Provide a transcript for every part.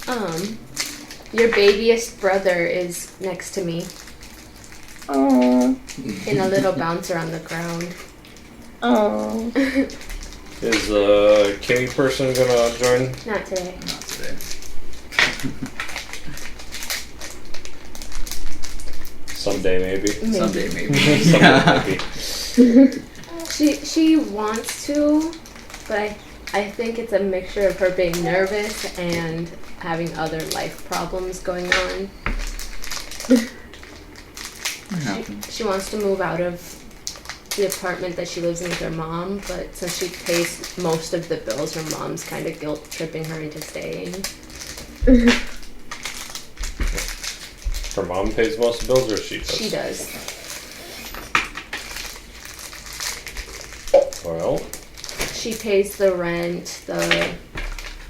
Your babyest brother is next to me. Oh. In a little bouncer on the ground. Oh. Is Kimmy person gonna join? Not today. Not today. Someday maybe. Someday maybe. Someday maybe. She wants to, but I think it's a mixture of her being nervous and having other life problems going on. She wants to move out of the apartment that she lives in with her mom, but since she pays most of the bills, her mom's kind of guilt-tripping her into staying. Her mom pays most of the bills, or she does? She does. Well, she pays the rent, the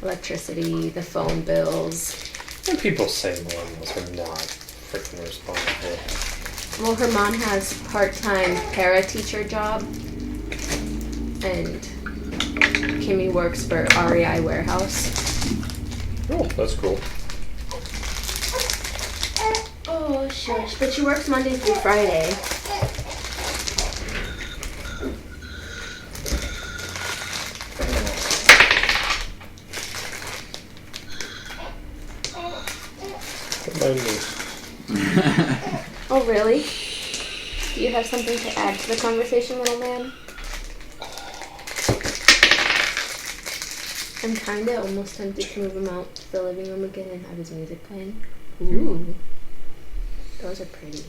electricity, the phone bills. When people say millennials are not freaking responsible. Well, her mom has part-time para-teacher job, and Kimmy works for REI Warehouse. Oh, that's cool. Oh, shush. But she works Monday through Friday. Oh, really? Do you have something to add to the conversation, little man? I'm kinda almost tempted to move him out to the living room again and have his music playing. Ooh. Those are pretty.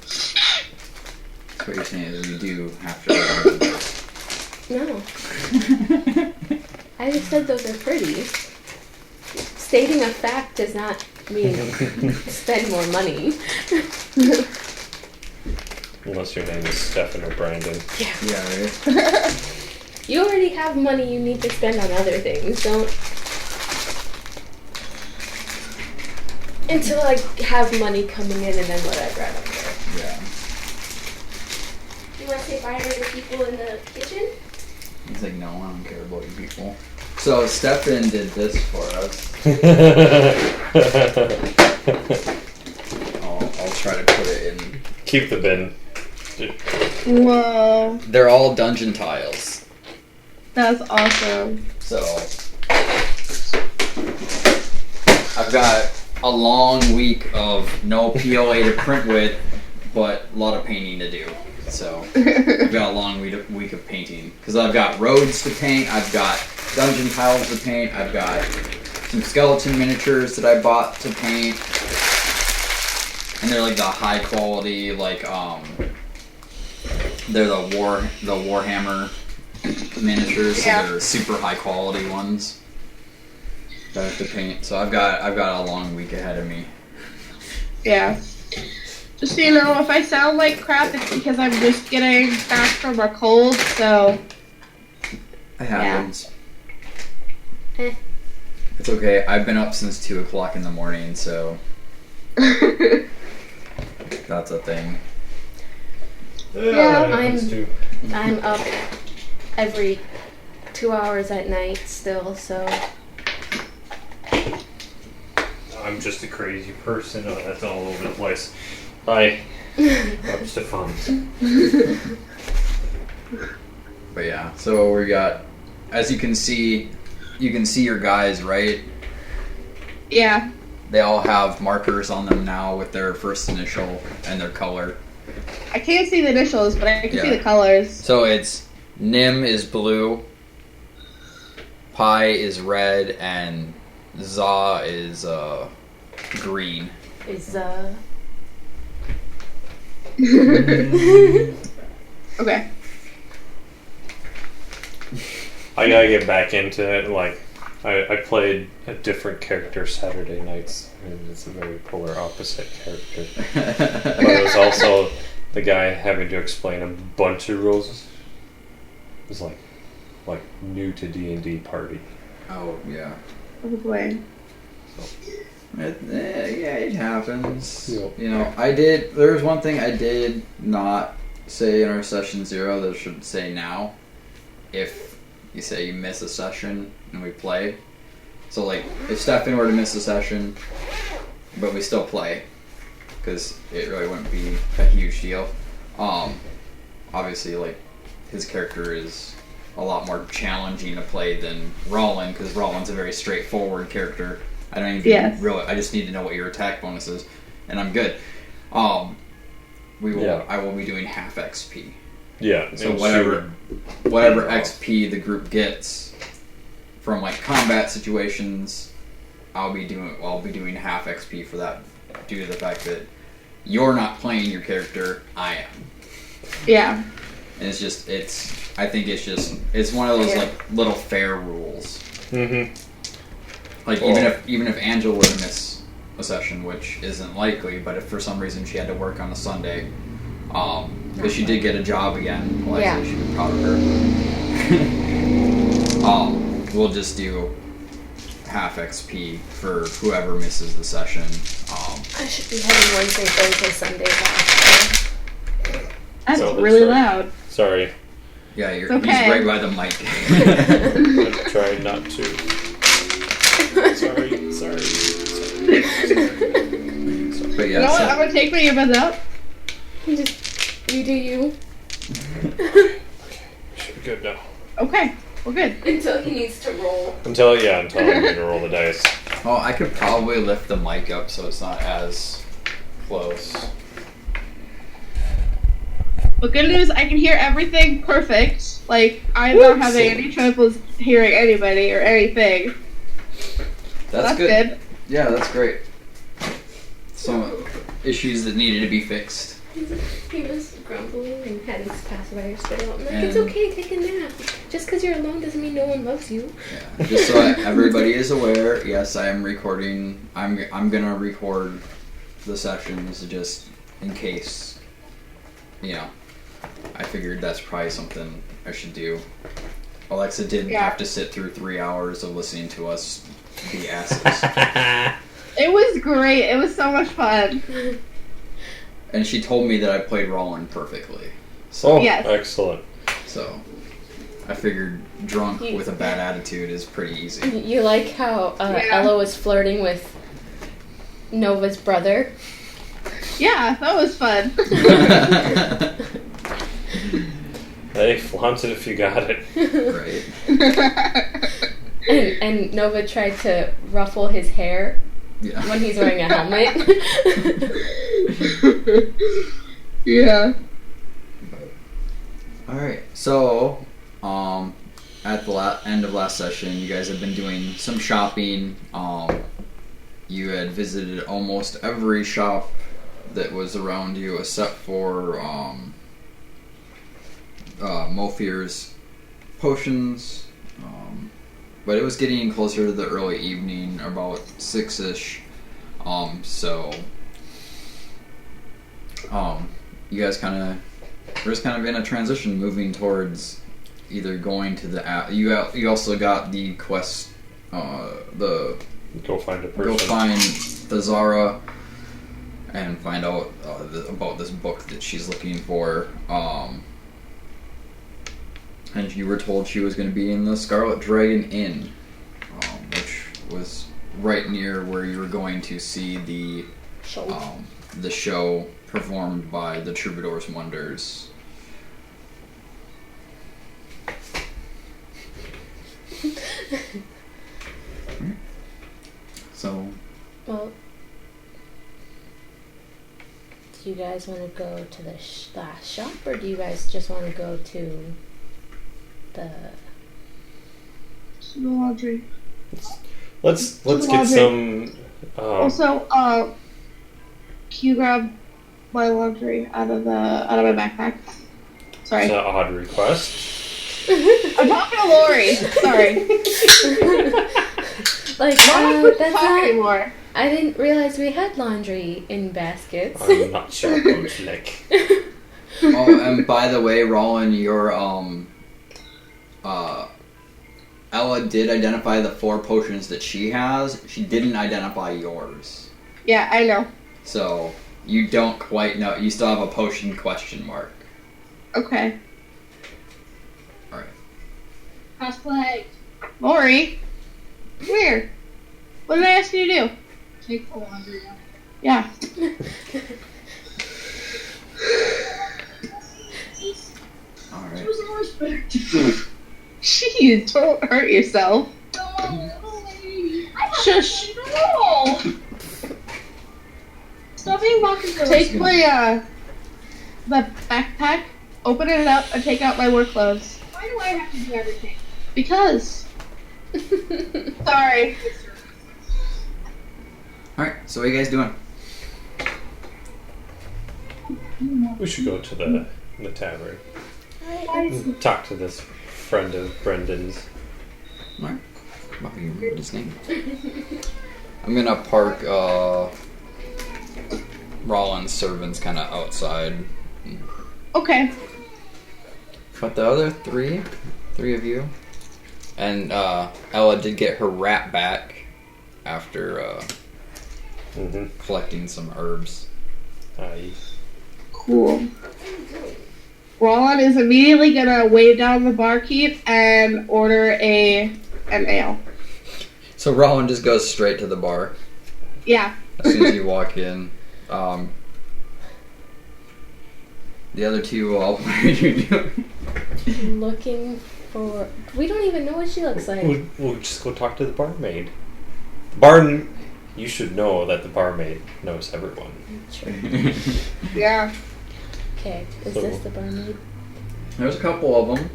So what you're saying is we do have to... No. I just said those are pretty. Stating a fact does not mean spend more money. Unless your name is Stefan or Brandon. Yeah, right? You already have money you need to spend on other things. Don't... Until I have money coming in and then whatever, I don't care. Yeah. You want to say bye to the people in the kitchen? He's like, no, I don't care about you people. So Stefan did this for us. I'll try to put it in. Keep the bin. Whoa. They're all dungeon tiles. That's awesome. So I've got a long week of no PLA to print with, but a lot of painting to do. So I've got a long week of painting because I've got roads to paint, I've got dungeon tiles to paint, I've got some skeleton miniatures that I bought to paint, and they're like the high quality, like they're the Warhammer miniatures, so they're super high quality ones that I have to paint. So I've got a long week ahead of me. Yeah. Just so you know, if I sound like crap, it's because I'm just getting back from a cold, so... It happens. Yeah. It's okay. I've been up since 2 o'clock in the morning, so... That's a thing. Yeah, I'm up every 2 hours at night still, so... I'm just a crazy person. That's all over the place. Hi. I'm Stefan. But yeah, so we got... As you can see your guys, right? Yeah. They all have markers on them now with their first initial and their color. I can't see the initials, but I can see the colors. So it's Nim is blue, Pi is red, and Za is green. Is, Okay. I gotta get back into it. Like, I played a different character Saturday nights, and it's a very polar opposite character. But it was also the guy having to explain a bunch of rules. It was like new to D&D party. Oh, yeah. Oh boy. It happens. Yep. You know, there was one thing I did not say in our session 0 that I should say now. If you say you miss a session and we play, So like, if Stefan were to miss a session, but we still play, because it really wouldn't be a huge deal. Obviously, like, his character is a lot more challenging to play than Roland, because Roland's a very straightforward character. I don't even really. I just need to know what your attack bonus is, and I'm good. We will. Yeah. I will be doing half XP. Yeah. So and whatever XP the group gets from like combat situations, I'll be doing half XP for that, due to the fact that you're not playing your character, I am. Yeah. And I think it's one of those like little fair rules. Mm-hmm. Like even if Angela were to miss a session, which isn't likely, but if for some reason she had to work on a Sunday, because she did get a job again, well, Yeah. actually, she would be proud of her. We'll just do half XP for whoever misses the session. I should be having Wednesday, Thursday, Sunday off. That's So, really sorry. loud. Sorry. Yeah, he's okay. right by the mic. I'm trying not to. Sorry. But You yeah, know what? so- I'm gonna take my earbuds out. You do you. Should be good now. Okay, we're good. Until he needs to roll. Until I'm going to roll the dice. Oh, I could probably lift the mic up so it's not as close. But good news, I can hear everything perfect. Like, I'm not having any troubles hearing anybody or anything. That's good. good. Yeah, that's great. Some issues that needed to be fixed. He was grumbling and had his pacifier spit out. I'm like, And- it's okay, take a nap. Just because you're alone doesn't mean no one loves you. Yeah. Just so everybody is aware, yes, I am recording. I'm gonna record the sessions just in case. You know, I figured that's probably something I should do. Alexa did have to sit through 3 hours of listening to us be asses. It was great. It was so much fun. And she told me that I played Roland perfectly. So, Oh, Yes. excellent. so I figured drunk with a bad attitude is pretty easy. You like how Yeah. Ella was flirting with Nova's brother? Yeah, that was fun. Hey, flaunt it if you got it. Right. And Nova tried to ruffle his hair Yeah. when he's wearing a helmet. Yeah. Alright, so, at the end of last session, you guys have been doing some shopping. You had visited almost every shop that was around you except for, Mofir's potions. But it was getting closer to the early evening, about 6-ish. You guys we're just kind of in a transition, moving towards either going to the you also got the quest, the Go find a person. go find the Zara and find out about this book that she's looking for. And you were told she was going to be in the Scarlet Dragon Inn, which was right near where you were going to see the show performed by the Troubadour's Wonders. So, Well, do you guys want to go to the last shop, or do you guys just want to go to the... The laundry. Let's laundry. get some. Also, can you grab my laundry out of my backpack? Sorry. It's an odd request. I'm talking to Lori. Sorry. Like, Why don't that's talk not... anymore? I didn't realize we had laundry in baskets. I'm not sure about Nick. oh, and by the way, Roland, your Ella did identify the 4 potions that she has. She didn't identify yours. Yeah, I know. So, you don't quite know. You still have a potion question mark. Okay. Alright. Cosplay. Lori, come here. What did I ask you to do? Take the laundry out. Yeah. Alright. Use some respect. Jeez, don't hurt yourself. No, little lady. I Shush. No. Stop being boxes. Take my, the backpack, open it up, and take out my work clothes. Why do I have to do everything? Because. Sorry. Alright, so what are you guys doing? We should go to the tavern. Why- Talk to this friend of Brendan's. Alright. Wow, you remembered his name. I'm gonna park Rollins' servants kind of outside. Okay. But the other three of you, and Ella did get her rat back after collecting some herbs. Aye. Cool. Roland is immediately gonna wave down the barkeep and order an ale. So Rollin just goes straight to the bar Yeah. as soon as you walk in. The other two, what are you doing? Looking for. We don't even know what she looks like. We'll just go talk to the barmaid. The you should know that the barmaid knows everyone. True. Yeah. Okay, is So- this the barmaid? There's a couple of them,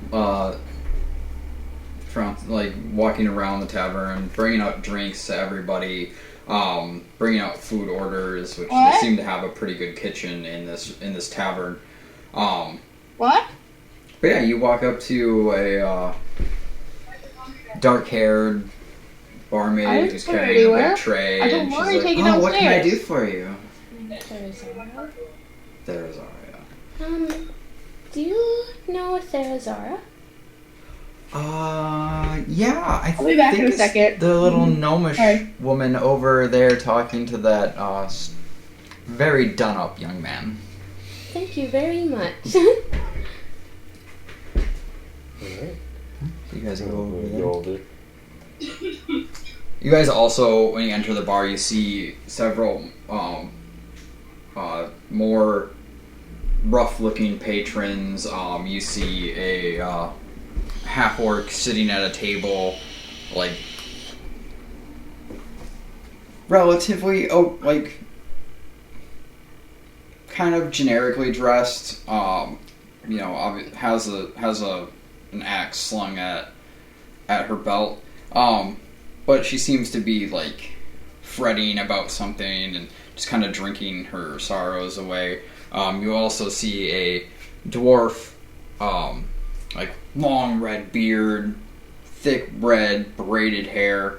from like walking around the tavern, bringing out drinks to everybody, bringing out food orders, which What? they seem to have a pretty good kitchen in this tavern. What? But yeah, you walk up to a dark-haired I barmaid didn't who's put it carrying a anywhere. big tray, I don't and she's want to like, take it "Oh, what can I downstairs." do for you?" Therazara? There's Aria. Do you know Therazara? Yeah, I'll be back in a it's second. the little gnomish Sorry. woman over there talking to that very done-up young man. Thank you very much. Alright. You guys go over We'll there. go over. You guys also, when you enter the bar, you see several more rough-looking patrons. You see a half-orc sitting at a table, like relatively, kind of generically dressed. Has an axe slung at her belt. But she seems to be like fretting about something and just kind of drinking her sorrows away. You also see a dwarf, like long red beard, thick red braided hair,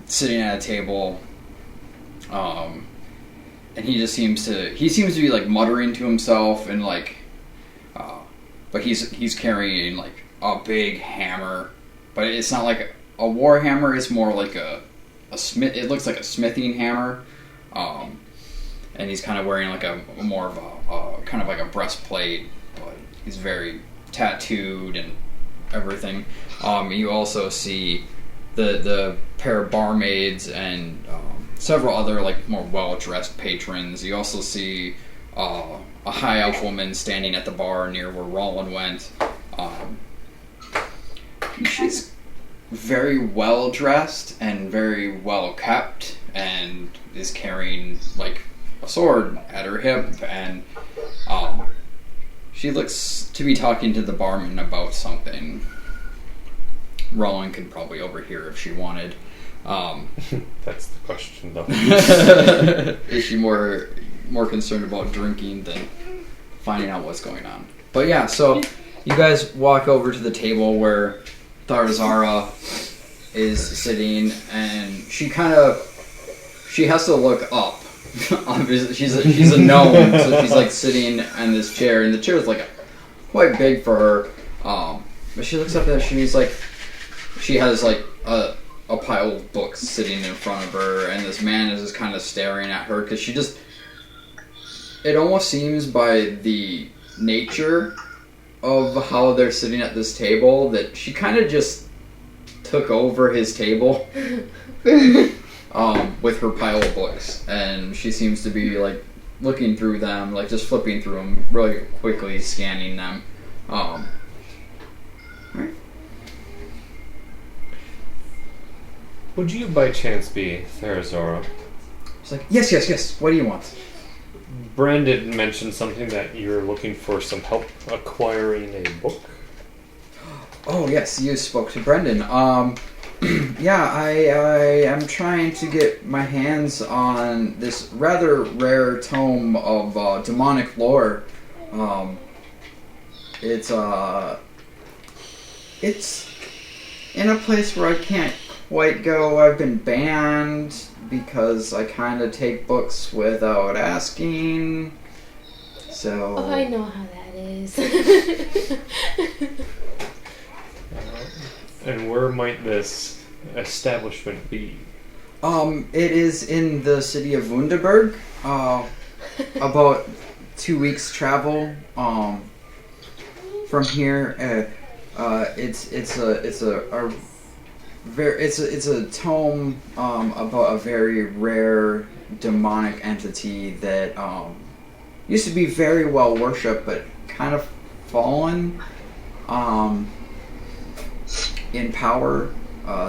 sitting at a table. And he just seems to be like muttering to himself and like, but he's carrying like a big hammer, but it's not like a war hammer. It's more like a smith. It looks like a smithing hammer, and he's kind of wearing like a more of a kind of like a breastplate, but he's very tattooed and everything. You also see the pair of barmaids and several other like more well-dressed patrons. You also see a high elf woman standing at the bar near where Roland went. She's very well dressed and very well kept, and is carrying like a sword at her hip, and she looks to be talking to the barman about something. Roland could probably overhear if she wanted. That's the question, though. Is she more concerned about drinking than finding out what's going on? But yeah, so you guys walk over to the table where Tharzara is sitting, and she has to look up. Obviously, she's a gnome, so she's like sitting in this chair, and the chair is like quite big for her. But she looks up and she's like, she has like a pile of books sitting in front of her, and this man is just kind of staring at her because it almost seems by the nature of how they're sitting at this table that she kind of just took over his table with her pile of books, and she seems to be like looking through them, like just flipping through them really quickly, scanning them. Right. Would you by chance be Therazora? She's like, yes. What do you want? Brandon mentioned something that you're looking for some help acquiring a book. Oh yes, you spoke to Brendan. Yeah, I am trying to get my hands on this rather rare tome of demonic lore. It's in a place where I can't quite go. I've been banned because I kind of take books without asking. So. Oh, I know how that is. And where might this establishment be? It is in the city of Wunderberg. About 2 weeks travel. From here. It's a tome about a very rare demonic entity that used to be very well worshipped, but kind of fallen in power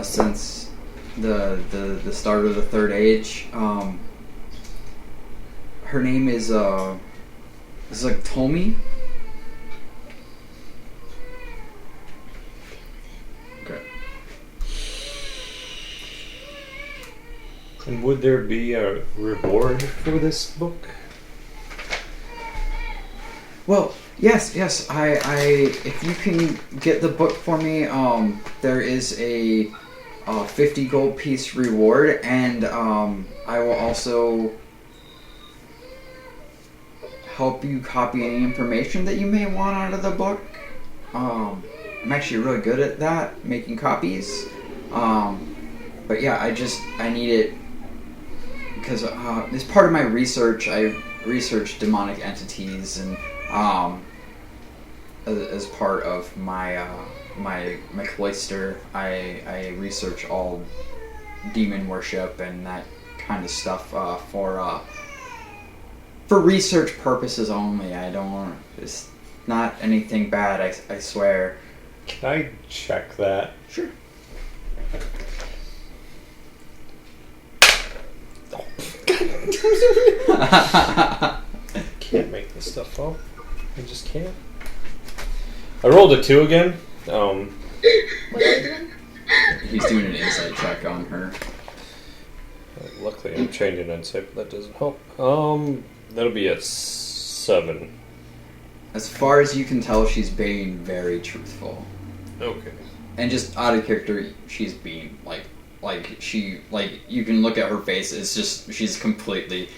since the start of the Third Age. Her name is like Tomi. Okay. And would there be a reward for this book? Well, yes. I if you can get the book for me, there is a 50 gold piece reward, and I will also help you copy any information that you may want out of the book. I'm actually really good at that, making copies. But yeah, I need it because as part of my research, I researched demonic entities, and as part of my my cloister, I research all demon worship and that kind of stuff for research purposes only. I don't. It's not anything bad. I swear. Can I check that? Sure. Can't make this stuff up. I just can't. I rolled a 2 again. What are you doing? He's doing an insight check on her. Luckily, I'm trained in insight, but that doesn't help. That'll be a 7. As far as you can tell, she's being very truthful. Okay. And just out of character, she's being like you can look at her face. It's just she's completely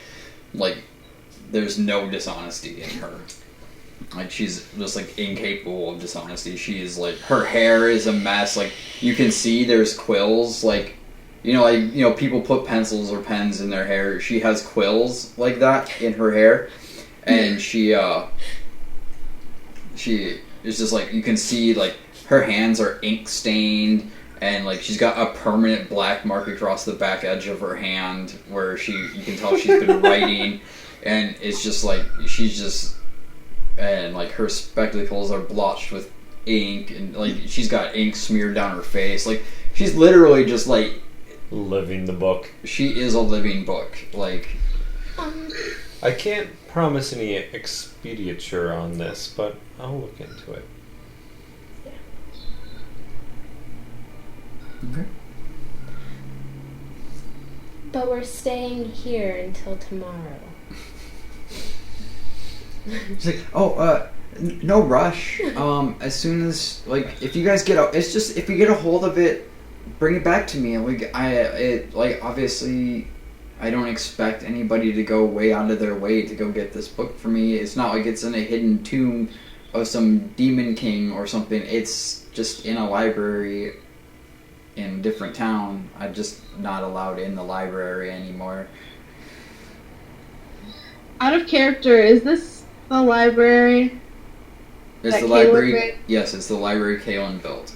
like there's no dishonesty in her. Like she's just like incapable of dishonesty. She is like her hair is a mess. Like you can see there's quills. Like people put pencils or pens in their hair. She has quills like that in her hair, and she is just like you can see like her hands are ink stained, and like she's got a permanent black mark across the back edge of her hand where you can tell she's been writing, and it's just like and like her spectacles are blotched with ink, and like she's got ink smeared down her face. Like she's literally just like living the book. She is a living book. Like I can't promise any expenditure on this, but I'll look into it. okay. But we're staying here until tomorrow. She's like, no rush. As soon as if you guys if you get a hold of it, bring it back to me. Obviously, I don't expect anybody to go way out of their way to go get this book for me. It's not like it's in a hidden tomb of some demon king or something. It's just in a library in a different town. I'm just not allowed in the library anymore. Out of character, is this the library? It's That the Caleb library. made? Yes, it's the library Kaelin built.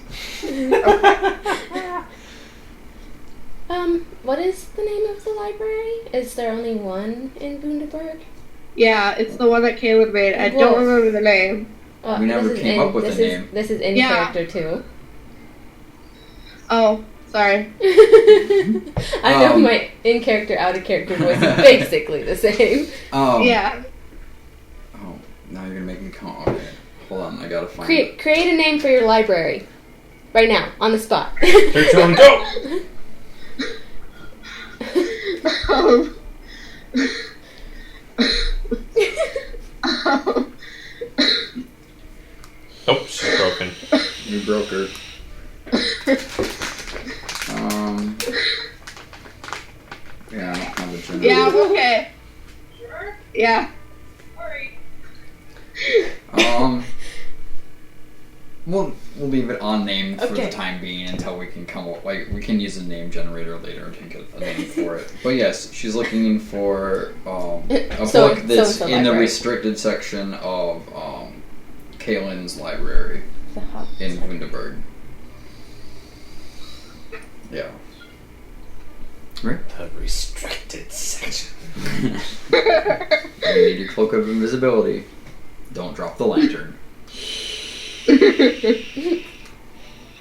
What is the name of the library? Is there only one in Bundaberg? Yeah, it's the one that Caleb made. I don't remember the name. We never came up with a name. This is in Yeah. character too. Oh, sorry. I know my in character, out of character voice is basically the same. Yeah. Oh, now you're gonna make me count. Okay, hold on. I gotta find. Create a name for your library, right now, on the spot. 3, 2, 1, go! Oh, she's broken. You broke her. Yeah, I don't have a generator. Yeah, I'm okay. Sure? Yeah. Alright. We'll leave it unnamed for Okay. the time being until we can come up. Like, we can use a name generator later and get a name for it. But yes, she's looking for a So- book that's so in the library. restricted section of Kaylin's library The hub. in Wunderberg. Yeah. Right? The restricted section. You need your cloak of invisibility. Don't drop the lantern.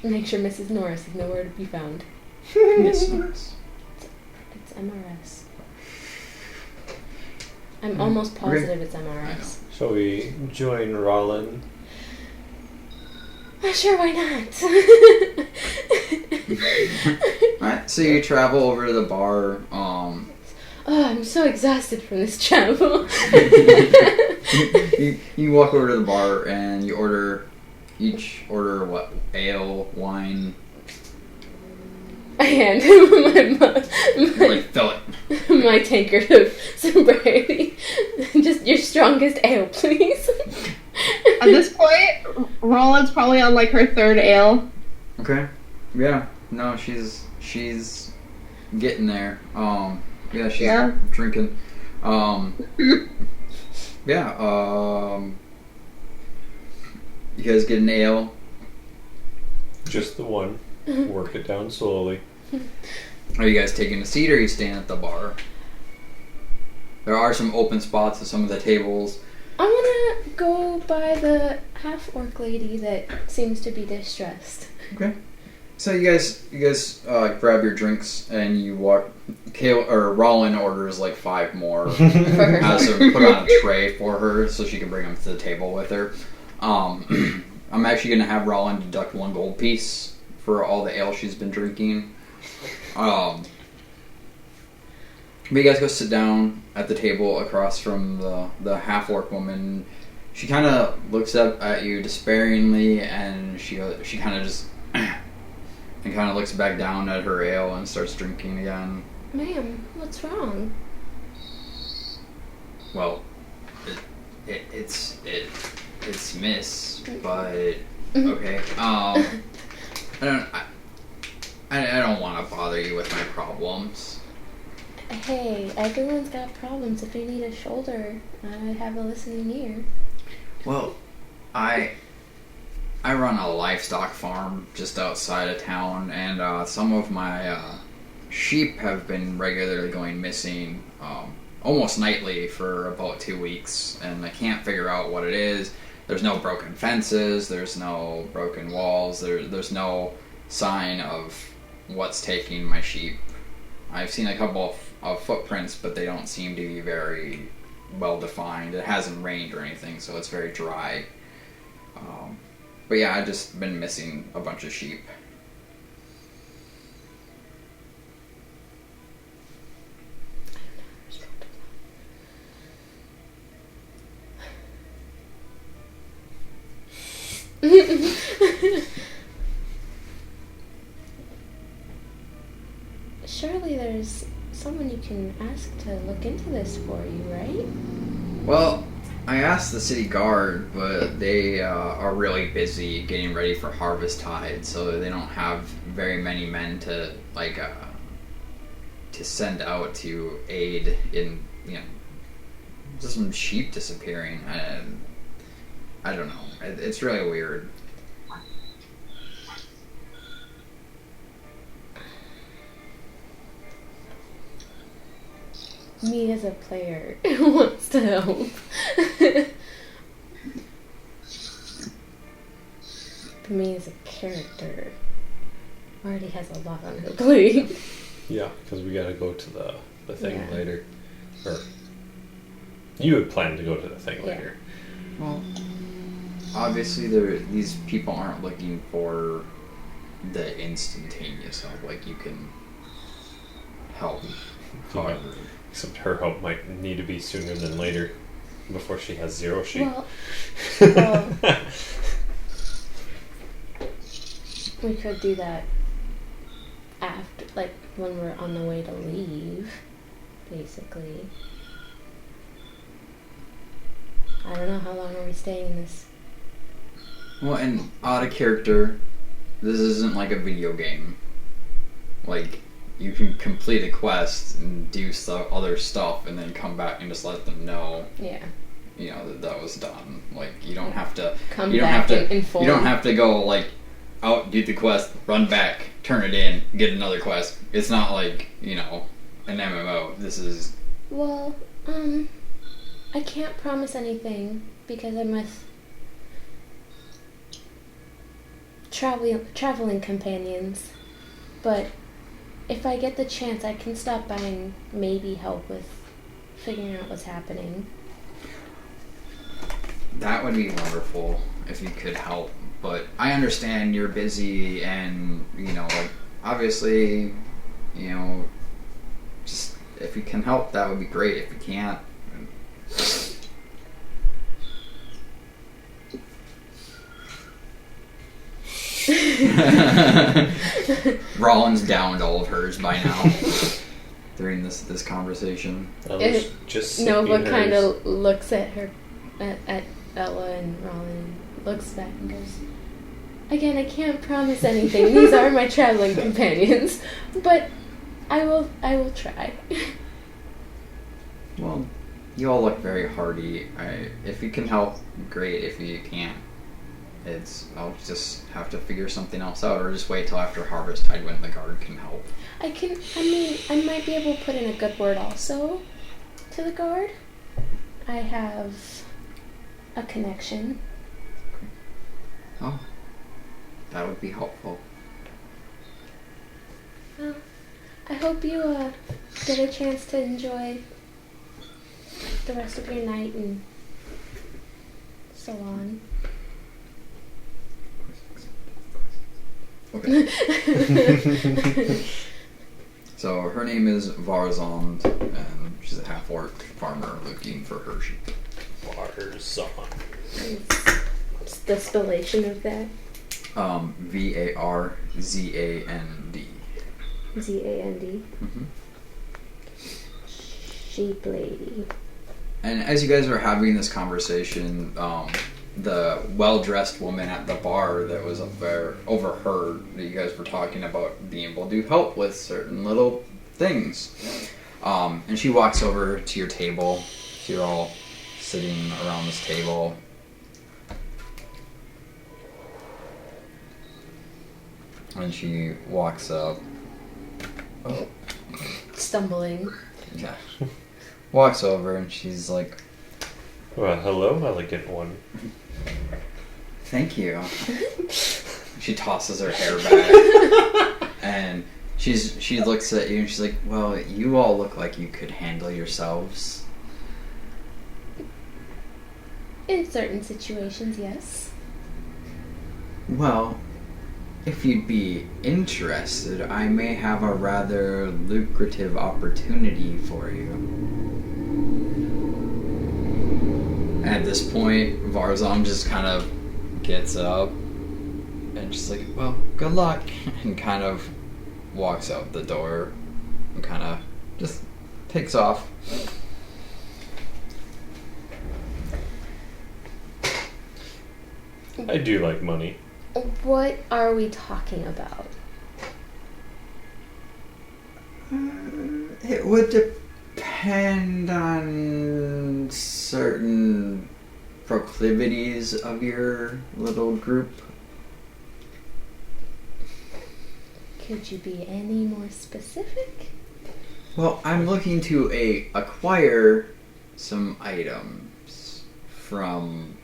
Make sure Mrs. Norris is nowhere to be found. Miss Norris. It's MRS. I'm almost positive it's MRS. Shall we join Rollin? Sure, why not? Alright, so you travel over to the bar. Oh, I'm so exhausted from this travel. You walk over to the bar and you each order what? Ale, wine. I hand him You're like, fill it. my tankard of sobriety. Just your strongest ale, please. At this point, Roland's probably on like her third ale. Okay. Yeah. No, she's getting there. Yeah, she's drinking. Yeah. You guys get an ale. Just the one. Work it down slowly. Are you guys taking a seat or are you staying at the bar? There are some open spots at some of the tables. I want to go by the half-orc lady that seems to be distressed. Okay. So you guys grab your drinks and you walk. Rollin orders like 5 more. Has her put on a tray for her so she can bring them to the table with her. I'm actually gonna have Rollin deduct 1 gold piece for all the ale she's been drinking. But you guys go sit down at the table across from the half-orc woman. She kind of looks up at you despairingly, and she kind of just and kind of looks back down at her ale and starts drinking again. Ma'am, what's wrong? Well, it's Miss, but okay. I don't want to bother you with my problems. Hey, everyone's got problems. If you need a shoulder, I have a listening ear. Well, I run a livestock farm just outside of town, and some of my sheep have been regularly going missing, almost nightly for about 2 weeks, and I can't figure out what it is. There's no broken fences, there's no broken walls, there's no sign of what's taking my sheep. I've seen a couple of footprints, but they don't seem to be very well defined. It hasn't rained or anything, so it's very dry. But yeah, I've just been missing a bunch of sheep. Surely there's someone you can ask to look into this for you, right? Well, I asked the city guard, but they are really busy getting ready for harvest tide, so they don't have very many men to to send out to aid in just some sheep disappearing. I don't know. It's really weird. me as a player wants to help. But me as a character already has a lot on her plate. Yeah, because we gotta go to the thing Yeah. later. Or you had planned to go to the thing Yeah. later. Well, obviously, these people aren't looking for the instantaneous help. Like, you can help. However, Except her help might need to be sooner than later, before she has zero sheep. Well, we could do that after, like, when we're on the way to leave, basically. I don't know, how long are we staying in this? well, and out of character, this isn't like a video game. Like, you can complete a quest and do other stuff, and then come back and just let them know, Yeah. you know, that was done. Like, you don't have to. Come You don't back have to. and inform. You don't have to go like out, do the quest, run back, turn it in, get another quest. It's not like, you know, an MMO. This is Well, I can't promise anything because I'm with traveling companions. But if I get the chance, I can stop by and maybe help with figuring out what's happening. that would be wonderful if you could help. But I understand you're busy, and you know, like obviously, you know, just if you can help, that would be great. If you can't. Rollins downed all of hers by now during this conversation. I was It- just Nova sipping kind hers. of looks at her, at Ella and Rollin, looks back and goes, "Again, I can't promise anything. These are my traveling companions, but I will try." Well, you all look very hardy. If you can help, great. If you can't, I'll just have to figure something else out, or just wait till after Harvest Tide when the guard can help. I might be able to put in a good word also to the guard. I have a connection. Oh, that would be helpful. Well, I hope you get a chance to enjoy the rest of your night and so on. Okay. So her name is Varzond, and she's a half-orc farmer looking for her sheep. Varzond. What's the spellation of that? Varzand. Zand. Mhm. Sheep lady. And as you guys are having this conversation, the well-dressed woman at the bar that was up there overheard that you guys were talking about being able to help with certain little things. And she walks over to your table. So you're all sitting around this table. And she walks up. Oh. Stumbling. Yeah. Walks over and she's like, Well, hello, elegant one. "Thank you." She tosses her hair back, and she looks at you and she's like, "Well, you all look like you could handle yourselves." In certain situations, yes. "Well, if you'd be interested, I may have a rather lucrative opportunity for you." At this point, Varzom just kind of gets up and just like, "Well, good luck," and kind of walks out the door and kind of just takes off. I do like money. What are we talking about? It would depend on certain proclivities of your little group. Could you be any more specific? Well, I'm looking to acquire some items from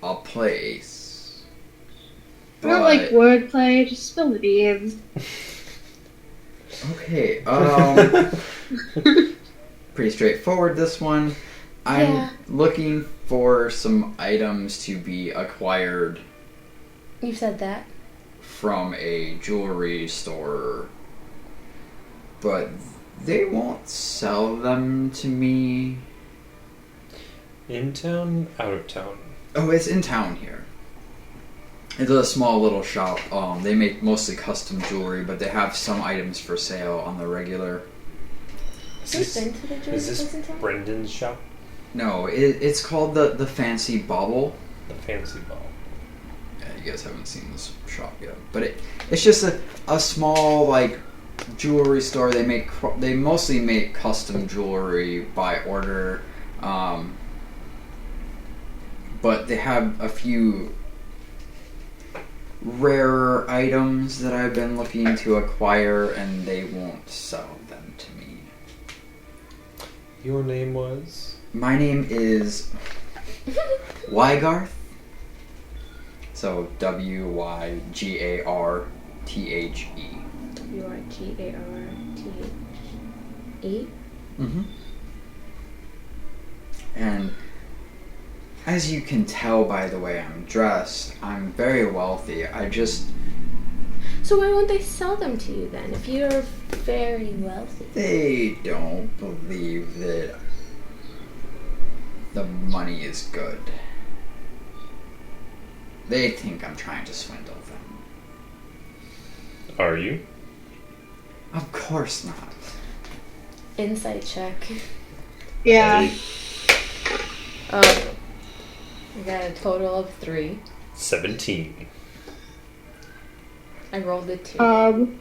a place. Not like wordplay, just spill the beans. Okay, pretty straightforward this one. I'm looking for some items to be acquired You said that. from a jewelry store, but they won't sell them to me. In town, out of town. Oh, it's in town here. It's a small little shop. They make mostly custom jewelry, but they have some items for sale on the regular. Have you been to the jewelry Is place in this town? Brendan's shop? No, it's called the Fancy Bauble. The fancy ball. Yeah, you guys haven't seen this shop yet, but it's just a small like jewelry store. They mostly make custom jewelry by order, but they have a few rarer items that I've been looking to acquire, and they won't sell them to me. Your name was? My name is Wygarth. So Wygarthe. WRGARTHE. Mm-hmm. And as you can tell by the way I'm dressed, I'm very wealthy. So why won't they sell them to you then, if you're very wealthy? They don't believe that the money is good. They think I'm trying to swindle them. Are you? Of course not. Insight check. Yeah. Hey, Oh. I got a total of 3. 17. I rolled a 2.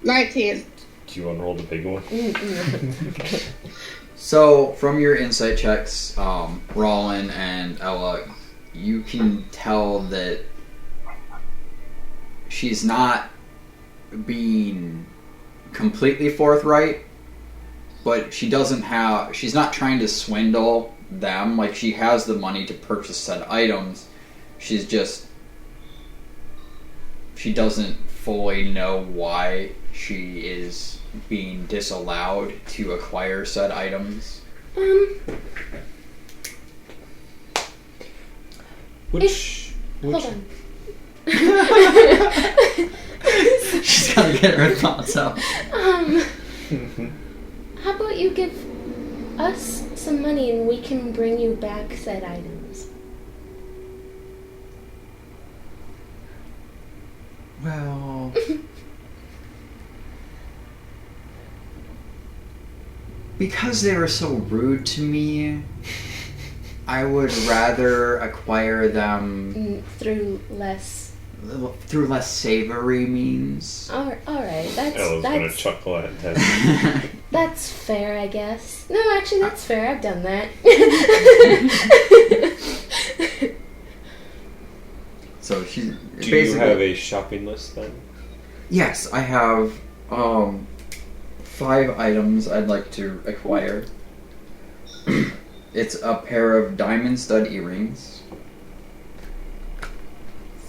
19. Do you want to roll the big one? So, from your insight checks, Rollin and Ella, you can tell that she's not being completely forthright, but she's not trying to swindle them. Like, she has the money to purchase said items. She doesn't fully know why she is being disallowed to acquire said items. Which Hold on. She's gotta get her thoughts out. How about you give us some money and we can bring you back said items? Well, because they were so rude to me, I would rather acquire them Through less. through less savory means. Alright, Ella's gonna that's chuckle at that. that's fair, I guess. No, actually, that's fair. I've done that. So she's Do you have a shopping list then? Yes, I have 5 items I'd like to acquire. It's a pair of diamond stud earrings,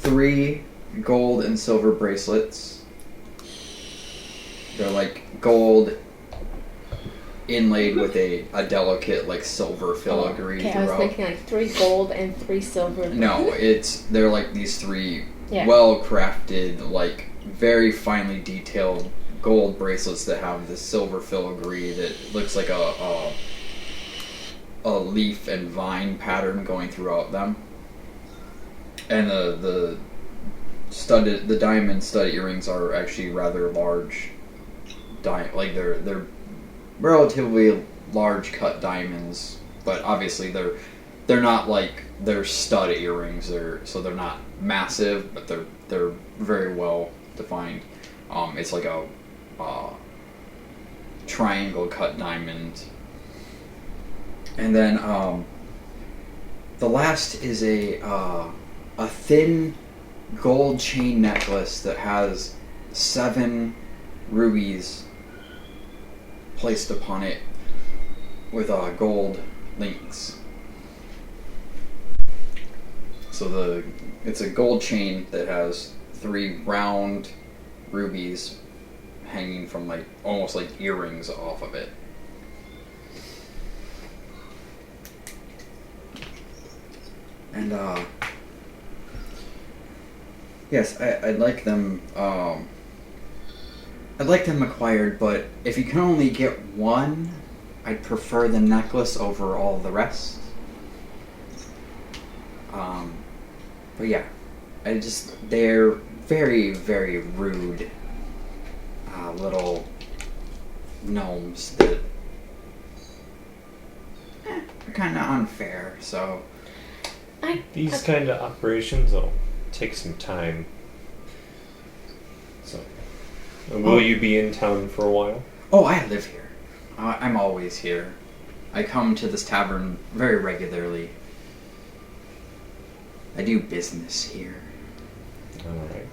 3 gold and silver bracelets. They're like gold inlaid with a delicate like silver filigree Okay, I was throughout. thinking like 3 gold and 3 silver. No, they're like these 3 Yeah. well crafted, like very finely detailed gold bracelets that have this silver filigree that looks like a leaf and vine pattern going throughout them. And the diamond stud earrings are actually rather large. Like they're relatively large cut diamonds, but obviously they're not like they're stud earrings. They're not massive, but they're very well defined. It's like a triangle cut diamond. And then the last is a thin gold chain necklace that has 7 rubies placed upon it with gold links. So it's a gold chain that has 3 round rubies hanging from like almost like earrings off of it. And yes, I'd like them. I'd like them acquired, but if you can only get one, I'd prefer the necklace over all the rest. But yeah, they're very, very rude little gnomes that are kind of unfair, so... These kind of operations will take some time. So, will you be in town for a while? Oh, I live here. I'm always here. I come to this tavern very regularly. I do business here. Alright.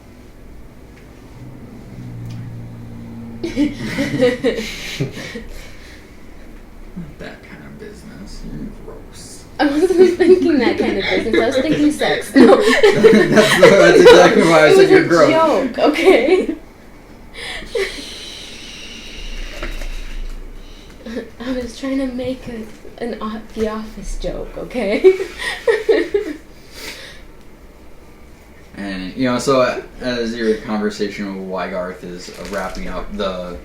Not that kind of business. You're gross. I wasn't thinking that kind of business. I was thinking sex. No. that's exactly why I said you're gross. It was a joke, okay? I was trying to make the Office joke, okay? And so as your conversation with Wygarth is wrapping up, the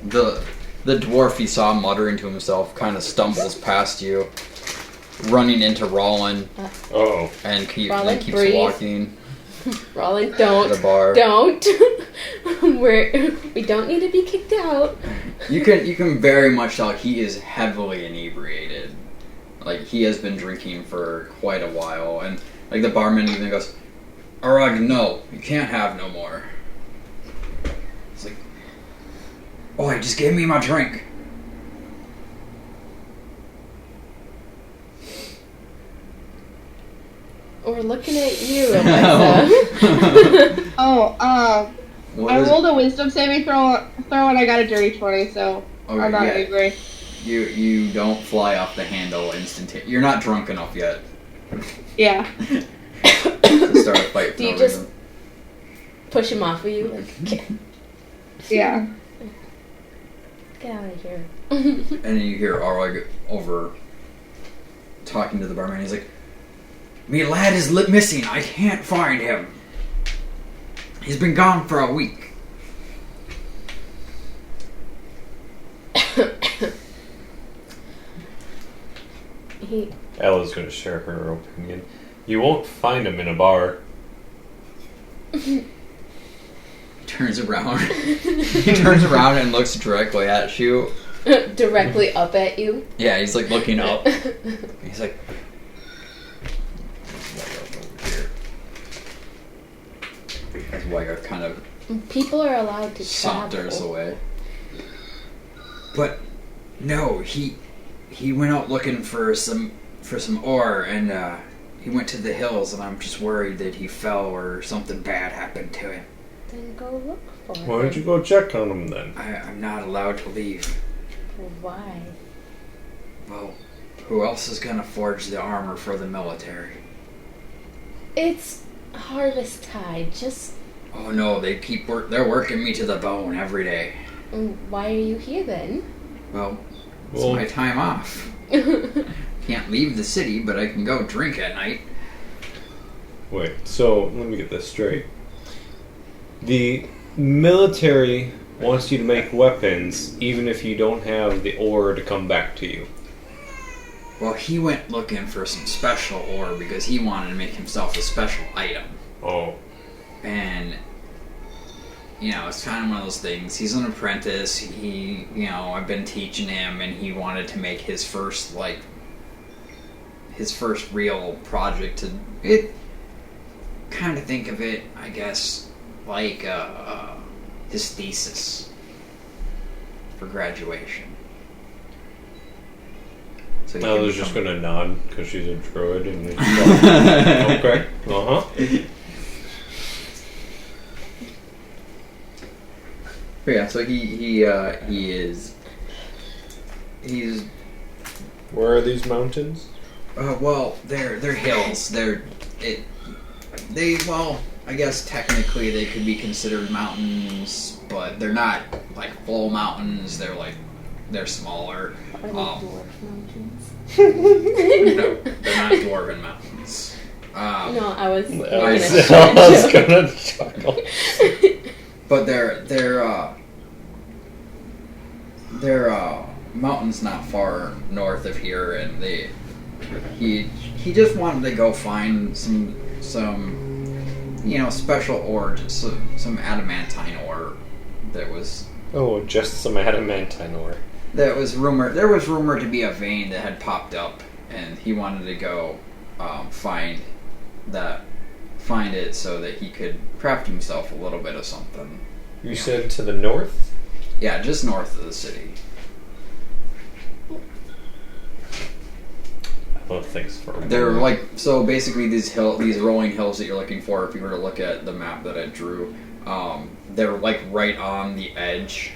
dwarf you saw muttering to himself kind of stumbles past you, running into Rollin. And Rollin, keeps breathe. walking. Rollin, don't. To the bar. Don't. We don't need to be kicked out. You can very much tell he is heavily inebriated. Like, he has been drinking for quite a while, and like the barman even goes, "Arag, no, you can't have no more." It's like, "Oh, he just gave me my drink." We're looking at you, Alexa. I rolled a wisdom saving throw and I got a dirty 20, so Okay, I'm not yeah. angry. You don't fly off the handle instantaneously. You're not drunk enough yet Yeah. to start a fight. Do you just push him off of you? Like, Yeah. get out of here. And then you hear Arag over talking to the barman. He's like, "Me lad is missing. I can't find him. He's been gone for a week." Ella's going to share her opinion. You won't find him in a bar. Turns around. He turns around and looks directly at you. Directly up at you. Yeah, he's like looking up. He's like, over here. As Wygarth kind of People are allowed to saunters travel. away. But no, he went out looking for some ore, and he went to the hills, and I'm just worried that he fell or something bad happened to him. Then go look for him. Why don't you go check on him then? I'm not allowed to leave. Why? Well, who else is gonna forge the armor for the military? It's harvest tide. Just Oh no, they're working me to the bone every day. why are you here then? Well, it's my time off. Can't leave the city, but I can go drink at night. Wait, so let me get this straight. The military wants you to make weapons even if you don't have the ore to come back to you. Well, he went looking for some special ore because he wanted to make himself a special item. Oh. And, it's kind of one of those things. He's an apprentice. I've been teaching him, and he wanted to make his first real project. Kind of think of it, I guess, like his thesis for graduation. So Ella's just going to nod because she's a druid and it's like, okay, uh-huh. But yeah, so he is he's Where are these mountains? well, they're hills. Well, I guess technically they could be considered mountains, but they're not like full mountains. They're smaller. Are they dwarf mountains? No, they're not dwarven mountains. No, I was making I a was joke. gonna chuckle. But they're mountains not far north of here, and he just wanted to go find some special ore, some adamantine ore that was Oh, just some adamantine ore. There was rumored to be a vein that had popped up, and he wanted to go find it so that he could craft himself a little bit of something. You said to the north? Yeah, just north of the city. Oh, thanks for. They're so basically these rolling hills that you're looking for. If you were to look at the map that I drew, they're like right on the edge,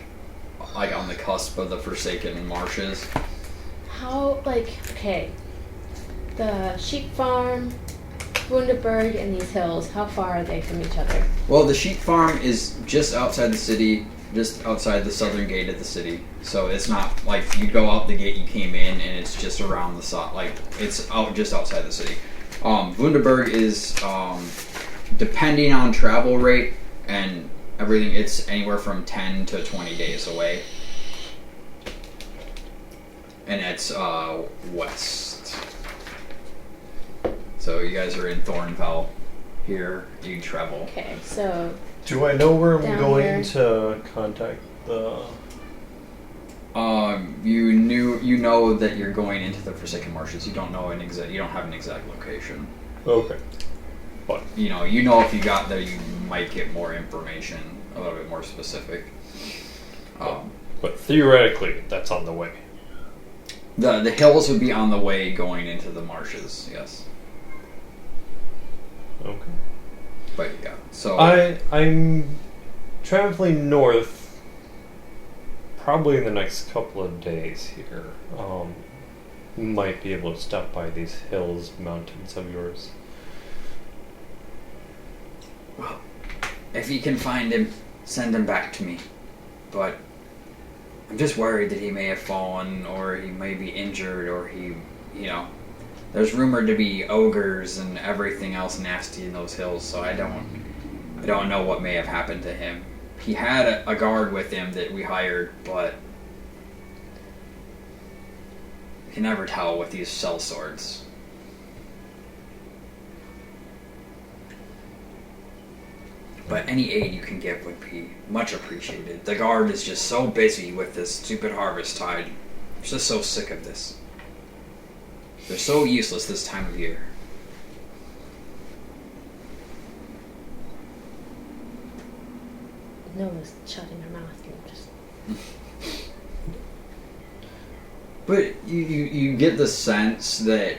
like on the cusp of the Forsaken Marshes. Okay, the sheep farm, Wunderberg, and these hills, how far are they from each other? Well, the sheep farm is just outside the city, just outside the southern gate of the city. So it's not like you go out the gate you came in, and it's just around the it's out just outside the city. Wunderberg is depending on travel rate and everything, it's anywhere from 10 to 20 days away, and it's west. So you guys are in Thornvel. Here you travel. Okay, so Do I know where I'm Down going here. to contact the? You know that you're going into the Forsaken Marshes. You don't know you don't have an exact location. Okay. But You know if you got there, you might get more information, a little bit more specific. but theoretically, that's on the way. The hills would be on the way going into the marshes. Yes, Okay. but yeah. So I'm traveling north. Probably in the next couple of days here. Might be able to stop by these hills, mountains of yours. well, if you can find him, send him back to me. But I'm just worried that he may have fallen, or he may be injured, or there's rumored to be ogres and everything else nasty in those hills. So I don't know what may have happened to him. He had a guard with him that we hired, but you can never tell with these sellswords. But any aid you can give would be much appreciated. The guard is just so busy with this stupid harvest tide. I'm just so sick of this. They're so useless this time of year. Noah's shutting her mouth and just. But you get the sense that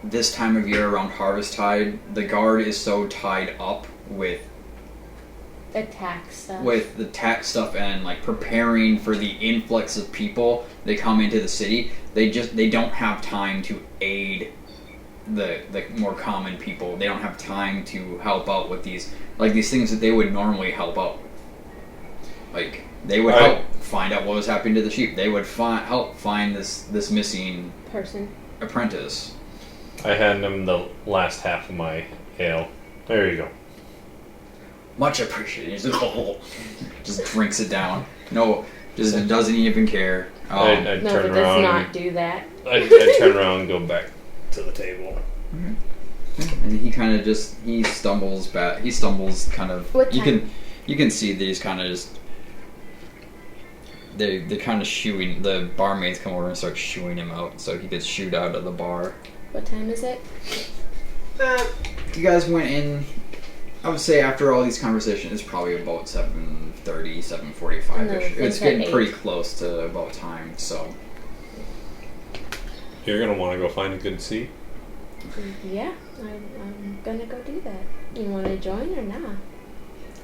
this time of year around harvest tide, the guard is so tied up with Attack stuff. the tax stuff and like preparing for the influx of people that come into the city. They don't have time to aid the more common people. They don't have time to help out with these things that they would normally help out. Like they would help find out what was happening to the sheep. They would help find this missing person. apprentice. I hand him the last half of my ale. There you go. Much appreciated. He just drinks it down. No, just doesn't even care. I No, turn but does around. not do that. I turn around and go back to the table. And he kind of he stumbles back. He stumbles kind of. What You time? can see that he's kind of just. They're kind of shooing. The barmaids come over and start shooing him out, so he gets shooed out of the bar. What time is it? You guys went in. I would say after all these conversations, it's probably about 7:30, 7:45 And then ish. it's It's at getting 8. pretty close to about time. So You're gonna want to go find a good seat. Yeah, I'm gonna go do that. You want to join or not?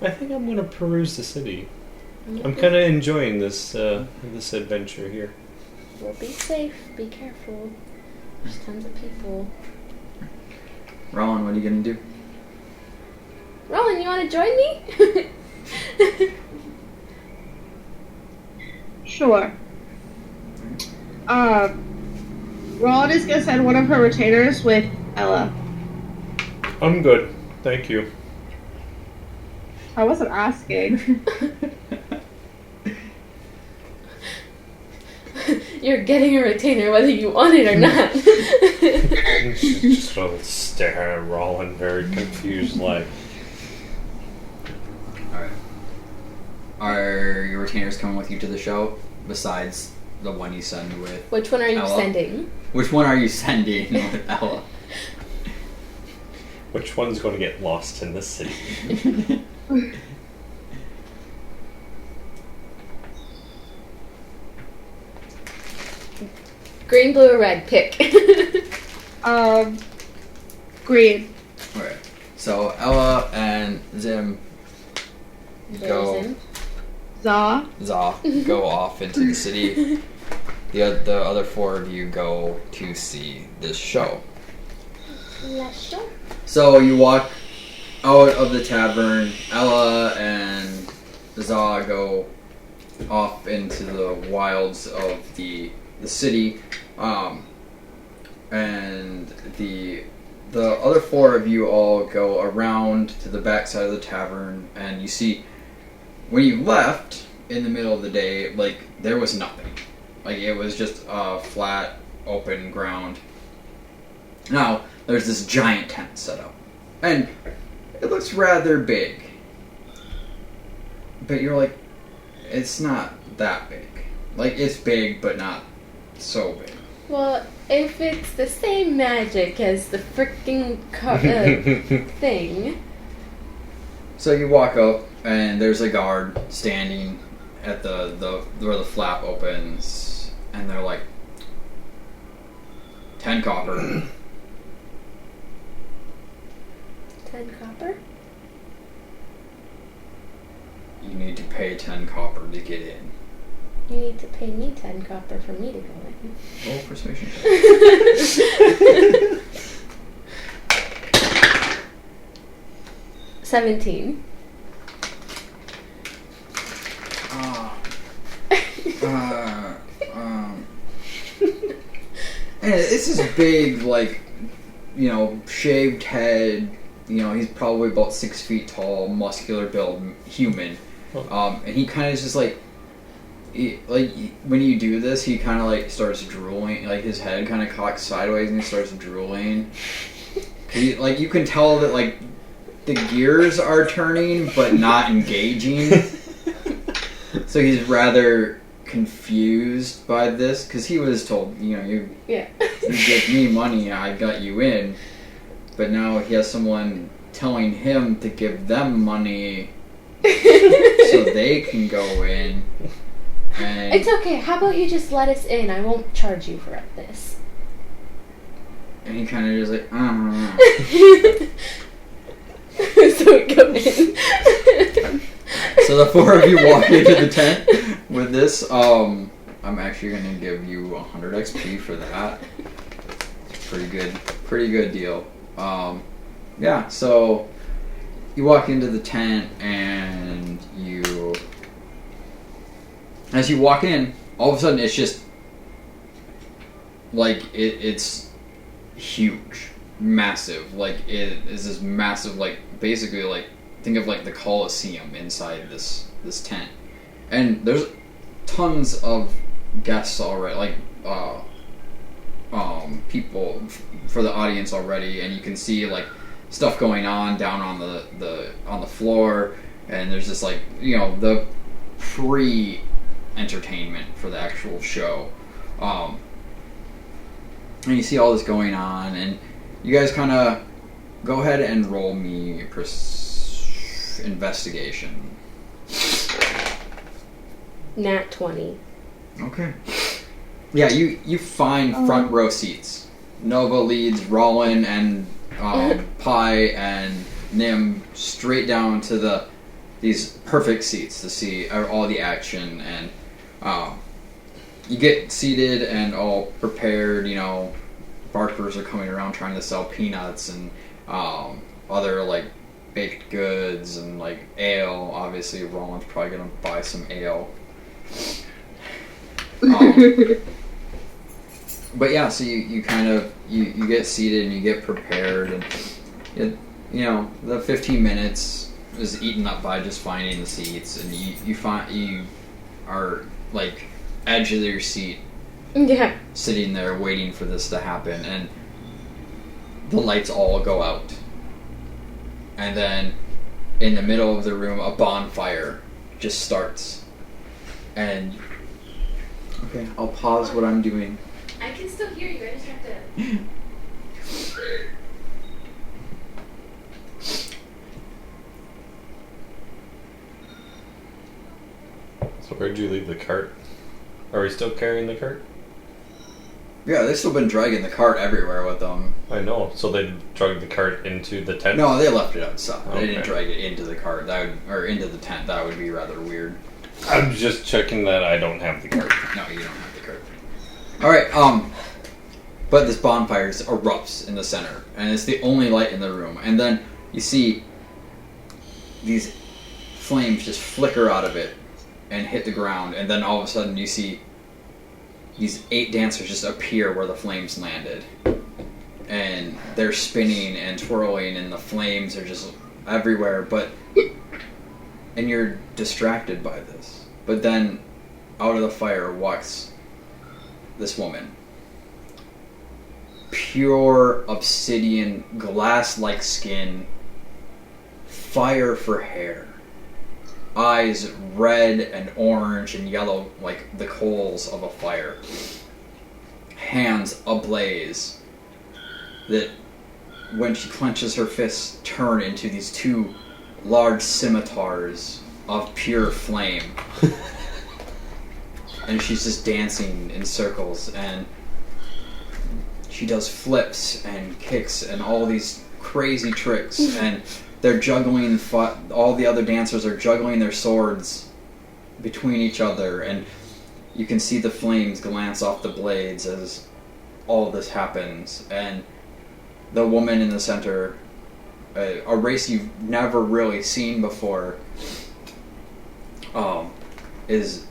I think I'm gonna peruse the city. I'm kind of enjoying this adventure here. We'll be safe. Be careful. There's tons of people. Rowan, what are you gonna do? Roland, you want to join me? Sure. Roland is gonna send one of her retainers with Ella. I'm good. Thank you. I wasn't asking. You're getting a retainer whether you want it or not. She just sort of stare at Roland, very confused, like. Alright. Are your retainers coming with you to the show? Besides the one you send with Which one are you Ella? sending? Which one are you sending with Ella? Which one's going to get lost in the city? Green, blue, or red? Pick. Green. Alright. So Ella and Zim go. Zim. Za. Go off into the city. The other four of you go to see this show. Let's show. So you walk out of the tavern. Ella and Za go off into the wilds of the city, and the other four of you all go around to the backside of the tavern, and you see when you left in the middle of the day, like there was nothing. Like it was just flat, open ground. Now there's this giant tent set up, and it looks rather big. But you're like, it's not that big. Like it's big, but not so big. Well, if it's the same magic as the freaking thing. So you walk up, and there's a guard standing at the where the flap opens, and they're like, 10 copper. 10 copper? You need to pay 10 copper to get in. You need to pay me 10 copper for me to go in. Roll persuasion check. 17. And it's this big, like, shaved head. He's probably about 6 feet tall, muscular build, human. And he kind of just like when you do this, he kind of like starts drooling. Like his head kind of cocks sideways, and he starts drooling. You can tell that like the gears are turning, but not engaging. So he's rather confused by this because he was told, you give me money, I got you in. But now he has someone telling him to give them money so they can go in. And It's okay. How about you just let us in? I won't charge you for this. And he kind of just like, So we go in. So the four of you walk into the tent with this. I'm actually going to give you 100 XP for that. Pretty good deal. Yeah, so you walk into the tent, and as you walk in, all of a sudden it's just like it's huge, massive. Like it is this massive, like basically like think of like the Colosseum inside this tent, and there's tons of guests already, like people for the audience already, and you can see like stuff going on down on the floor, and there's just like the pre-entertainment for the actual show, and you see all this going on, and you guys kind of go ahead and roll me investigation. Nat 20. Okay. Yeah, you find front row seats. Nova leads Rollin and Pi and Nim straight down to these perfect seats to see all the action, and you get seated and all prepared. You know, barkers are coming around trying to sell peanuts and other like baked goods and like ale. Obviously, Roland's probably gonna buy some ale. But yeah, so you kind of you get seated and you get prepared, and you know the 15 minutes is eaten up by just finding the seats, and you are like edge of your seat, sitting there waiting for this to happen, and the lights all go out, and then in the middle of the room a bonfire just starts, and okay, I'll pause what I'm doing. I can still hear you. I just have to. So where'd you leave the cart? Are we still carrying the cart? Yeah, they've still been dragging the cart everywhere with them. I know. So they dragged the cart into the tent? No, they left it outside. Okay. They didn't drag it into the cart. Or into the tent. That would be rather weird. I'm just checking that I don't have the cart. No, you don't have the cart. Alright, but this bonfire just erupts in the center, and it's the only light in the room. And then you see these flames just flicker out of it and hit the ground, and then all of a sudden you see these 8 dancers just appear where the flames landed. And they're spinning and twirling, and the flames are just everywhere, and you're distracted by this. But then out of the fire walks this woman. Pure obsidian, glass-like skin, fire for hair, eyes red and orange and yellow like the coals of a fire, hands ablaze that when she clenches her fists turn into these 2 large scimitars of pure flame. And she's just dancing in circles, and she does flips and kicks and all these crazy tricks, and they're juggling, all the other dancers are juggling their swords between each other, and you can see the flames glance off the blades as all this happens, and the woman in the center, a race you've never really seen before, is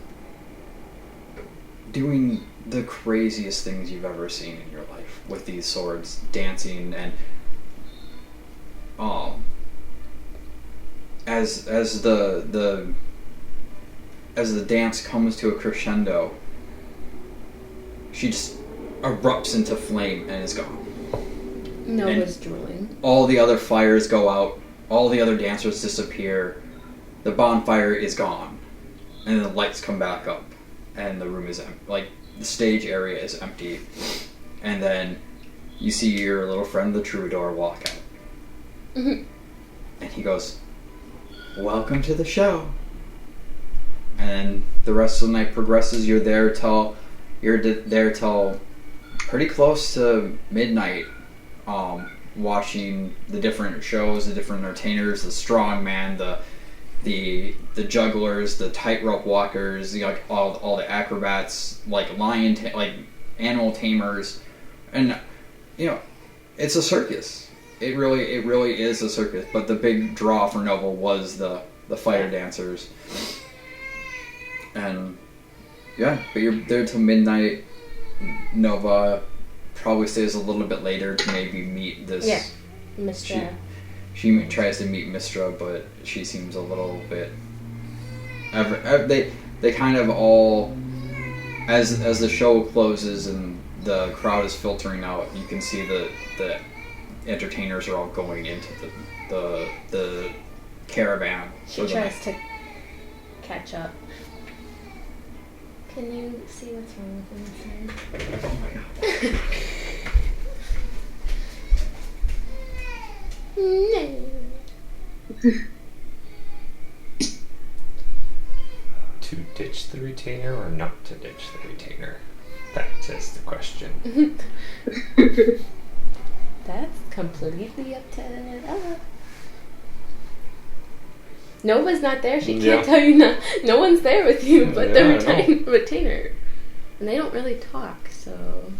doing the craziest things you've ever seen in your life with these swords, dancing, and as the dance comes to a crescendo, she just erupts into flame and is gone. Nova's drooling. All the other fires go out, all the other dancers disappear, the bonfire is gone, and the lights come back up, and the room is empty. Like, the stage area is empty, and then you see your little friend the troubadour walk out. Mm-hmm. And he goes, "Welcome to the show." And the rest of the night progresses. You're there till pretty close to midnight, watching the different shows, the different entertainers, the strongman, the jugglers, the tightrope walkers, like all the acrobats, like like animal tamers, and it's a circus. It really is a circus. But the big draw for Nova was the fire dancers, and yeah. But you're there till midnight. Nova probably stays a little bit later to maybe meet this. Yeah, Mistra. She tries to meet Mistra, but she seems a little bit. They kind of all, as the show closes and the crowd is filtering out, you can see the entertainers are all going into the caravan. She tries to catch up. Can you see what's wrong with him? Oh my god. No. To ditch the retainer or not to ditch the retainer? That is the question. That's completely up to Ella. Nova's not there. She can't tell you no. No one's there with you, but the retainer. And they don't really talk, so...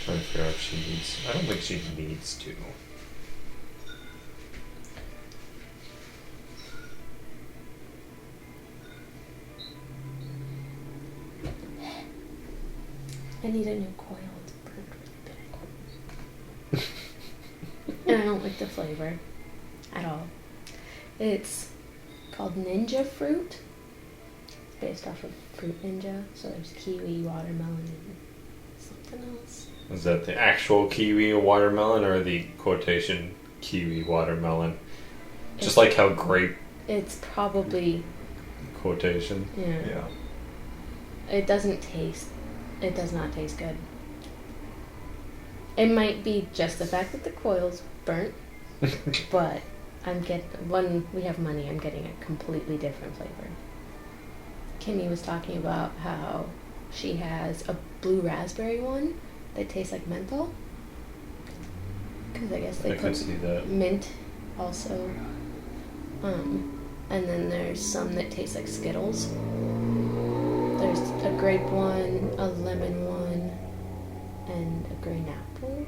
Trying to figure out if she needs. I don't think she needs to. I need a new coil. It's burned really bad. And I don't like the flavor at all. It's called Ninja Fruit. It's based off of Fruit Ninja. So there's kiwi, watermelon, and something else. Is that the actual kiwi watermelon or the quotation kiwi watermelon? Just like how grape It's probably... quotation. Yeah. It does not taste good. It might be just the fact that the coil's burnt, but when we have money, I'm getting a completely different flavor. Kimmy was talking about how she has a blue raspberry one that tastes like menthol. Because I guess they I could put see that. mint also. And then there's some that taste like Skittles. There's a grape one, a lemon one, and a green apple.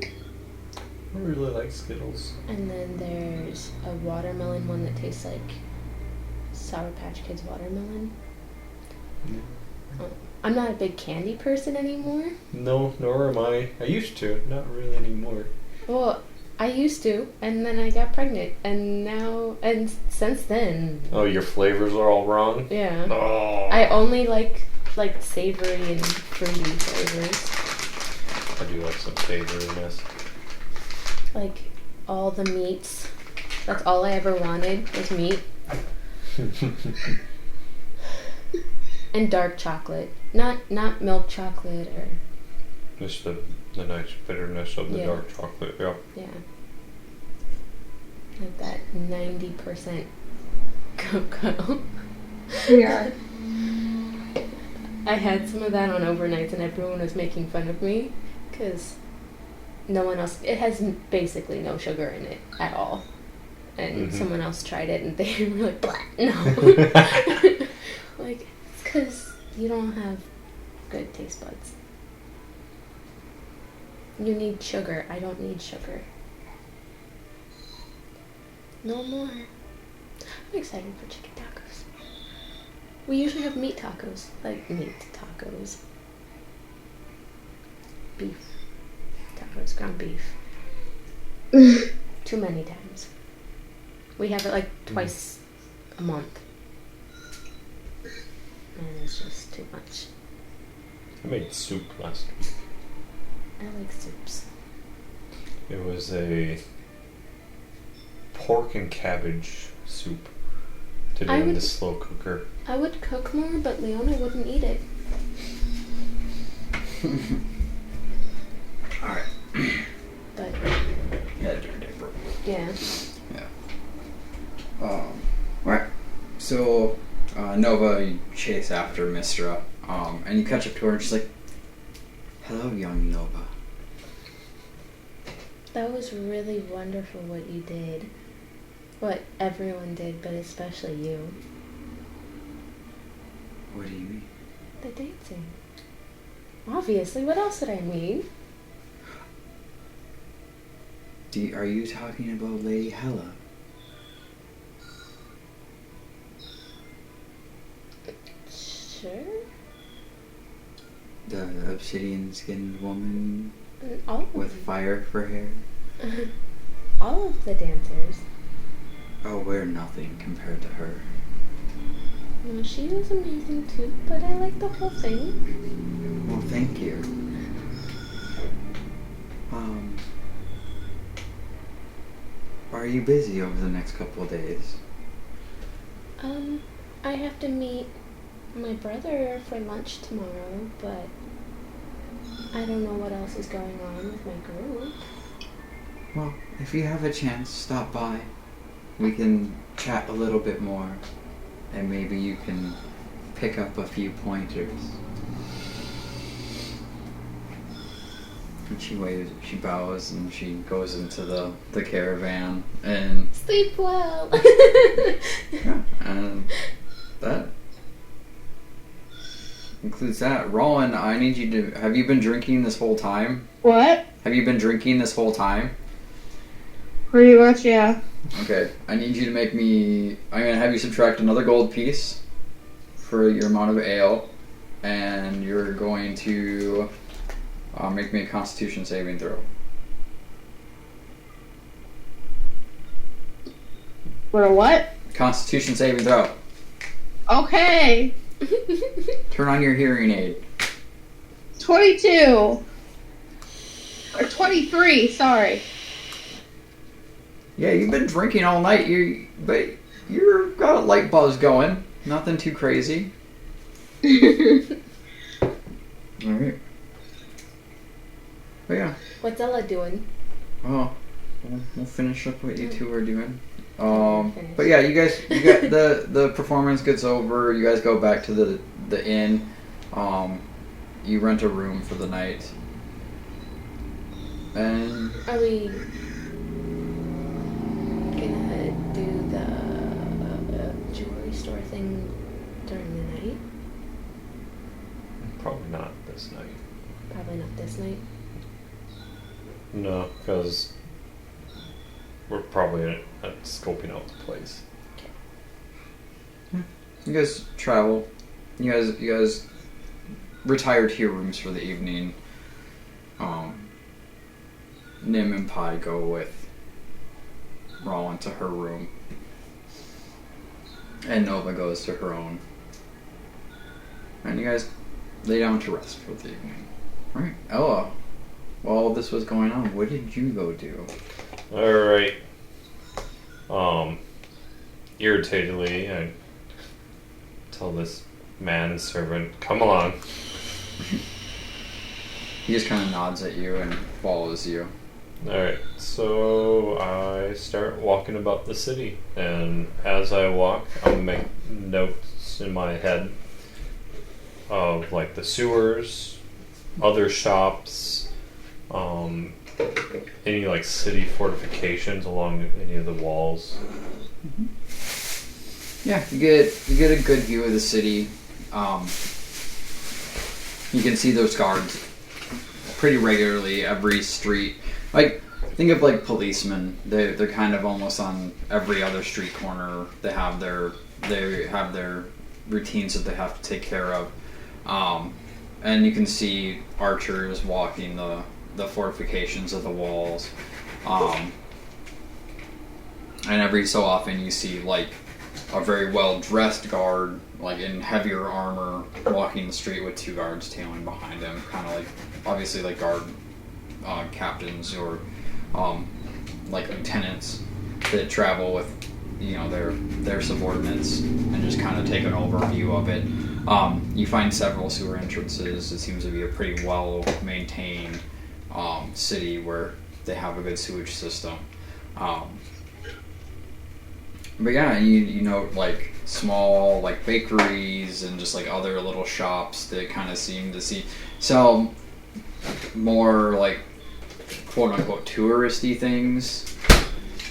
I really like Skittles. And then there's a watermelon one that tastes like Sour Patch Kids watermelon. I'm not a big candy person anymore. No, nor am I. I used to, not really anymore. Well, I used to, and then I got pregnant, and since then... Oh, your flavors are all wrong? Yeah. Oh. I only like savory and fruity flavors. I do like some savoriness. Like, all the meats. That's all I ever wanted was meat. And dark chocolate. Not milk chocolate or... Just the nice bitterness of the Yeah. dark chocolate, yeah. Yeah. Like that 90% cocoa. Yeah. I had some of that on overnights and everyone was making fun of me because no one else... It has basically no sugar in it at all. And someone else tried it and they were like, blah, no. Like, it's because you don't have good taste buds. You need sugar. I don't need sugar. No more. I'm excited for chicken tacos. We usually have meat tacos. Like meat tacos. Beef tacos. Ground beef. Too many times. We have it like twice a month. And it's just too much. I made soup last week. I like soups. It was a pork and cabbage soup. Did it in the slow cooker. I would cook more, but Leona wouldn't eat it. Alright. But Yeah. yeah. Alright. So, Nova, you chase after Mistra, and you catch up to her and she's like, "Hello, young Nova." That was really wonderful what you did. What everyone did, but especially you. What do you mean? The dancing. Obviously, what else would I mean? Are you talking about Lady Hella? Sure. The obsidian-skinned woman All of with fire for hair? all of the dancers. Oh, we're nothing compared to her. Well, she was amazing too, but I like the whole thing. Well, thank you. Are you busy over the next couple of days? I have to meet my brother for lunch tomorrow, but I don't know what else is going on with my group. Well, if you have a chance, stop by. We can chat a little bit more, and maybe you can pick up a few pointers. And she waves, she bows, and she goes into the caravan, and Sleep well. yeah, and that includes that. Roland, I need you to. Have you been drinking this whole time? What? Have you been drinking this whole time? Pretty much, yeah. Okay, I need you to make me. I'm gonna have you subtract another gold piece for your amount of ale, and you're going to make me a Constitution saving throw. For a what? Constitution saving throw. Okay. Turn on your hearing aid. 22. Or 23, sorry. Yeah, you've been drinking all night. But you've got a light buzz going. Nothing too crazy. All right. But yeah. What's Ella doing? Oh, we'll finish up what you two are doing. But yeah, you got the performance gets over. You guys go back to the inn. You rent a room for the night. And Are we gonna do the jewelry store thing during the night? Probably not this night. Probably not this night. No, because we're probably at scoping out the place. you guys travel. You guys retire to your rooms for the evening. Nim and Pi go with Roland to her room. And Nova goes to her own. And you guys lay down to rest for the evening. Alright, Ella, while this was going on, what did you go do? Alright. Irritatedly, I tell this manservant, come along. He just kind of nods at you and follows you. Alright, so I start walking about the city, and as I walk, I'll make notes in my head of like the sewers, other shops, any like city fortifications along any of the walls. Yeah, you get a good view of the city. You can see those guards pretty regularly every street. Like, think of like policemen. They're kind of almost on every other street corner. They have their routines that they have to take care of. And you can see archers walking the fortifications of the walls. And every so often you see like a very well dressed guard, like in heavier armor, walking the street with two guards tailing behind him, kind of like obviously like guard captains or like lieutenants that travel with their subordinates and just kind of take an overview of it. You find several sewer entrances. It seems to be a pretty well maintained city where they have a good sewage system. But yeah, you know, like small like bakeries and just like other little shops that kind of seem to sell more like quote unquote touristy things.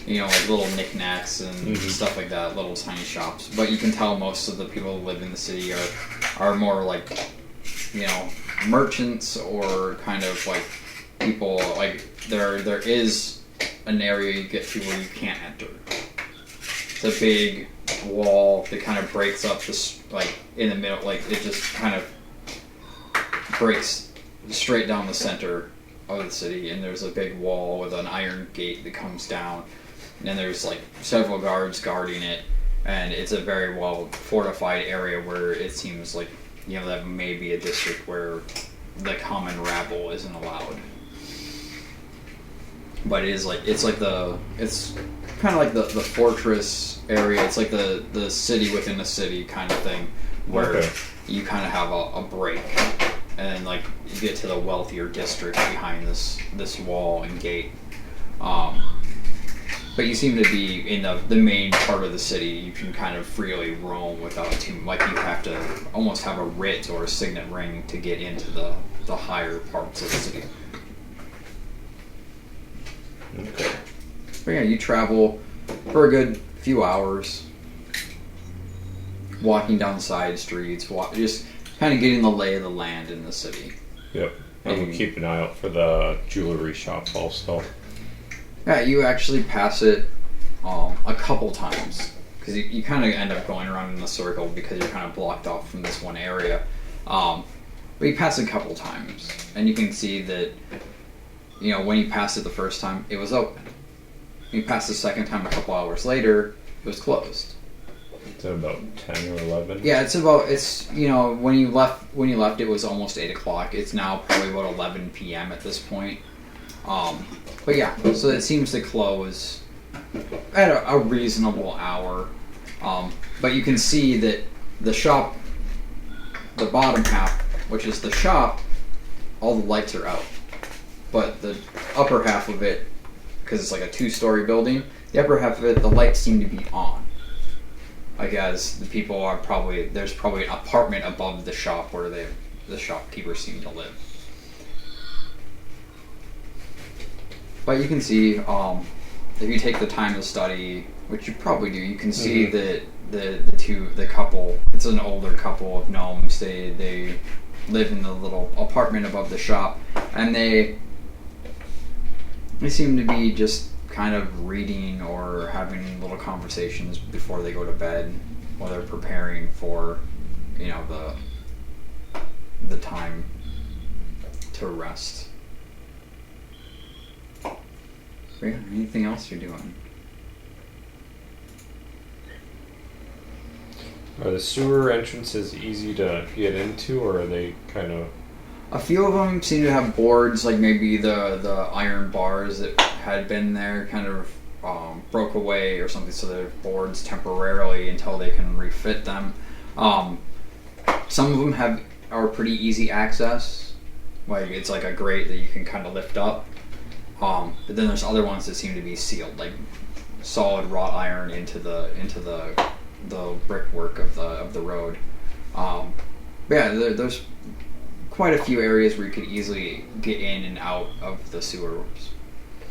You know, like little knickknacks and stuff like that, little tiny shops. But you can tell most of the people who live in the city are more like, you know, merchants or kind of like people, like there is an area you get to where you can't enter. It's a big wall that kind of breaks up this, like in the middle, like it just kind of breaks straight down the center of the city, and there's a big wall with an iron gate that comes down. And there's like several guards guarding it, and it's a very well fortified area where it seems like, you know, that may be a district where the common rabble isn't allowed. But it's kind of like the fortress area. It's like the city within a city kind of thing, where you kind of have a break, and like you get to the wealthier district behind this wall and gate. But you seem to be in the main part of the city. You can kind of freely roam without like you have to almost have a writ or a signet ring to get into the higher parts of the city. Okay. But yeah, you travel for a good few hours, walking down side streets, just kind of getting the lay of the land in the city. Yep. And we'll keep an eye out for the jewelry shop also. Yeah, you actually pass it a couple times because you kind of end up going around in a circle because you're kind of blocked off from this one area. But you pass it a couple times, and you can see that, you know, when you passed it the first time, it was open. When you passed the second time a couple hours later, it was closed. It's about 10 or 11. Yeah, you know, when you left, it was almost 8 o'clock. It's now probably about 11 p.m. at this point. But yeah, so it seems to close at a reasonable hour. But you can see that the shop, the bottom half, which is the shop, all the lights are out. But the upper half of it, because it's like a 2-story building, the upper half of it, the lights seem to be on. Like, as the people are there's probably an apartment above the shop where the shopkeepers seem to live. But you can see, if you take the time to study, which you probably do, you can see that the couple, it's an older couple of gnomes, they live in the little apartment above the shop, and they seem to be just kind of reading or having little conversations before they go to bed while they're preparing for, you know, the time to rest. Yeah, anything else you're doing? Are the sewer entrances easy to get into, or are they kind of... A few of them seem to have boards, like maybe the iron bars that had been there kind of broke away or something, so they're boards temporarily until they can refit them. Some of them are pretty easy access, like it's like a grate that you can kind of lift up. But then there's other ones that seem to be sealed, like solid wrought iron into the brickwork of the road. But yeah, there's quite a few areas where you could easily get in and out of the sewers.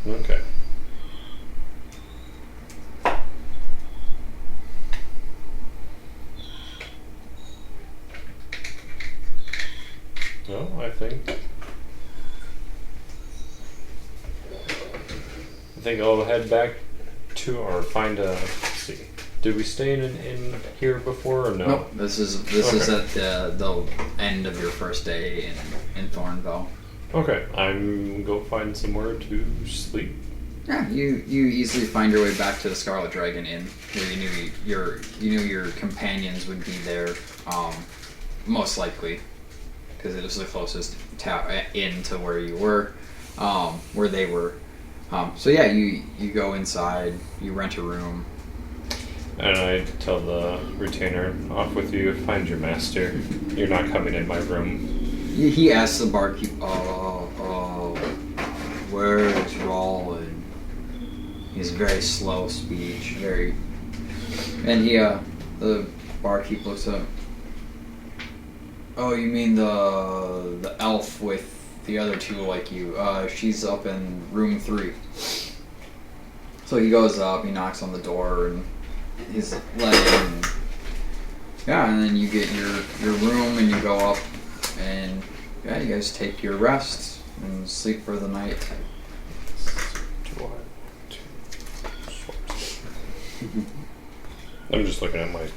Okay. Well, I think I'll head back to, or find a, let's see. Did we stay in an inn here before or no? Nope. This is at the end of your first day in Thornvel. Okay, I'm go find somewhere to sleep. Yeah, you easily find your way back to the Scarlet Dragon Inn, where you knew your companions would be there, most likely, because it was the closest inn to where you were, where they were. So yeah, you go inside, you rent a room. And I tell the retainer, off with you, find your master. You're not coming in my room. He asks the barkeep, where's Roland? He's very slow speech, and the barkeep looks up. Oh, you mean the elf with the other two like you? She's up in room 3. So he goes up, he knocks on the door, and he's let in. Yeah, and then you get your room and you go up, and yeah, you guys take your rest and sleep for the night. I'm just looking at my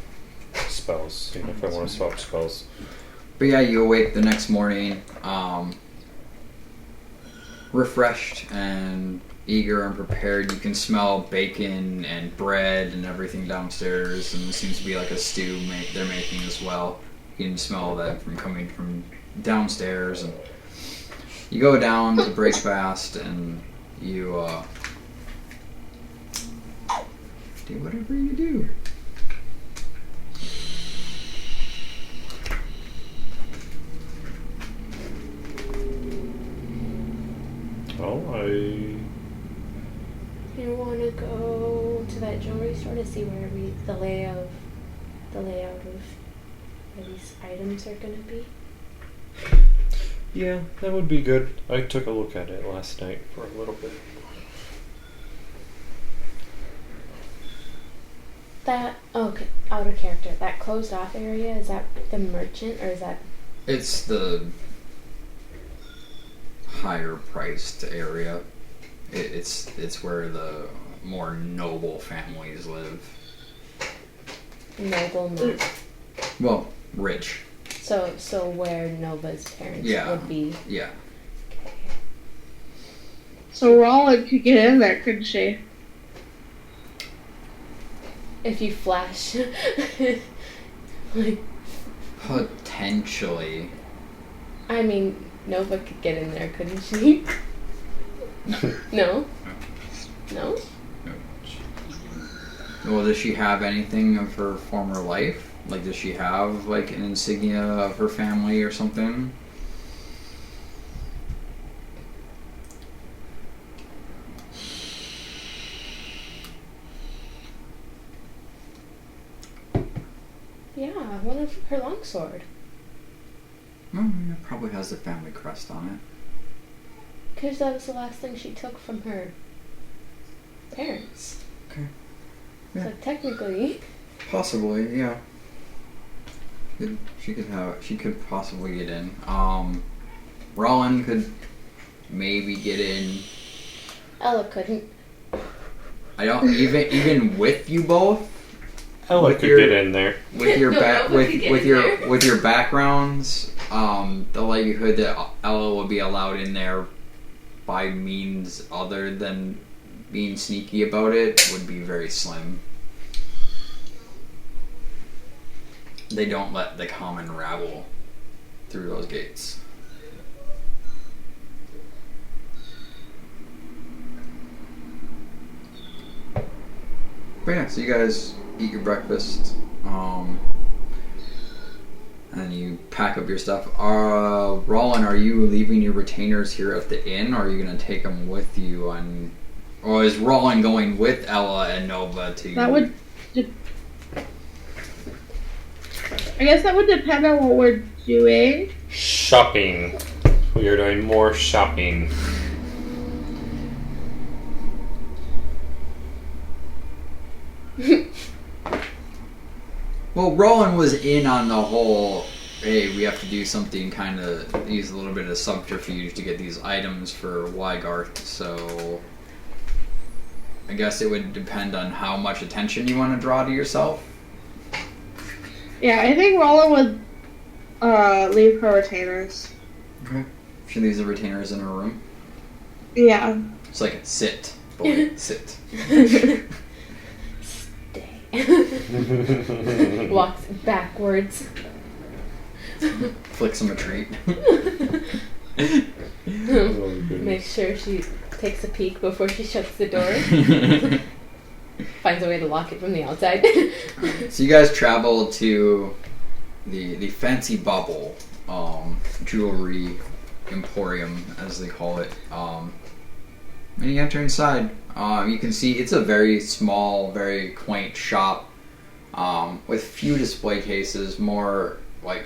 spells, seeing if I want to swap spells. But yeah, you awake the next morning, refreshed and eager and prepared. You can smell bacon and bread and everything downstairs, and there seems to be like a stew they're making as well. You can smell that coming from downstairs, and you go down to break fast, and you do whatever you do. Well, You want to go to that jewelry store to see where the layout of where these items are going to be? yeah, that would be good. I took a look at it last night for a little bit. That okay, out of character. That closed off area, is that the merchant or is that It's the higher priced area. It's where the more noble families live. noble not? Well, rich. So where Nova's parents Yeah. would be. Yeah. So Roland could get in there, couldn't she? If you flash like Potentially. I mean, Nova could get in there, couldn't she? No. No? No? Well, does she have anything of her former life? Like, does she have, like, an insignia of her family or something? Yeah, one of her longsword. Well, it probably has the family crest on it. Because that was the last thing she took from her parents. Okay. So Yeah. technically, Possibly, yeah. She could possibly get in. Roland could maybe get in. Ella couldn't. I don't even with you both. Ella With could your- get in there. With your No, Nova could get in there. with your backgrounds, the likelihood that Ella will be allowed in there by means other than being sneaky about it would be very slim. They don't let the common rabble through those gates. But yeah, so you guys eat your breakfast, and you pack up your stuff. Roland, are you leaving your retainers here at the inn, or are you going to take them with you on... Or is Roland going with Ella and Nova to... That would. I guess that would depend on what we're doing. Shopping. We are doing more shopping. Well, Roland was in on the whole, hey, we have to do something, kind of use a little bit of subterfuge to get these items for Wygarth, so I guess it would depend on how much attention you want to draw to yourself. Yeah, I think Roland would leave her retainers. Okay. She leaves the retainers in her room. Yeah. It's like, sit, boy, sit. Stay. Walks backwards. Flicks him a treat. Make sure she takes a peek before she shuts the door. Finds a way to lock it from the outside. So you guys travel to the Fancy Bubble jewelry emporium, as they call it. And you enter inside. You can see it's a very small, very quaint shop with few display cases. More like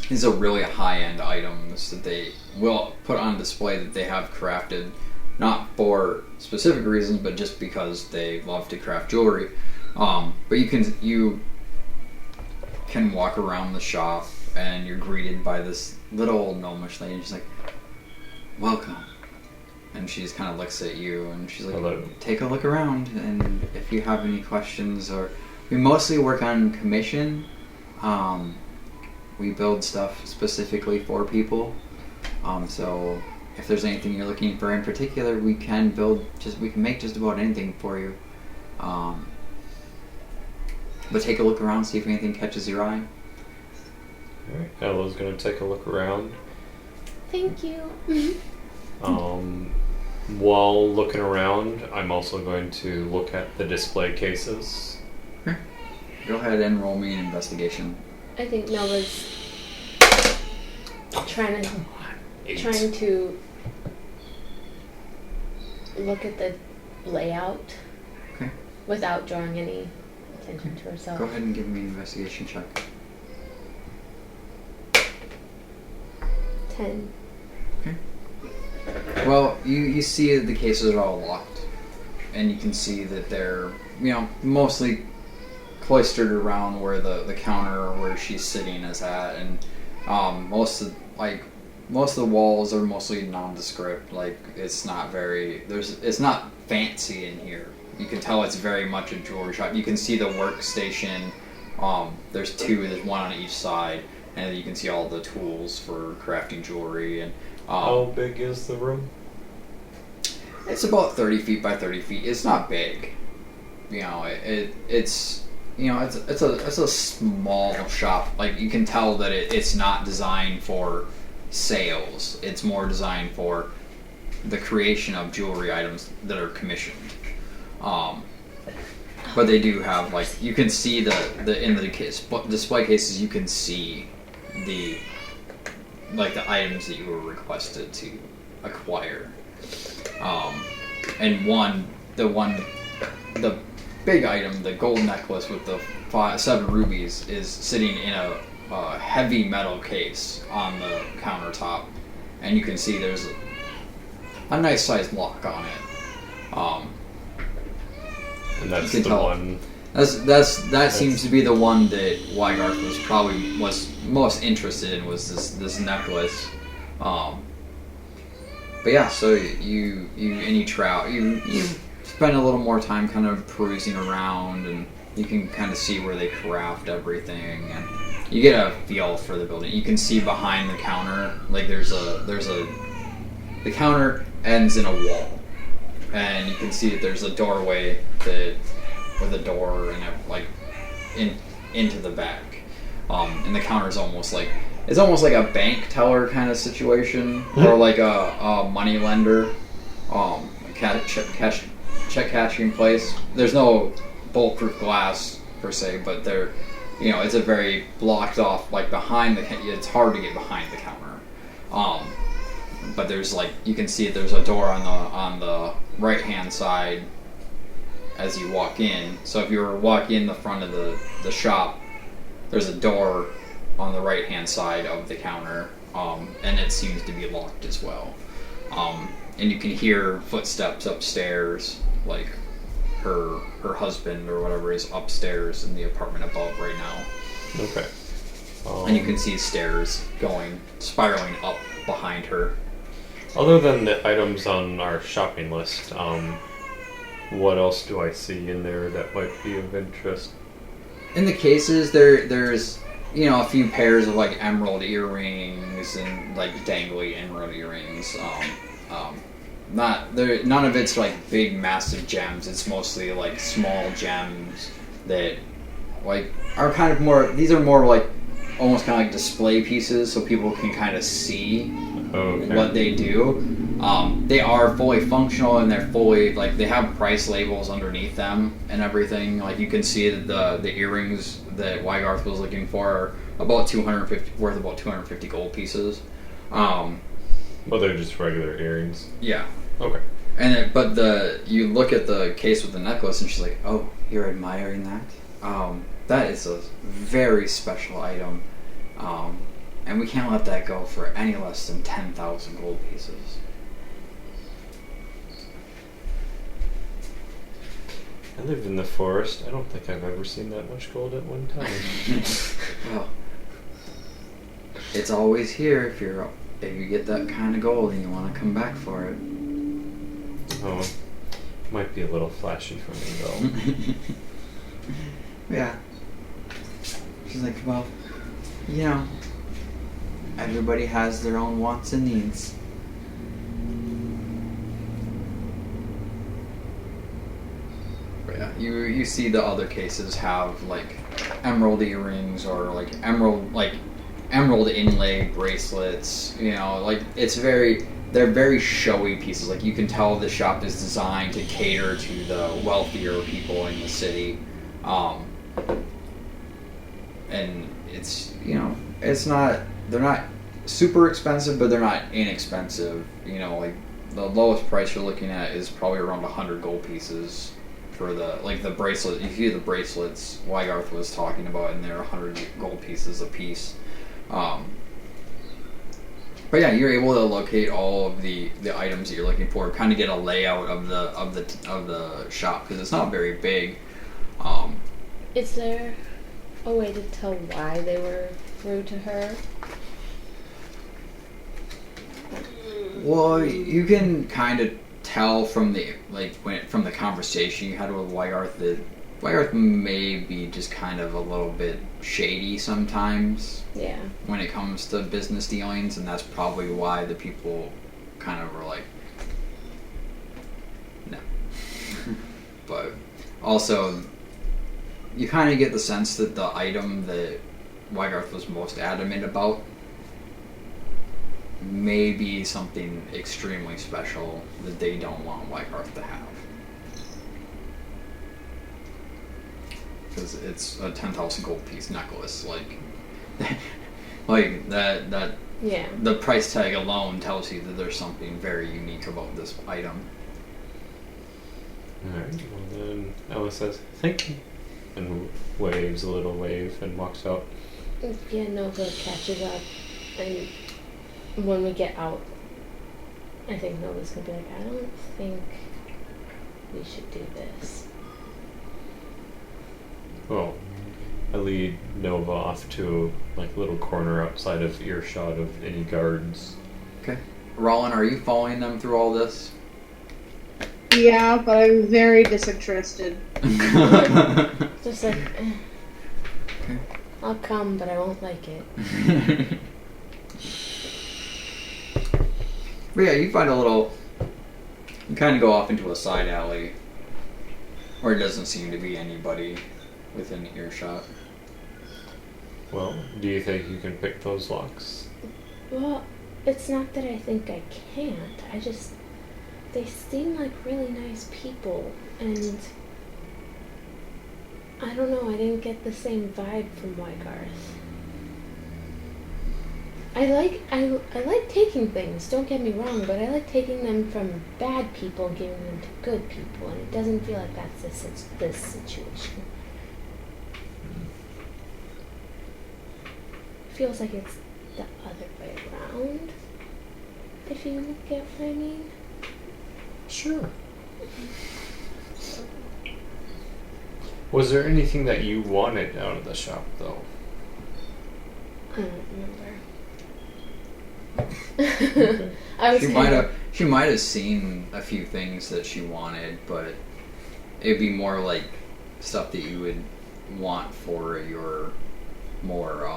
these are really high-end items that they will put on display that they have crafted, not for specific reasons, but just because they love to craft jewelry. But you can walk around the shop and you're greeted by this little old gnomish lady. She's like, "Welcome." And she just kind of looks at you and she's like, Hello. "Take a look around, and if you have any questions, or we mostly work on commission. We build stuff specifically for people. So if there's anything you're looking for in particular, we can make just about anything for you. But take a look around, see if anything catches your eye." Alright, Ella's gonna take a look around. Thank you. While looking around, I'm also going to look at the display cases. Go ahead and roll me an investigation. I think Nova's trying to 8. look at the layout Okay. without drawing any attention to herself. Go ahead and give me an investigation check. 10. Well, you see the cases are all locked, and you can see that they're mostly cloistered around where the counter where she's sitting is at, and most of the walls are mostly nondescript. Like it's not fancy in here. You can tell it's very much a jewelry shop. You can see the workstation. There's two. There's one on each side, and you can see all the tools for crafting jewelry. And how big is the room? it's about 30 feet by 30 feet. It's not big. It's a small shop. Like you can tell that it's not designed for sales. It's more designed for the creation of jewelry items that are commissioned. But they do have you can see in the display cases. You can see the items that you were requested to acquire. And the big item, the gold necklace with the 7 rubies, is sitting in a heavy metal case on the countertop, and you can see there's a nice sized lock on it. And that's you can tell one. That seems to be the one that Weigarth was most interested in, was this necklace. But yeah, so you spend a little more time kind of perusing around, and you can kind of see where they craft everything, and you get a feel for the building. You can see behind the counter, the counter ends in a wall, and you can see that there's a doorway with a door and into the back. And the counter is almost like a bank teller kind of situation, or like a money lender, check cashing place. There's no bulletproof glass per se, but it's a very blocked off, behind it's hard to get behind the counter. But there's you can see there's a door on the right hand side as you walk in. So if you were walking in the front of the shop, there's a door on the right hand side of the counter, and it seems to be locked as well. And you can hear footsteps upstairs, her husband or whatever is upstairs in the apartment above right now. Okay. And you can see stairs spiraling up behind her. Other than the items on our shopping list, what else do I see in there that might be of interest? In the cases, there's a few pairs of emerald earrings and dangly emerald earrings. None of it's big massive gems. It's mostly small gems that are kind of more. These are more almost kind of display pieces, so people can kind of see what they do. They are fully functional, and they're fully they have price labels underneath them and everything. You can see that the earrings that Weigarth was looking for are about 250 gold pieces. Well, they're just regular earrings. Yeah. Okay. But you look at the case with the necklace, and she's like, "Oh, you're admiring that? That is a very special item, and we can't let that go for any less than 10,000 gold pieces." I lived in the forest. I don't think I've ever seen that much gold at one time. Well, it's always here if you get that kind of gold and you want to come back for it. Oh, might be a little flashy for me though. Yeah. She's like, well, everybody has their own wants and needs. But yeah, you see the other cases have emerald earrings or emerald inlay bracelets. They're very showy pieces. You can tell the shop is designed to cater to the wealthier people in the city. And they're not super expensive, but they're not inexpensive. The lowest price you're looking at is probably around 100 gold pieces for the bracelet. You see the bracelets Weigarth was talking about, and they're 100 gold pieces a piece. But yeah, you're able to locate all of the items that you're looking for. Kind of get a layout of the shop because it's not very big. Is there a way to tell why they were rude to her? Well, you can kind of tell from the from the conversation you had with Wygarth that Wygarth may be just kind of a little bit shady sometimes. Yeah. When it comes to business dealings, and that's probably why the people kind of were like, no. But also, you kind of get the sense that the item that Wygarth was most adamant about may be something extremely special that they don't want Wygarth to have. Because it's a 10,000 gold piece necklace, like that. Yeah. The price tag alone tells you that there's something very unique about this item. Alright, well then Ella says, thank you. And waves a little wave and walks out. Yeah, Nova catches up, and when we get out, I think Nova's gonna be like, I don't think we should do this. Well, I lead Nova off to like a little corner outside of earshot of any guards. Okay. Rollin, are you following them through all this? Yeah, but I'm very disinterested. Just like, Okay. I'll come, but I won't like it. But yeah, you find a little... You kind of go off into a side alley where it doesn't seem to be anybody within earshot. Well, do you think you can pick those locks? Well, it's not that I think I can't. I just, they seem like really nice people, and I don't know, I didn't get the same vibe from Wygarth. I like taking things, don't get me wrong, but I like taking them from bad people and giving them to good people, and it doesn't feel like that's this situation. Feels like it's the other way around, if you get what I mean. Sure. Was there anything that you wanted out of the shop, though? I don't remember. I was She might have seen a few things that she wanted, but it'd be more like stuff that you would want for your more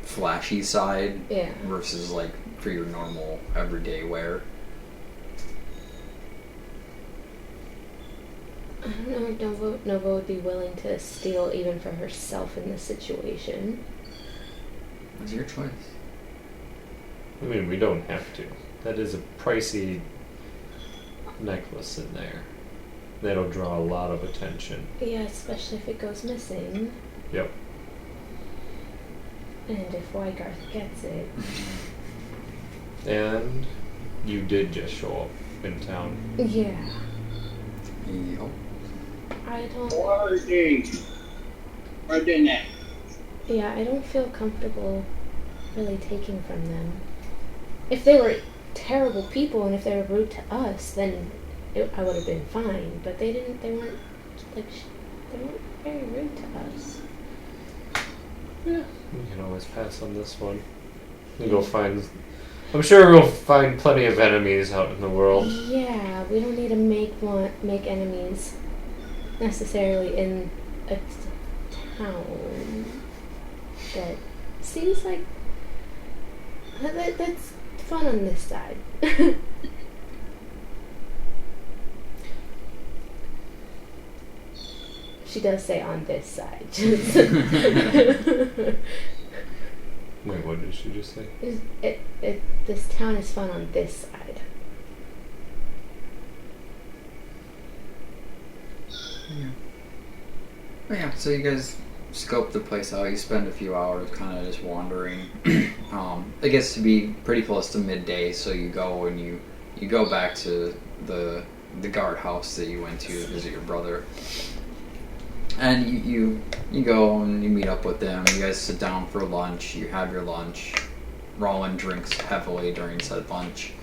flashy side, Yeah. versus like for your normal everyday wear. I don't know if Nova would be willing to steal even for herself in this situation. It's your choice. I mean, we don't have to. That is a pricey necklace in there. That'll draw a lot of attention. Yeah, especially if it goes missing. Yep. And if Wygarth gets it. And you did just show up in town. Yeah. Yep. I don't... Yeah, I don't feel comfortable really taking from them. If they were terrible people and if they were rude to us, then I would have been fine. But they weren't, like, they weren't very rude to us. Yeah. We can always pass on this one. We'll go find... I'm sure we'll find plenty of enemies out in the world. Yeah, we don't need to make enemies necessarily in a town that seems like that's fun on this side. She does say on this side. Wait, what did she just say? This town is fun on this side. Yeah. But yeah, so you guys scope the place out. You spend a few hours kind of just wandering. It gets to be pretty close to midday, so you go and you go back to the guardhouse that you went to visit your brother. And you go and you meet up with them. You guys sit down for lunch. You have your lunch. Roland drinks heavily during said lunch.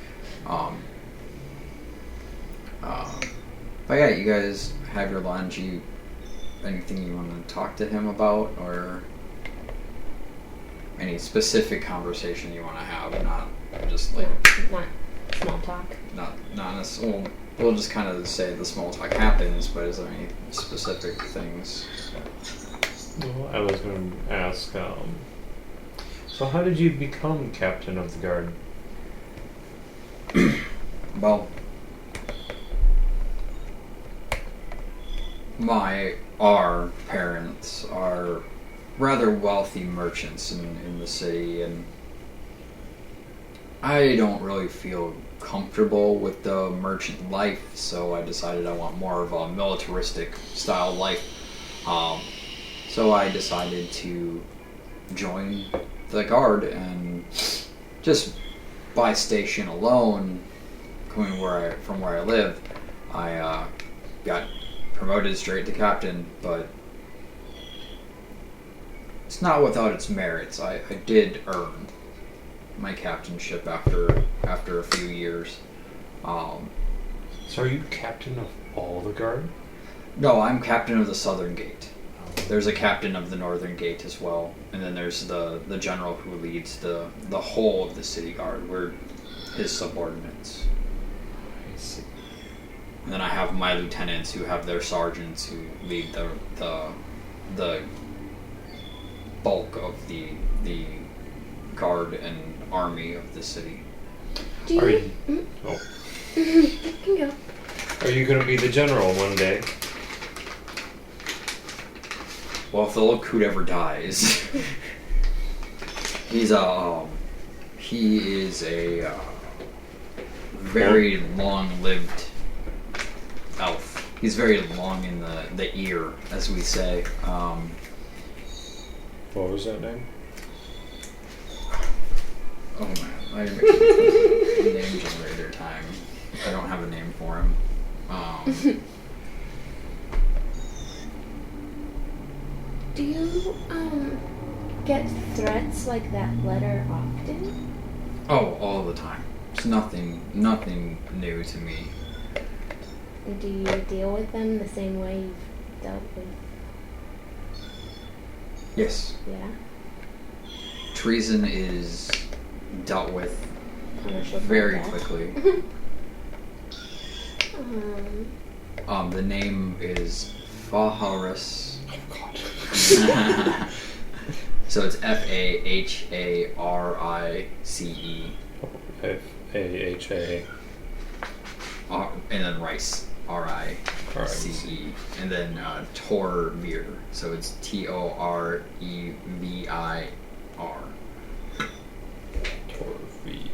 But yeah, you guys have your lunch. Anything you want to talk to him about, or any specific conversation you want to have? Not just like Not small talk. not necessarily. We'll just kind of say the small talk happens, but is there any specific things? Well, I was going to ask, so how did you become captain of the guard? Well, our parents are rather wealthy merchants in the city, and I don't really feel comfortable with the merchant life, so I decided I want more of a militaristic style life. So I decided to join the guard, and just by station alone, coming from where I live, I got promoted straight to captain, but it's not without its merits. I did earn my captainship after a few years. So are you captain of all the guard? No, I'm captain of the Southern Gate. There's a captain of the Northern Gate as well, and then there's the general who leads the whole of the city guard. We're his subordinates. I see. And then I have my lieutenants who have their sergeants who lead the bulk of the guard and army of the city. Do Are you? you oh, You can go. are you going to be the general one day? Well, if the little coot ever dies, he is a very long-lived elf. He's very long in the ear, as we say. What was that name? Oh man, name generator time. I don't have a name for him. Do you get threats like that letter often? Oh, all the time. It's nothing new to me. Do you deal with them the same way you've dealt with? Yes, Yeah. treason is dealt with Punishable very death? quickly. The name is Faharis. So it's Faharice. Faha. And then Rice. Rice. And then Torvir. So it's Torevir. Torvir.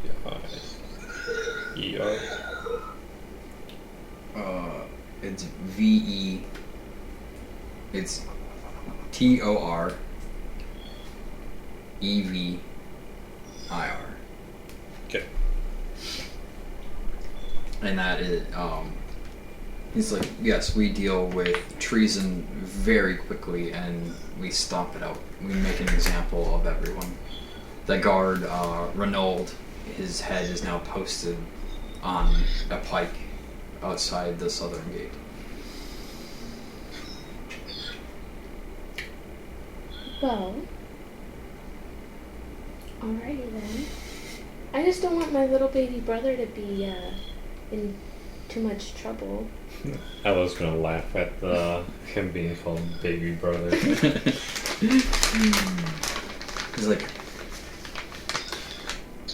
It's VE. It's TOREVIR. Okay. And that is, he's like, yes, we deal with treason very quickly and we stomp it out. We make an example of everyone. The guard, Renauld, his head is now posted on a pike outside the Southern Gate. Well, alrighty then. I just don't want my little baby brother to be in too much trouble. I was going to laugh at him being called baby brother. He's like,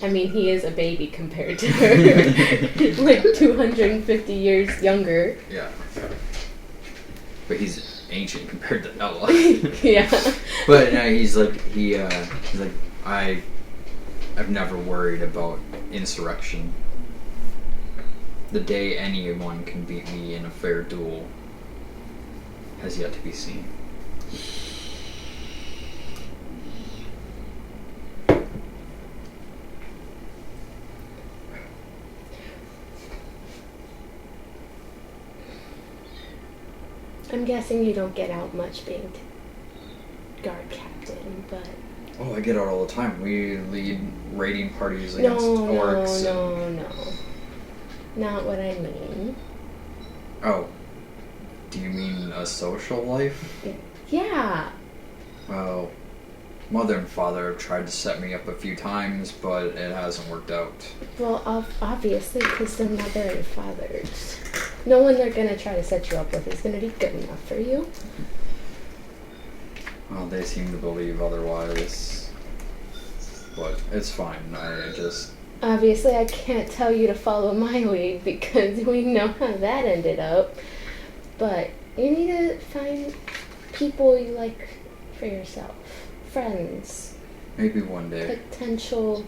I mean, he is a baby compared to her. Like 250 years younger. yeah. But he's ancient compared to Ella. Yeah. But he's like, I've never worried about insurrection. The day anyone can beat me in a fair duel has yet to be seen. I'm guessing you don't get out much being guard captain, but Oh, I get out all the time. We lead raiding parties against No, orcs. no. Not what I mean. Oh. Do you mean a social life? Yeah. Well, mother and father have tried to set me up a few times, but it hasn't worked out. Well, obviously, because the mother and fathers. No one they're going to try to set you up with is going to be good enough for you. Well, they seem to believe otherwise. But it's fine. I just... Obviously, I can't tell you to follow my lead because we know how that ended up. But you need to find people you like for yourself. Friends. Maybe one day. Potential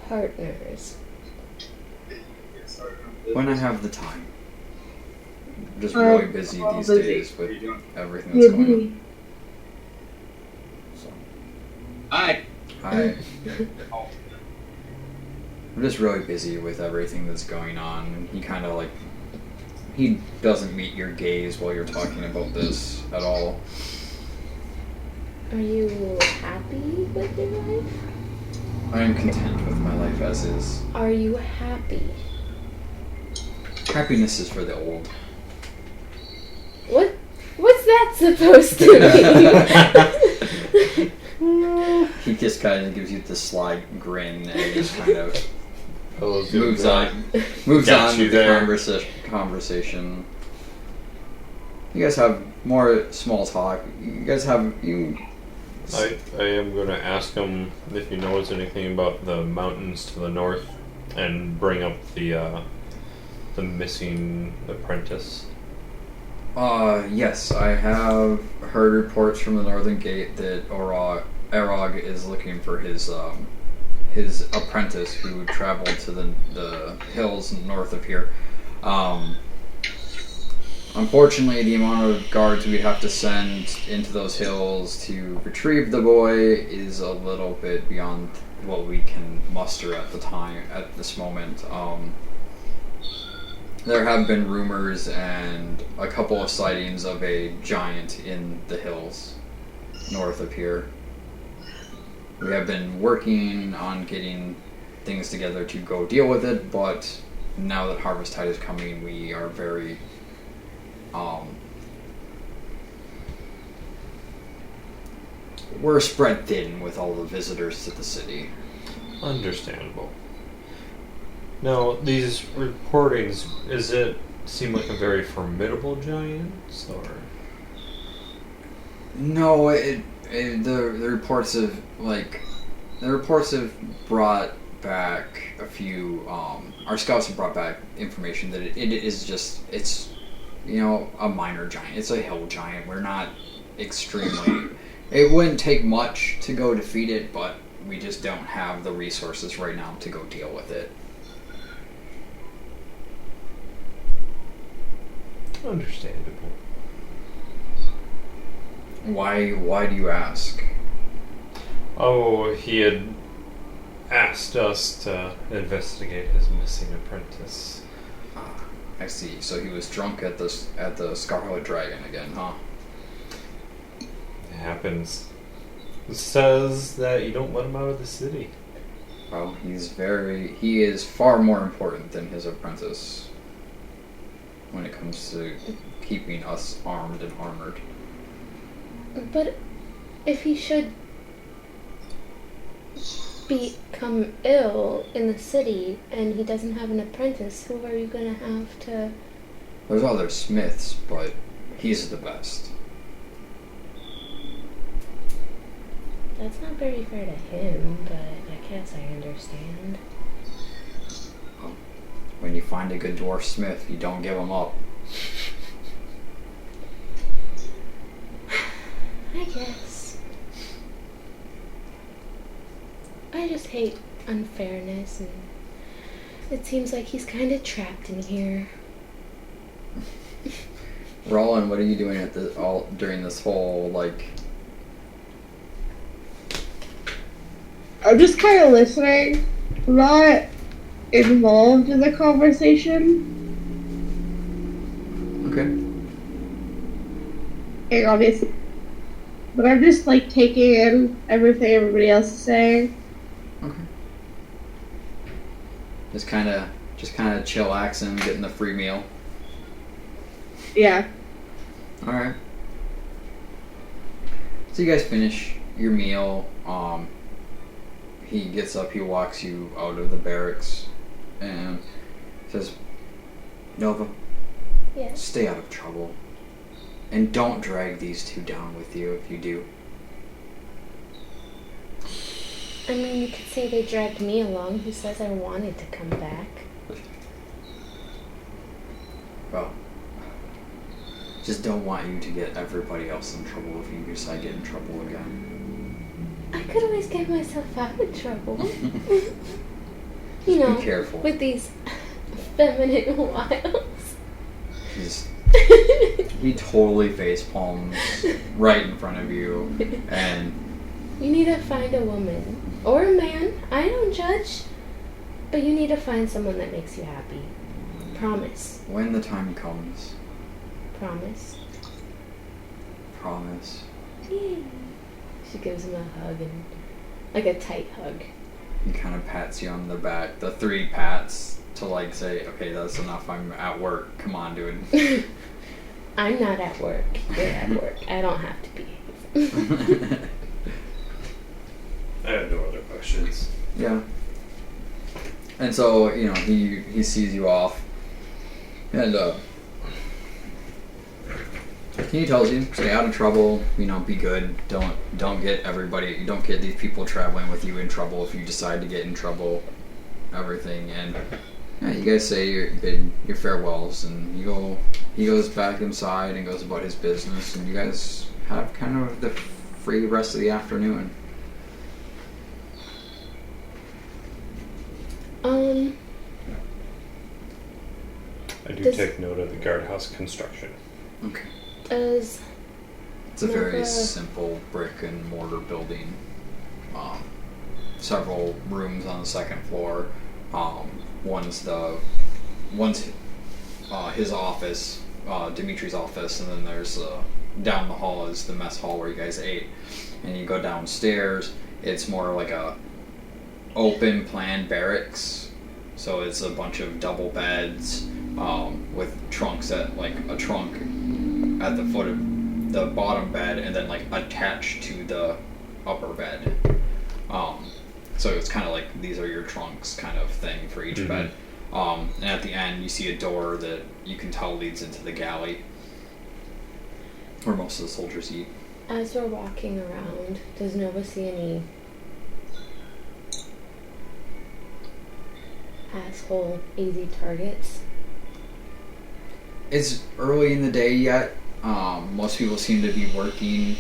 partners. When I have the time. I'm just really busy these days with everything that's going on. So. Hi. Hi. I'm just really busy with everything that's going on. And he kind of like... He doesn't meet your gaze while you're talking about this at all. Are you happy with your life? I am content with my life as is. Are you happy? Happiness is for the old. What's that supposed to mean? He just kind of gives you the sly grin and just kind of Oh, moves good. on with you the there. conversation. You guys have more small talk. I am going to ask him if he knows anything about the mountains to the north, and bring up the missing apprentice. Yes, I have heard reports from the Northern Gate that Erog is looking for his apprentice who traveled to the hills north of here. Unfortunately, the amount of guards we'd have to send into those hills to retrieve the boy is a little bit beyond what we can muster at this moment. There have been rumors and a couple of sightings of a giant in the hills north of here. We have been working on getting things together to go deal with it, but now that Harvest Tide is coming, we are very we're spread thin with all the visitors to the city. Understandable. Now, these reportings, does it seem like a very formidable giant, or? No, the reports have brought back a few. Our scouts have brought back information that it is just it's a minor giant. It's a hill giant. We're not extremely. It wouldn't take much to go defeat it, but we just don't have the resources right now to go deal with it. Understandable. Why do you ask? Oh, he had asked us to investigate his missing apprentice. I see. So he was drunk at the Scarlet Dragon again, huh? It happens. It says that you don't let him out of the city. Well, he is far more important than his apprentice when it comes to keeping us armed and armored. But if he should become ill in the city and he doesn't have an apprentice, who are you going to have to... There's other smiths, but he's the best. That's not very fair to him, but I guess I understand. When you find a good dwarf smith, you don't give him up. I guess. I just hate unfairness, and it seems like he's kind of trapped in here. Roland, what are you doing during this whole, I'm just kind of listening, not involved in the conversation. Okay. And obviously, but I'm just like taking in everything everybody else is saying. Okay. Just kind of chillaxing, getting the free meal. Yeah. All right. So you guys finish your meal. He gets up. He walks you out of the barracks, and says, "Nova, Yes. stay out of trouble, and don't drag these two down with you if you do." I mean, you could say they dragged me along. Who says I wanted to come back? Well, just don't want you to get everybody else in trouble if you decide to get in trouble again. I could always get myself out of trouble. You Be know, careful. with these feminine wiles. He totally face palms right in front of you, and You need to find a woman. Or a man. I don't judge. But you need to find someone that makes you happy. Promise. when the time comes, Promise. promise. Yay. She gives him a hug and like a tight hug. He kind of pats you on the back, the 3 pats to like say, "Okay, that's enough. I'm at work. Come on, dude." I'm not at work. You're at work. I don't have to be. I have no other questions. Yeah. And so, you know, he sees you off, and he tells you, stay out of trouble, you know, be good, don't get these people traveling with you in trouble if you decide to get in trouble, everything. And yeah, you guys say your farewells, and he goes back inside and goes about his business, and you guys have kind of the free rest of the afternoon. I do Does- take note of the guardhouse construction. Okay. Does It's a very Nova- simple brick and mortar building. Several rooms on the second floor. One's his office, Dimitri's office, and then there's down the hall is the mess hall where you guys ate. And you go downstairs. It's more like a open plan barracks. So it's a bunch of double beds with trunks a trunk at the foot of the bottom bed and then like attached to the upper bed. So it's kind of like these are your trunks kind of thing for each bed. And at the end you see a door that you can tell leads into the galley where most of the soldiers eat. as we're walking around, does Nova see any asshole easy targets? It's early in the day yet. Most people seem to be working.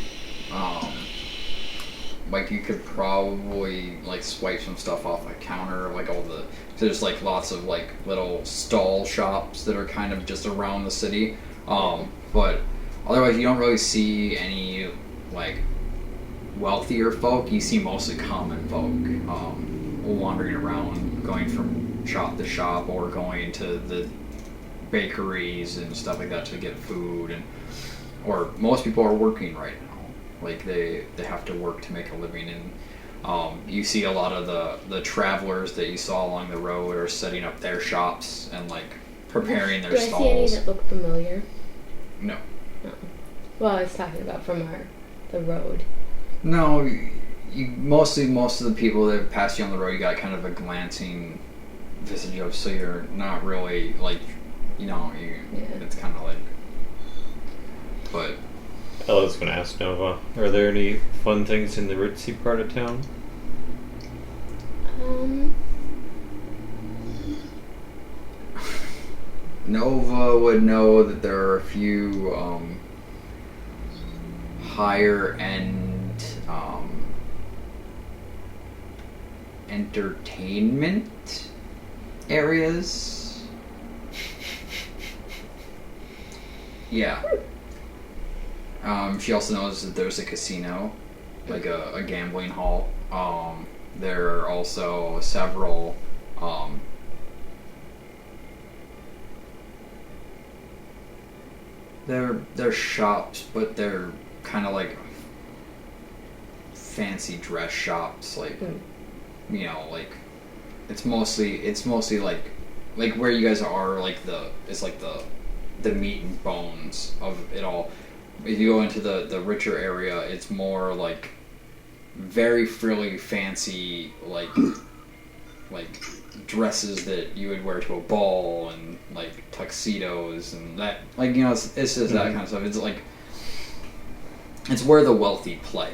Like you could probably like swipe some stuff off a counter, like there's like lots of like little stall shops that are kind of just around the city. But otherwise you don't really see any like wealthier folk. You see mostly common folk wandering around, going from shop to shop or going to the bakeries and stuff like that to get food, or most people are working right now. Like they have to work to make a living, and you see a lot of the travelers that you saw along the road are setting up their shops and like preparing their Do I see any stalls. that look familiar? No. Well, I was talking about from the road. No, most of the people that pass you on the road, you got kind of a glancing visage of, so you're not really like, it's kind of like, but I was going to ask Nova, are there any fun things in the ritzy part of town? Nova would know that there are a few higher end entertainment areas. Yeah. She also knows that there's a casino, like a gambling hall. There are also several they're shops, but they're kind of like fancy dress shops, like Mm. you know, like it's mostly like where you guys are, like it's like the meat and bones of it all. If you go into the richer area, it's more like very frilly, fancy, like dresses that you would wear to a ball, and like tuxedos and that, like, you know, it's just that kind of stuff. It's like it's where the wealthy play.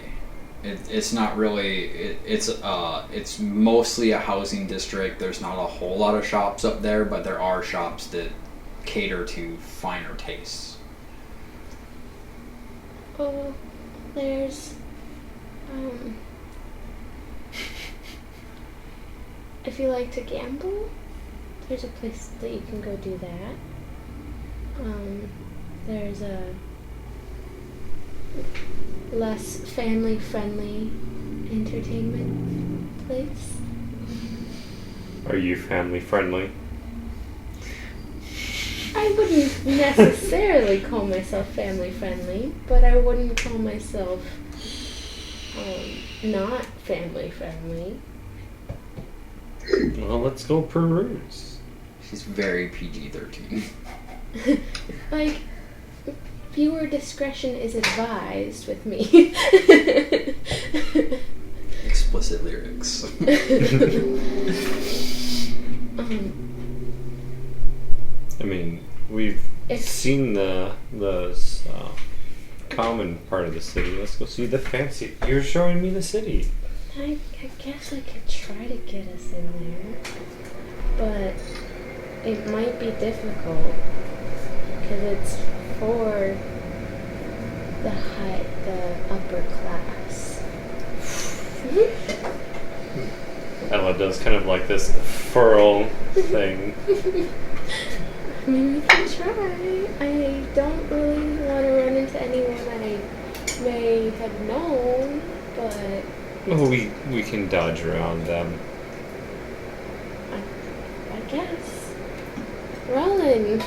It's not really. It's mostly a housing district. There's not a whole lot of shops up there, but there are shops that cater to finer tastes. Oh, there's, if you like to gamble, there's a place that you can go do that. There's a less family-friendly entertainment place. Are you family friendly? I wouldn't necessarily call myself family-friendly, but I wouldn't call myself not family-friendly. Well, let's go peruse. She's very PG-13. Like, viewer discretion is advised with me. Explicit lyrics. I mean, we've If- seen the common part of the city. Let's go see the fancy. You're showing me the city. I guess I could try to get us in there, but it might be difficult because it's for the upper class. Ella does kind of like this furl thing. I mean, we can try. I don't really want to run into anyone I may have known, but Well, we can dodge around them. I guess. Roland,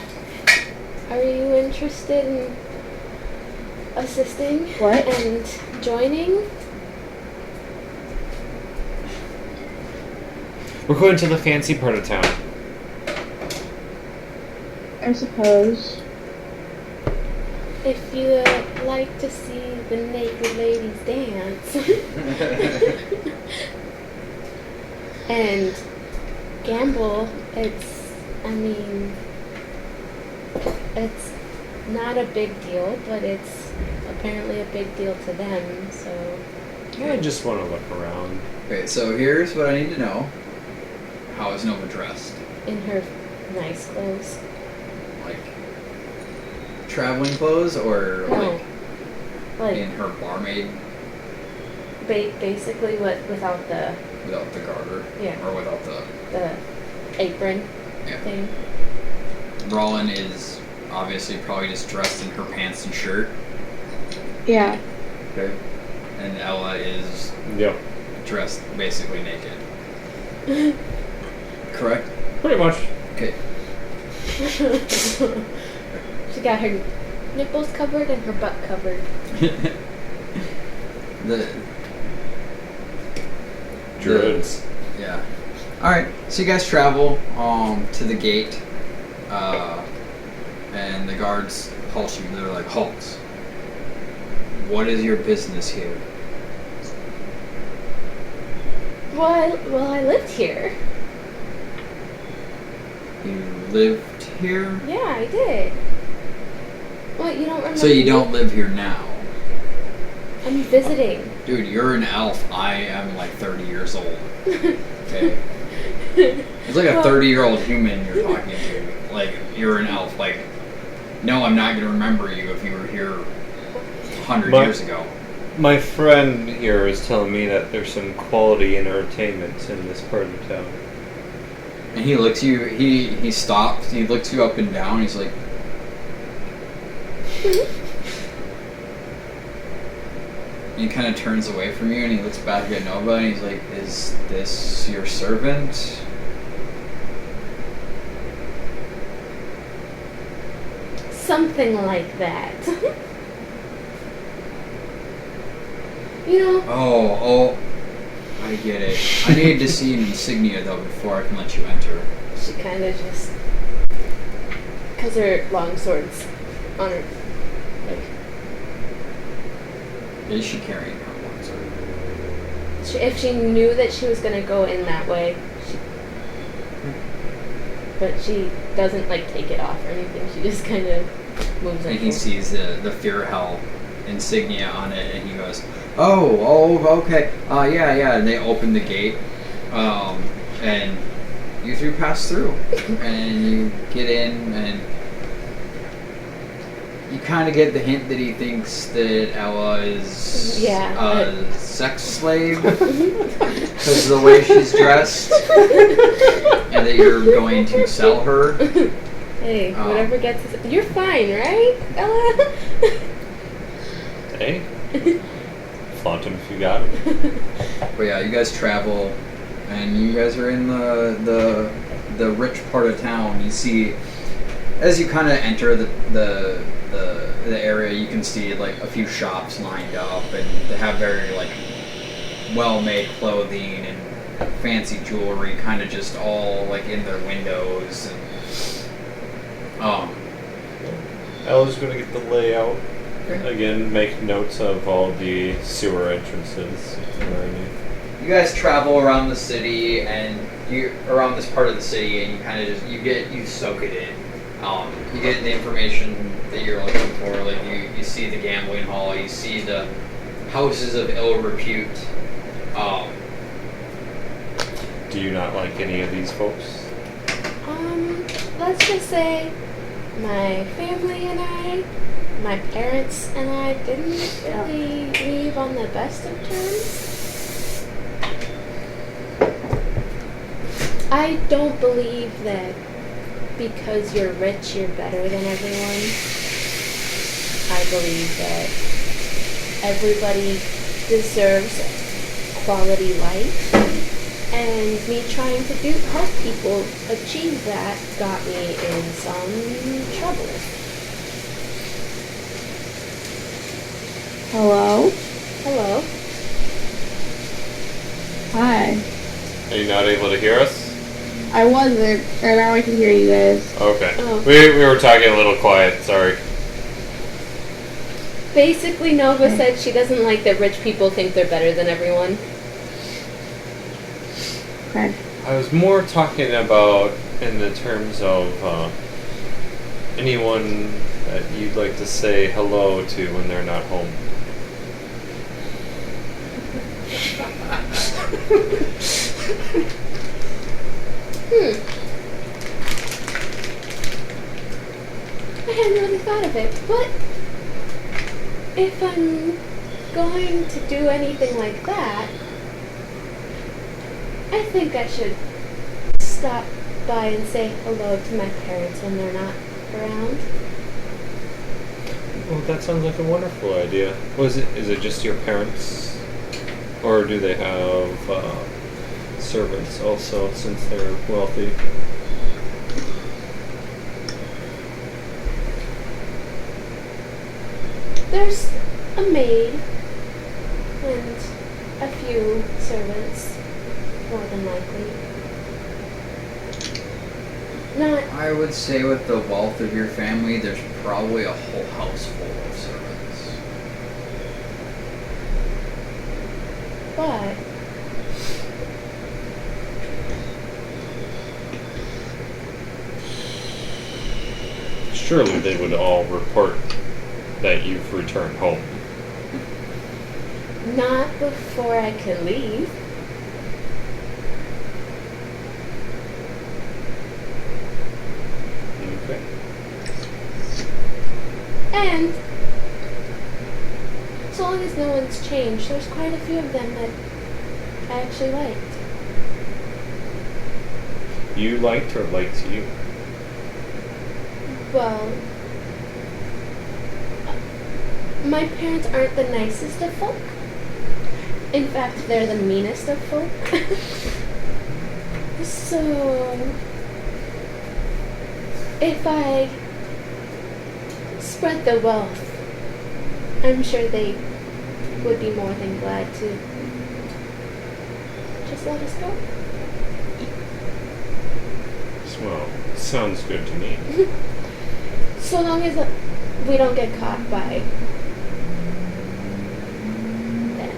are you interested in assisting What? and joining? We're going to the fancy part of town. I suppose. If you like to see the naked ladies dance and gamble, it's not a big deal, but it's apparently a big deal to them, so. I just want to look around. Okay, so here's what I need to know. How is Nova dressed? In her nice clothes. Like traveling clothes, or No. like in Like, her barmaid basically without the without the garter? Yeah. Or without the apron yeah. thing. Rollin is obviously probably just dressed in her pants and shirt. Yeah. Okay. And Ella is Yep. dressed basically naked. Correct? Pretty much. Okay. She got her nipples covered and her butt covered. the Druids. Yeah. Alright, so you guys travel to the gate, and the guards halt you. They're like, halt. What is your business here? Well, I lived here. You lived here? Yeah, I did. What, you don't remember? So you don't live here now? I'm visiting. Dude, you're an elf. I am like 30 years old. Okay? It's like a Well- 30-year-old human you're talking to. Like, you're an elf. Like, no, I'm not going to remember you if you were here 100 But- years ago. My friend here is telling me that there's some quality entertainment in this part of town. And he looks you, he stops, he looks you up and down, he's like... He kind of turns away from you and he looks back at Nova and he's like, is this your servant? Something like that. You know, Oh, I get it. I need to see an insignia though before I can let you enter. she kind of just, because her long sword's on her, like, Is she carrying her long sword? if she knew that she was gonna go in that way, but she doesn't like take it off or anything. She just kind of moves. And he sees the Fear Hell insignia on it, and he goes, "Oh, okay, yeah." And they open the gate, and you three pass through, and you get in, and you kind of get the hint that he thinks that Ella is a sex slave because of the way she's dressed, and that you're going to sell her. Hey, whatever gets us. You're fine, right, Ella? Hey, flaunt him if you got him. But yeah, you guys travel, and you guys are in the rich part of town. You see, as you kind of enter the area, you can see like a few shops lined up, and they have very like well-made clothing and fancy jewelry, kind of just all like in their windows. And Ella's gonna get the layout. Again, make notes of all the sewer entrances. If there are any. you guys travel around the city, and you around this part of the city, and you kind of just you soak it in. You get the information that you're looking for. Like you see the gambling hall, you see the houses of ill repute. Do you not like any of these folks? Let's just say my family and my parents and I didn't really leave on the best of terms. I don't believe that because you're rich, you're better than everyone. I believe that everybody deserves quality life. And me trying to help people achieve that got me in some trouble. Hello? Hello? Hi. Are you not able to hear us? I wasn't, and now I can hear you guys. Okay. Oh. We were talking a little quiet, sorry. Basically, Nova said she doesn't like that rich people think they're better than everyone. Okay. I was more talking about in the terms of anyone that you'd like to say hello to when they're not home. I hadn't really thought of it, but if I'm going to do anything like that, I think I should stop by and say hello to my parents when they're not around. Well, that sounds like a wonderful idea. Is it just your parents? Or do they have servants also, since they're wealthy? There's a maid and a few servants, more than likely. Not I would say with the wealth of your family, there's probably a whole house full of servants. but Surely they would all report that you've returned home. not before I can leave. Okay. And as long as no one's changed, there's quite a few of them that I actually liked. You liked or liked you? Well, my parents aren't the nicest of folk. In fact, they're the meanest of folk. So, if I spread the wealth, I'm sure they would be more than glad to just let us go. Well, sounds good to me. So long as we don't get caught by them.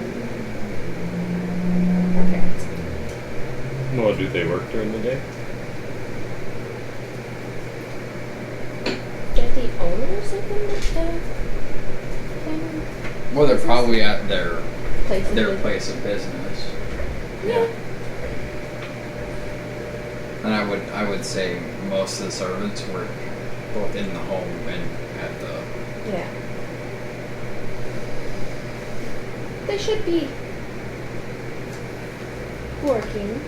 Our parents. Well, do they work during the day? They're the owner or something of the family Well, they're probably at their place. place of business. Yeah. And I would say most of the servants work both in the home and at the. Yeah. They should be working.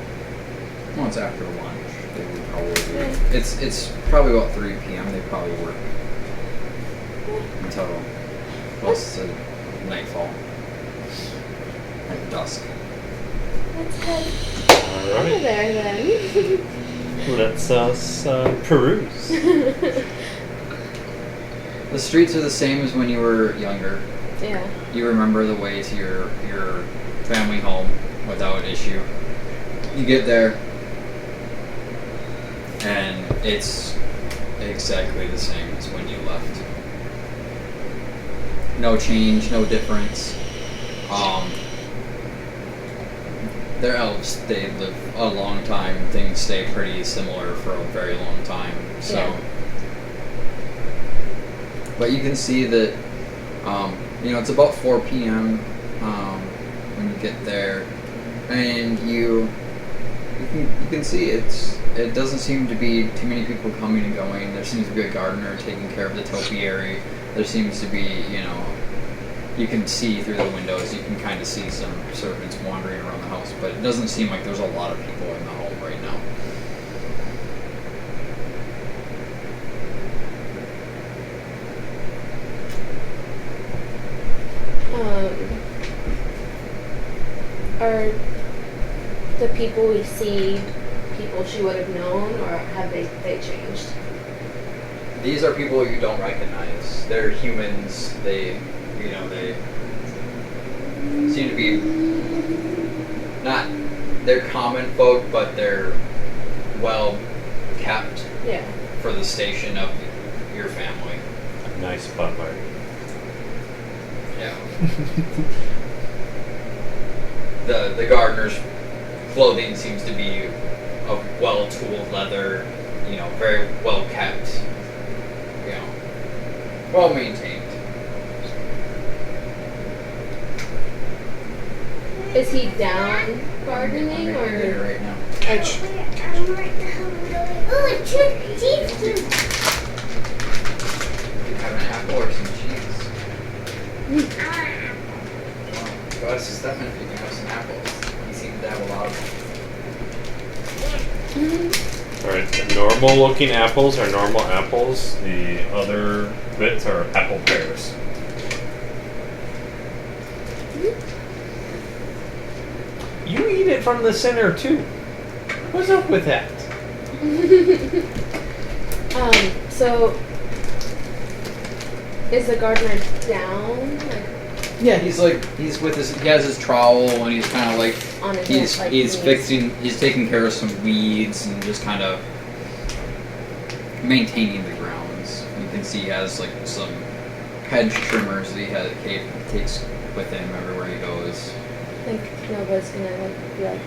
Once after lunch, they would probably. Yeah. It's probably about 3 p.m. They probably work until close to nightfall, like dusk. Let's head over Alright. there then. Let's us peruse. The streets are the same as when you were younger. Yeah. You remember the way to your family home without issue. You get there, and it's exactly the same as when you left. No change, no difference. They're elves. They live a long time. Things stay pretty similar for a very long time. So, Yeah. but you can see that. It's about 4 p.m. When you get there, and you can see it doesn't seem to be too many people coming and going. There seems to be a gardener taking care of the topiary. There seems to be, you can see through the windows. You can kind of see some servants wandering around the house, but it doesn't seem like there's a lot of people in the home right now. Are the people we see people she would have known, or have they changed? These are people you don't recognize. They're humans. They seem to be they're common folk, but they're well kept Yeah. for the station of your family. Nice butler. Yeah. The gardener's clothing seems to be of well-tooled leather, very well kept, well maintained. Is he down gardening, I'm or making dinner right now. like, You have an apple or some cheese? Go ask Stefan if you can have some apples. He seems to have a lot of them. Alright, the normal looking apples are normal apples. The other bits are apple pears. You eat it from the center too. What's up with that? so is the gardener down, like, Yeah, he has his trowel and he's kind of like on his he's like, he's knees? he's taking care of some weeds and just kind of maintaining the grounds. You can see he has like some hedge trimmers that he takes with him everywhere he goes. I think Nova's gonna be like,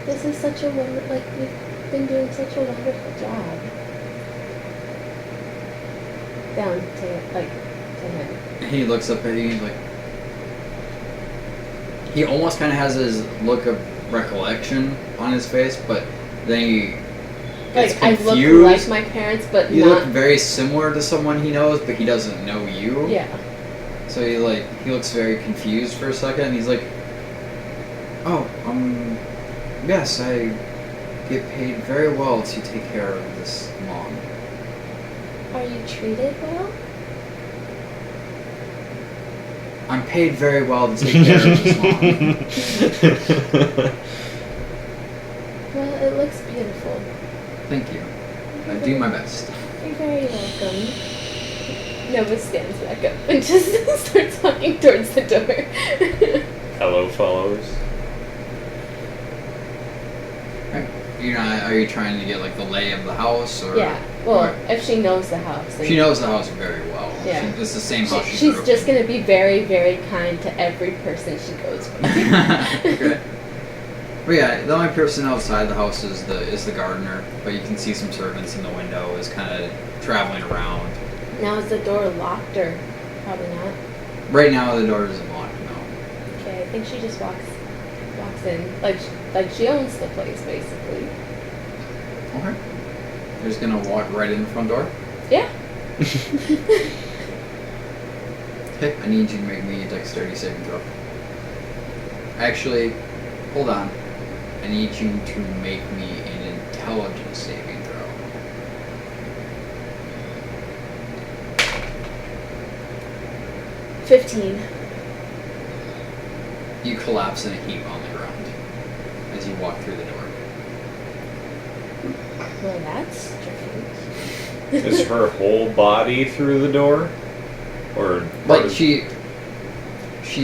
this is such a we've been doing such a wonderful job. Down to him. He looks up at you, he's like, he almost kind of has his look of recollection on his face, but then he gets I confused. look like my parents, but You not. look very similar to someone he knows, but he doesn't know you. Yeah. So he looks very confused for a second, and he's like, "Oh, yes, I get paid very well to take care of this lawn." Are you treated well? I'm paid very well to take care of this lawn. Well, it looks beautiful. Thank you. I do my best. You're very welcome. Nova stands back up and just starts walking towards the door. Hello, fellows. Are you trying to get like the lay of the house, or? Yeah. Well, Okay. if she knows the house. Then She knows the house very well. Yeah. It's the same house she she's grew up just in. gonna be very, very kind to every person she goes by. Okay. But yeah, the only person outside the house is the gardener. But you can see some servants in the window, is kind of traveling around. Now is the door locked or probably not? Right now the door isn't locked. No. Okay, I think she just walks in like she owns the place basically. Okay. You're just gonna walk right in the front door. Yeah. Okay. I need you to make me a dexterity saving throw. Actually, hold on. I need you to make me an intelligence saving throw. $15. You collapse in a heap on the ground as you walk through the door. Well, that's strange. Is her whole body through the door? Or Like is- she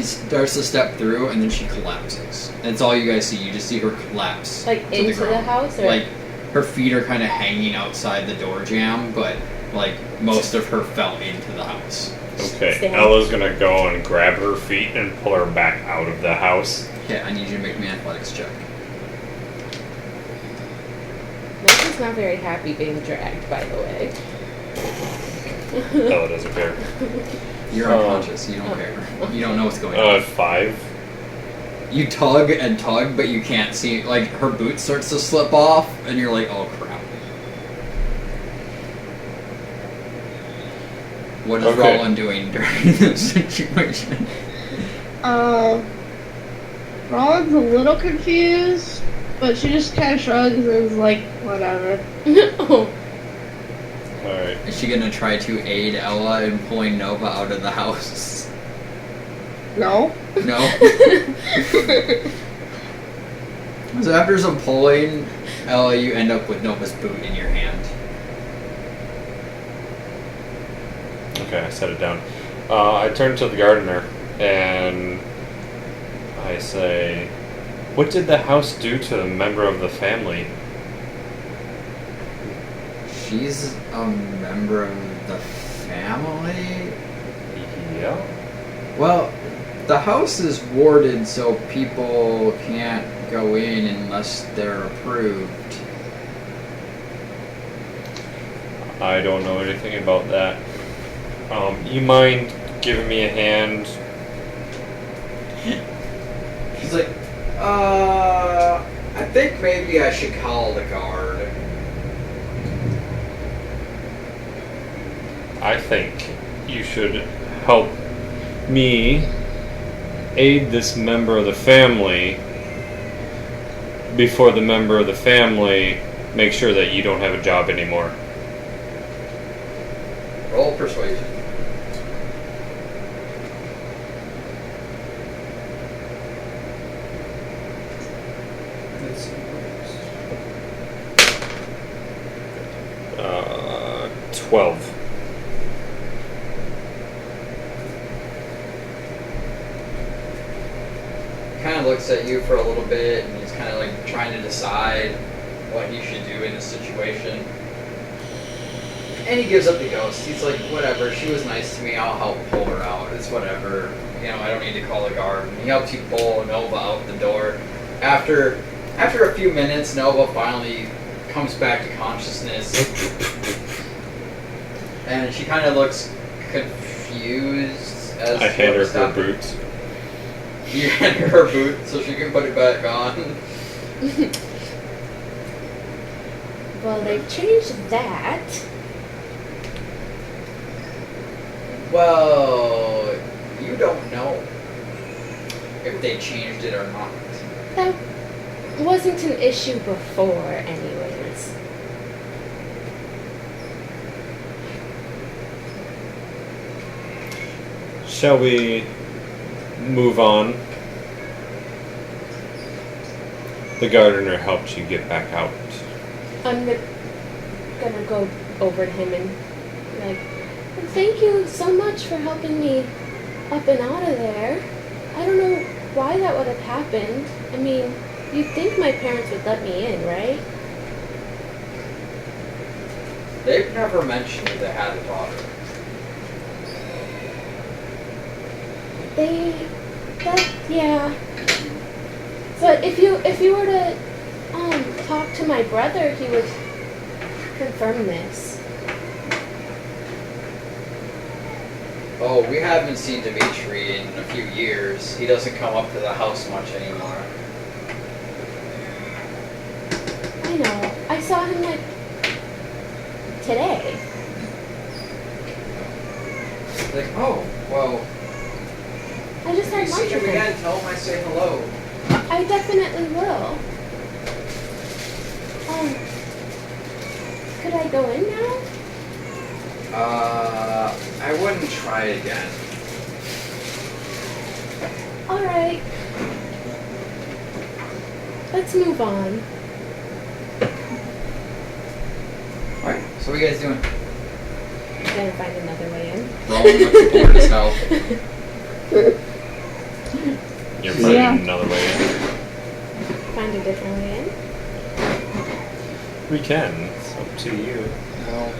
starts to step through and then she collapses. That's all you guys see. You just see her collapse Like to into the ground. house, or Like her feet are kind of hanging outside the door jamb, but like most of her fell into the house. Okay, Stand. Ella's gonna go and grab her feet and pull her back out of the house. Okay, I need you to make me an athletics check. Macy's not very happy being dragged, by the way. Ella doesn't care. You're unconscious. You don't care. You don't know what's going on. 5. You tug and tug, but you can't see. Like her boot starts to slip off, and you're like, "Oh crap!" What is Okay. Roland doing during this situation? Roland's a little confused, but she just kind of shrugs and is like, whatever. Oh, Alright. Is she gonna try to aid Ella in pulling Nova out of the house? No. No. So after some pulling, Ella, you end up with Nova's boot in your hand. Okay, I set it down. I turn to the gardener and I say, "What did the house do to a member of the family?" She's a member of the family? Yeah. Well, the house is warded so people can't go in unless they're approved. I don't know anything about that. You mind giving me a hand? She's like, I think maybe I should call the guard. I think you should help me aid this member of the family before the member of the family makes sure that you don't have a job anymore. Roll persuasion. Uh, 12. Kind of looks at you for a little bit, and he's kind of like trying to decide what he should do in this situation. And he gives up the ghost. He's like, whatever, she was nice to me, I'll help pull her out. It's whatever. You know, I don't need to call the guard. And he helps you pull Nova out the door. After a few minutes, Nova finally comes back to consciousness. And she kind of looks confused as I hand her what's her happening. boots. You hand her her boot so she can put it back on. well, they've changed that. Well, you don't know if they changed it or not. That wasn't an issue before, anyways. Shall we move on? The gardener helped you get back out. I'm gonna go over to him and be like, And thank you so much for helping me up and out of there. I don't know why that would have happened. I mean, you'd think my parents would let me in, right? They've never mentioned that they had a daughter. Yeah. But if you were to talk to my brother, he would confirm this. Oh, we haven't seen Dimitri in a few years. He doesn't come up to the house much anymore. I know. I saw him like today. Like, oh, well, I just if had you see lunch him with him. again, tell him I say hello. I definitely will. Could I go in now? I wouldn't try it again. Alright. Let's move on. Alright, so what are you guys doing? I'm gonna find another way in. Rolling with the board as hell. You're finding Yeah. another way in. Find a different way in. We can. It's up to you. Well,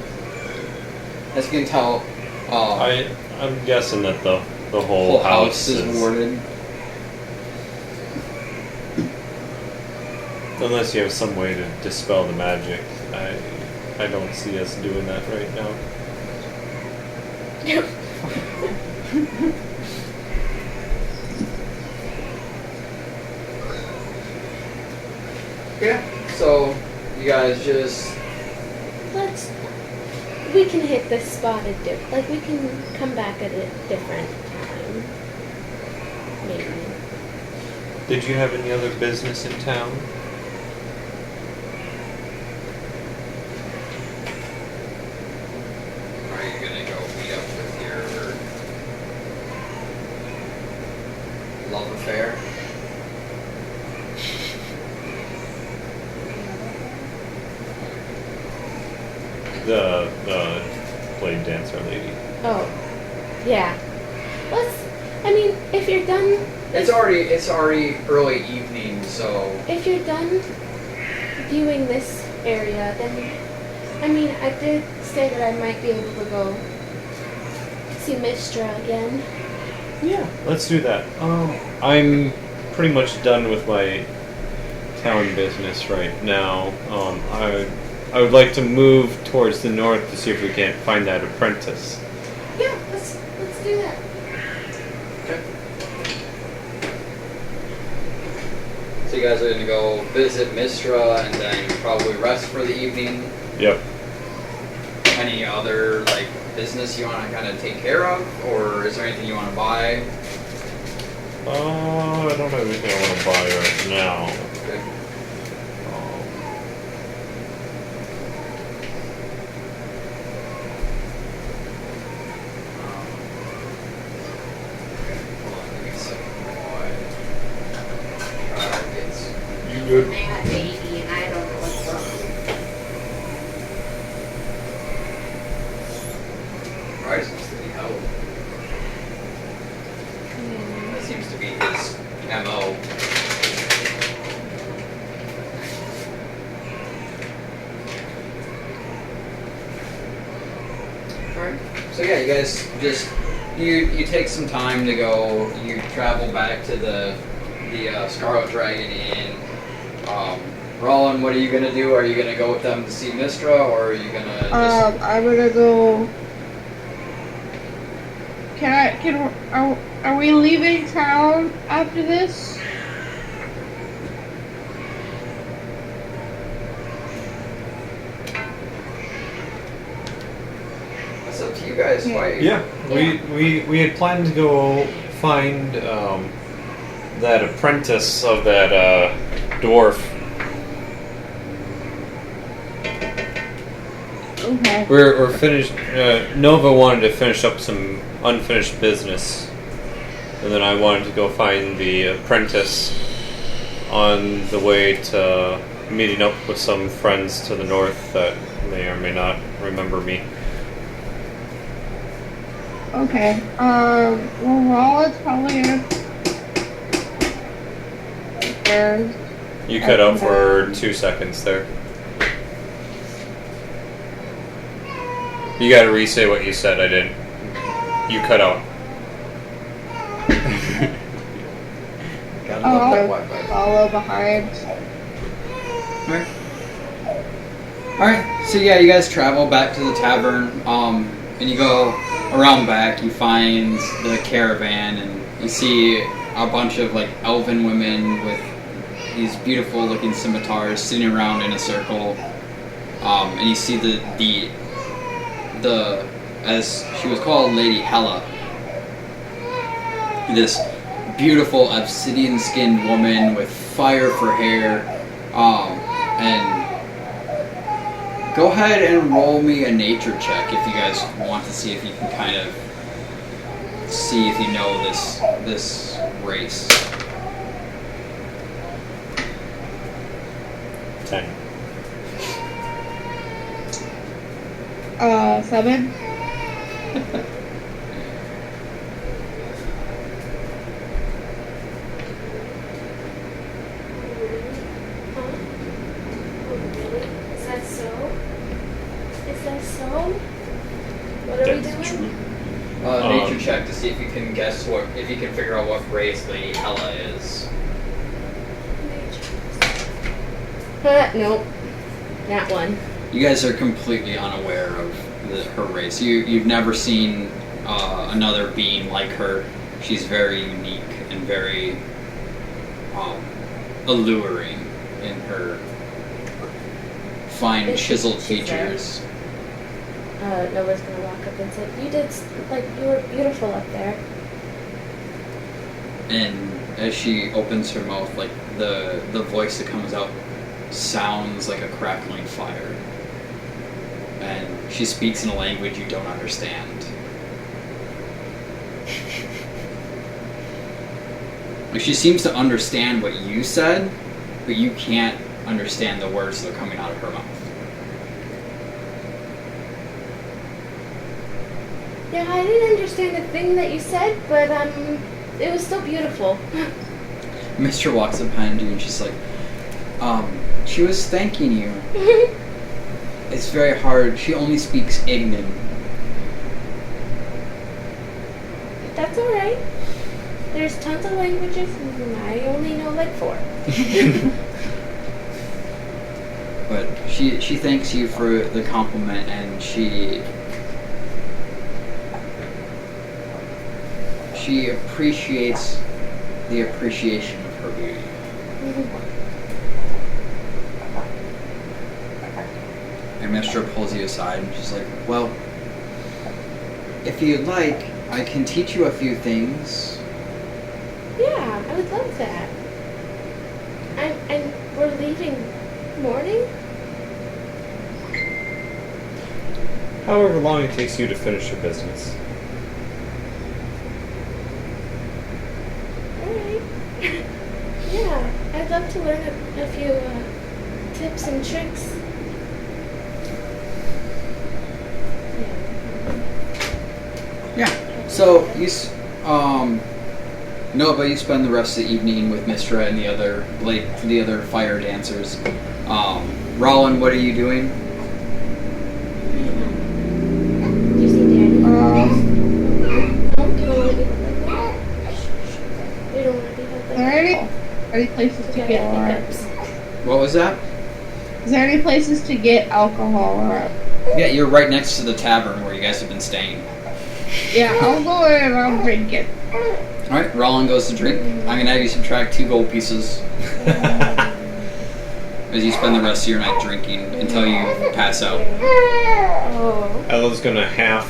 as you can tell, I'm guessing that the whole whole house is warded. Unless you have some way to dispel the magic, I don't see us doing that right now. Yeah. So you guys just We can hit this spot at we can come back at a different time. Maybe. Did you have any other business in town? are you gonna go meet up with your love affair? The blade dancer lady. Oh. Yeah. If you're done It's already early evening, so if you're done viewing this area, then I did say that I might be able to go see Mistra again. Yeah, let's do that. I'm pretty much done with my town business right now. I would like to move towards the north to see if we can't find that apprentice. Yeah, let's do that. okay. So you guys are gonna go visit Mistra and then probably rest for the evening. Yep. Any other business you want to kind of take care of, or is there anything you want to buy? I don't have anything I want to buy right now. Okay. Hold on, give me a second. You good? I got baby and I don't know what's wrong. Right, seems to be help. That seems to be his MO. Alright. So yeah, you guys just you take some time to go. You travel back to the Scarlet Dragon Inn. Roland, what are you gonna do? Are you gonna go with them to see Mistra, or are you gonna just... I'm gonna go. Are we leaving town after this? It's up to you guys. Why? Yeah, we had planned to go find that apprentice of that dwarf. Okay. We're finished. Nova wanted to finish up some unfinished business, and then I wanted to go find the apprentice on the way to meeting up with some friends to the north that may or may not remember me. Okay. Well, Rollins probably gonna. There's. You cut out for 2 seconds there. You gotta re-say what you said. I didn't. You cut out. Gotta love that I'll Wi-Fi. follow behind. Alright, so yeah, you guys travel back to the tavern, and you go around back, you find the caravan, and you see a bunch of, like, elven women with these beautiful looking scimitars sitting around in a circle, and you see the as she was called, Lady Hella, this beautiful obsidian-skinned woman with fire for hair, and go ahead and roll me a nature check if you guys want to see if you can kind of see if you know this race. 10. 7. Is that so? Is that so? What are we That's doing? true. Nature check to see if you can guess if you can figure out what race Lady Hella is. Nope. That one. You guys are completely unaware of her race. You've never seen another being like her. She's very unique and very alluring in her fine chiseled features. Nova's gonna walk up and say, you were beautiful up there. And as she opens her mouth, like the voice that comes out sounds like a crackling fire. And she speaks in a language you don't understand. Like, she seems to understand what you said, but you can't understand the words that are coming out of her mouth. Yeah, I didn't understand a thing that you said, but it was still beautiful. Mister walks up behind you and she's like, she was thanking you. It's very hard. She only speaks Ignan. That's alright. There's tons of languages, and I only know like 4. But she thanks you for the compliment, and she appreciates the appreciation of her beauty. And Mistra pulls you aside and she's like, well, if you'd like, I can teach you a few things. Yeah, I would love that. And we're leaving morning? However long it takes you to finish your business. Alright. Yeah, I'd love to learn a few tips and tricks. Yeah. So you, no, but you spend the rest of the evening with Mistra and the other fire dancers. Rollin, what are you doing? Do you see Daddy? Don't want to be held like that. We don't want to be held like Are that. there any places to We gotta get get or hiccups. What was that? is there any places to get alcohol or Yeah, you're right next to the tavern where you guys have been staying. yeah, I'll go in and I'll drink it. Alright, Rollin goes to drink. I'm gonna have you subtract 2 gold pieces as you spend the rest of your night drinking until you pass out. Oh. Ella's gonna half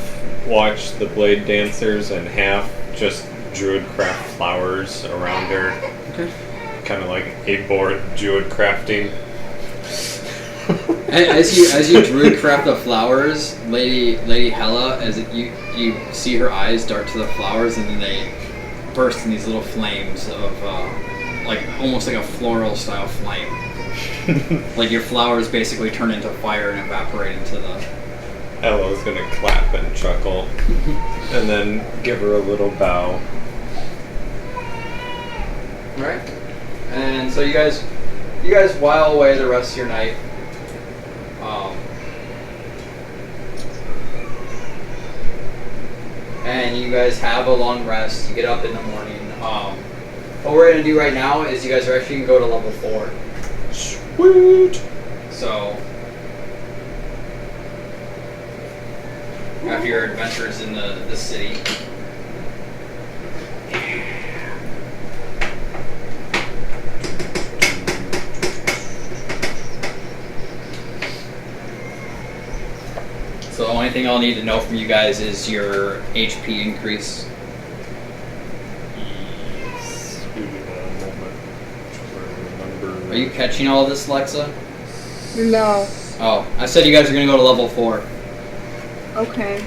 watch the blade dancers and half just druid craft flowers around her. Okay. Kind of like a board druid crafting. As you druid craft the flowers, Lady Hella, as you see her eyes dart to the flowers, and then they burst in these little flames of like almost like a floral style flame. Like your flowers basically turn into fire and evaporate into Ella's gonna clap and chuckle, and then give her a little bow. All right. And so you guys while away the rest of your night. And you guys have a long rest. You get up in the morning. What we're gonna do right now is you guys are actually gonna go to level 4. Sweet. So after your adventures in the city. So the only thing I'll need to know from you guys is your HP increase. Yes. Give me a moment to remember. Are you catching all of this, Lexa? No. Oh, I said you guys are gonna go to level 4. Okay.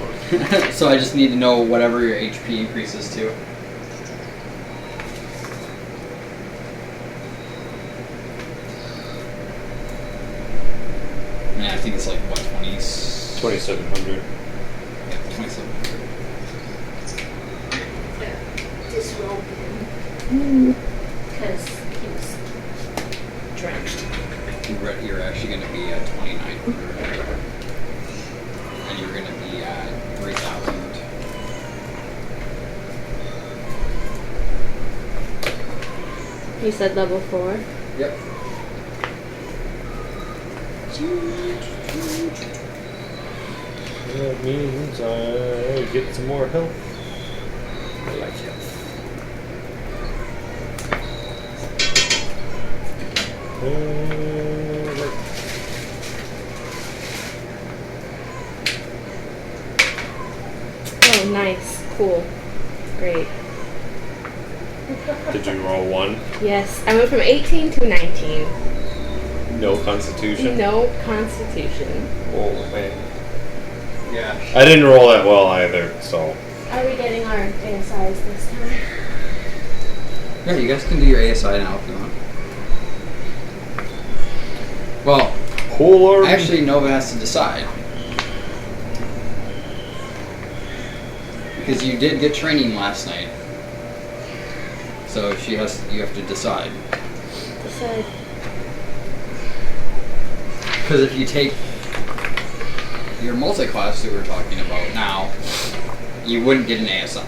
So I just need to know whatever your HP increases to. Yeah, I think it's like, what, 20s? 2,700. Yeah, 2,700. Disrobe him because he was drenched. You're actually going to be at 2,900. And you're going to be at 3,000. You said level 4. Yep. That means I get some more health. I like health. Oh, nice. Cool. Great. Did you roll 1? Yes, I went from 18 to 19. No constitution? No constitution. Oh, man. Yeah. I didn't roll that well either, so. Are we getting our ASIs this time? Yeah, you guys can do your ASI now if you want. Well, Whole army. actually, Nova has to decide. Because you did get training last night. So you have to decide. Decide. Because if you take your multi-class that we're talking about now, you wouldn't get an ASI.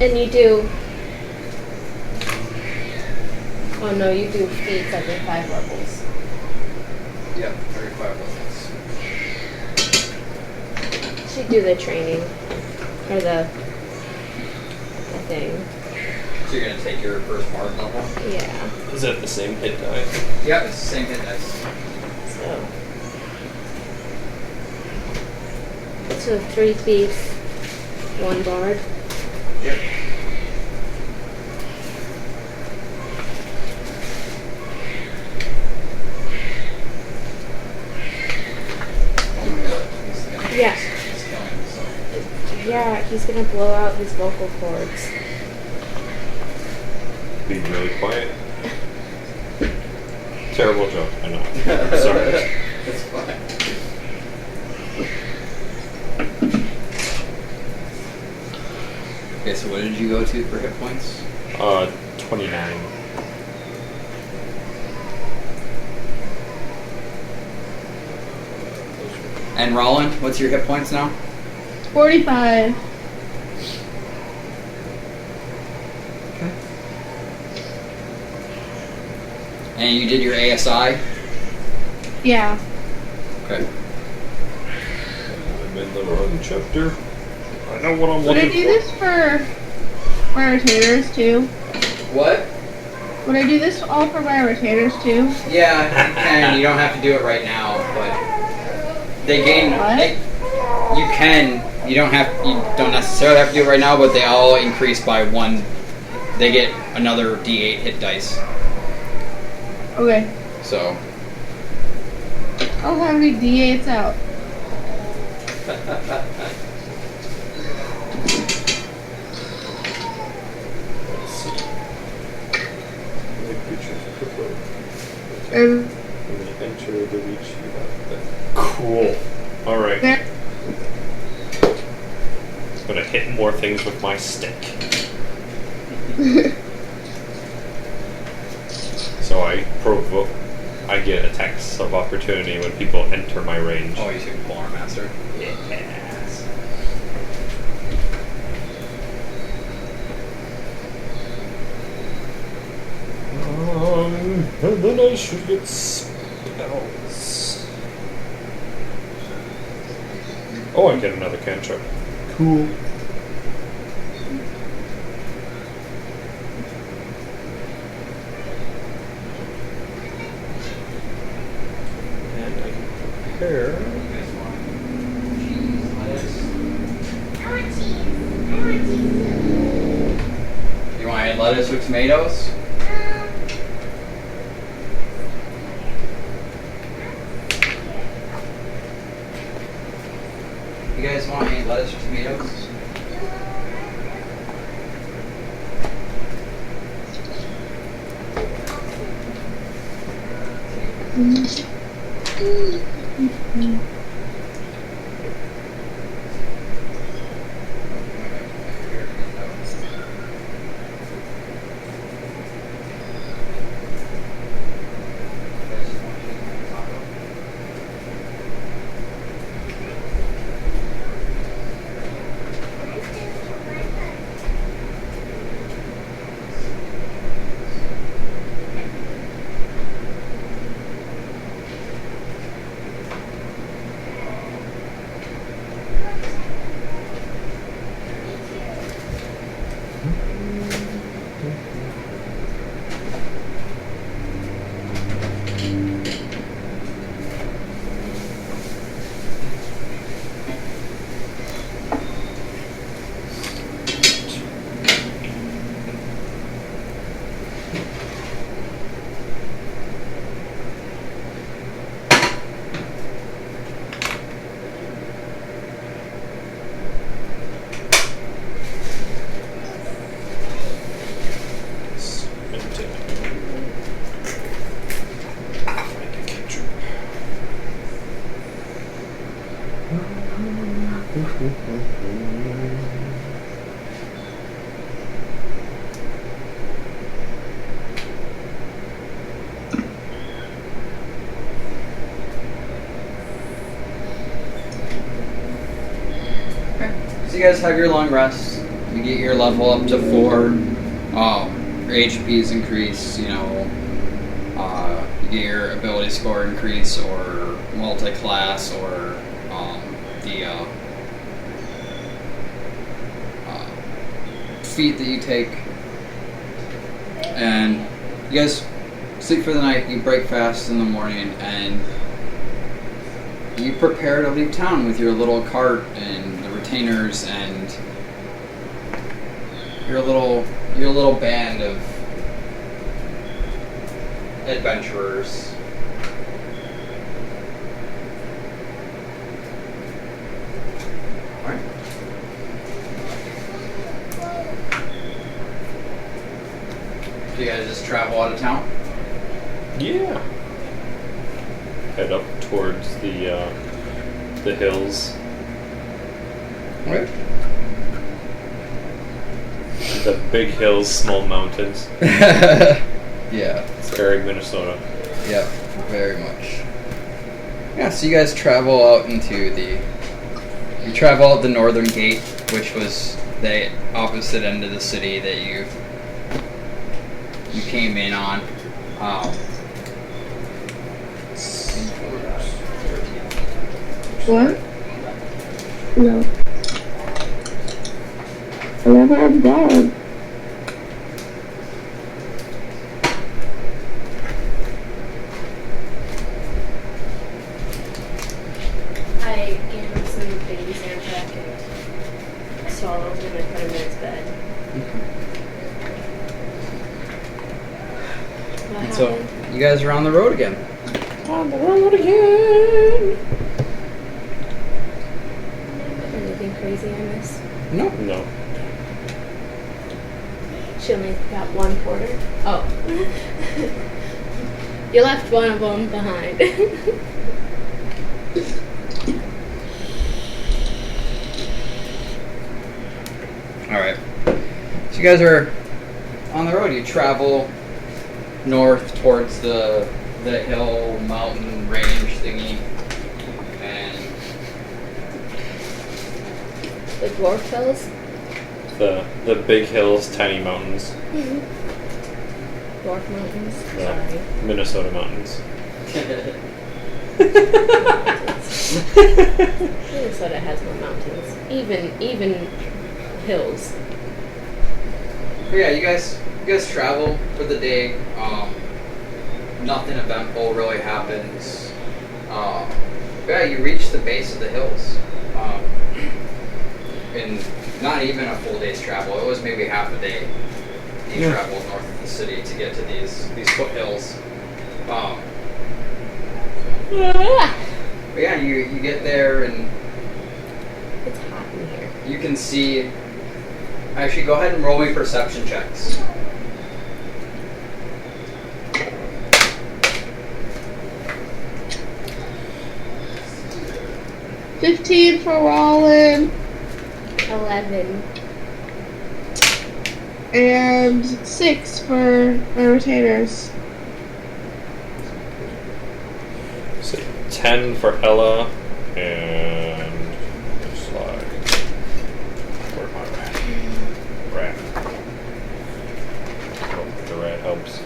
And you do. Oh no, you do feats every 5 levels. Yep, 35 levels. Should do the training. Or the thing. So you're going to take your first Mars level? Yeah. Is that the same hit die? Yep, it's the same hit dice. So 3 thief, 1 bard. Yep. Yeah. Yeah, he's gonna blow out his vocal cords. Be really quiet. Terrible joke, I know. Sorry. It's fine. Okay, so what did you go to for hit points? 29. And Roland, what's your hit points now? 45. Okay. And you did your ASI? Yeah. Okay. I'm in the wrong chapter. I know what I'm Would I looking do for. this for my retainers too? What? Would I do this all for my retainers too? Yeah, you can. You don't have to do it right now, but they gain. What? You can. You don't have. You don't necessarily have to do it right now, but they all increase by 1. They get another D8 hit dice. Okay. So. I'll have any D8s out. Let's see. And Enter the reach. Cool. Alright. there. I'm gonna hit more things with my stick. So I get attacks of opportunity when people enter my range. Oh, you took Polar Master. Yes. And then I should get spells. Oh, I get another cantrip. Cool. And I can prepare. You want any lettuce with tomatoes? You guys want any lettuce or tomatoes? So you guys have your long rest. You get your level up to 4. Your HP's increase, you get your ability score increase, or multi-class, or the feat that you take. And you guys sleep for the night, you break fast in the morning, and you prepare to leave town with your little cart and the retainers and your little band of adventurers. Alright. So you guys just travel out of town? Yeah. Head up towards the hills. Right. The big hills, small mountains. Yeah. It's very Minnesota. Yeah, very much. Yeah, so you guys travel out you travel out the northern gate, which was the opposite end of the city that you came in on. What? No. I never have dog. I gave him some baby Zantac and swallowed him and put him in his bed. What And so happened? you guys are on the road again. On the road again. Anything crazy I missed? No. No. She only got one quarter. Oh. You left one of them behind. Alright. So you guys are on the road. You travel north towards the hill, mountain range thingy. And The dwarf hills. The big hills, tiny mountains. Dwarf mountains. Yeah. Sorry. Minnesota mountains. Minnesota has more mountains. Even hills. But yeah, you guys travel for the day. Nothing eventful really happens. Yeah, you reach the base of the hills. In not even a full day's travel. It was maybe half a day. You traveled north of the city to get to these foothills. But yeah, you get there and It's hot in here. you can see. Actually, go ahead and roll me perception checks. $15 for Rollin, 11. and $6 for the retainers. So 10 for Ella, and looks like where's my rat? Oh, the rat helps.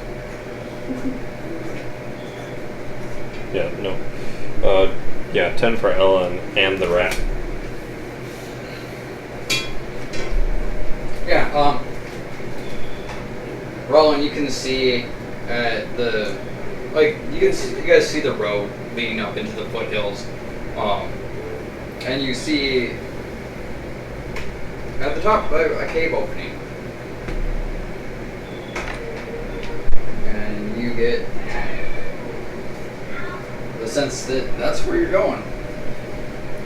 Yeah, no. Yeah, 10 for Ella and the rat. Yeah, Roland, you can see you guys see the road leading up into the foothills, and you see at the top a cave opening, and you get the sense that that's where you're going.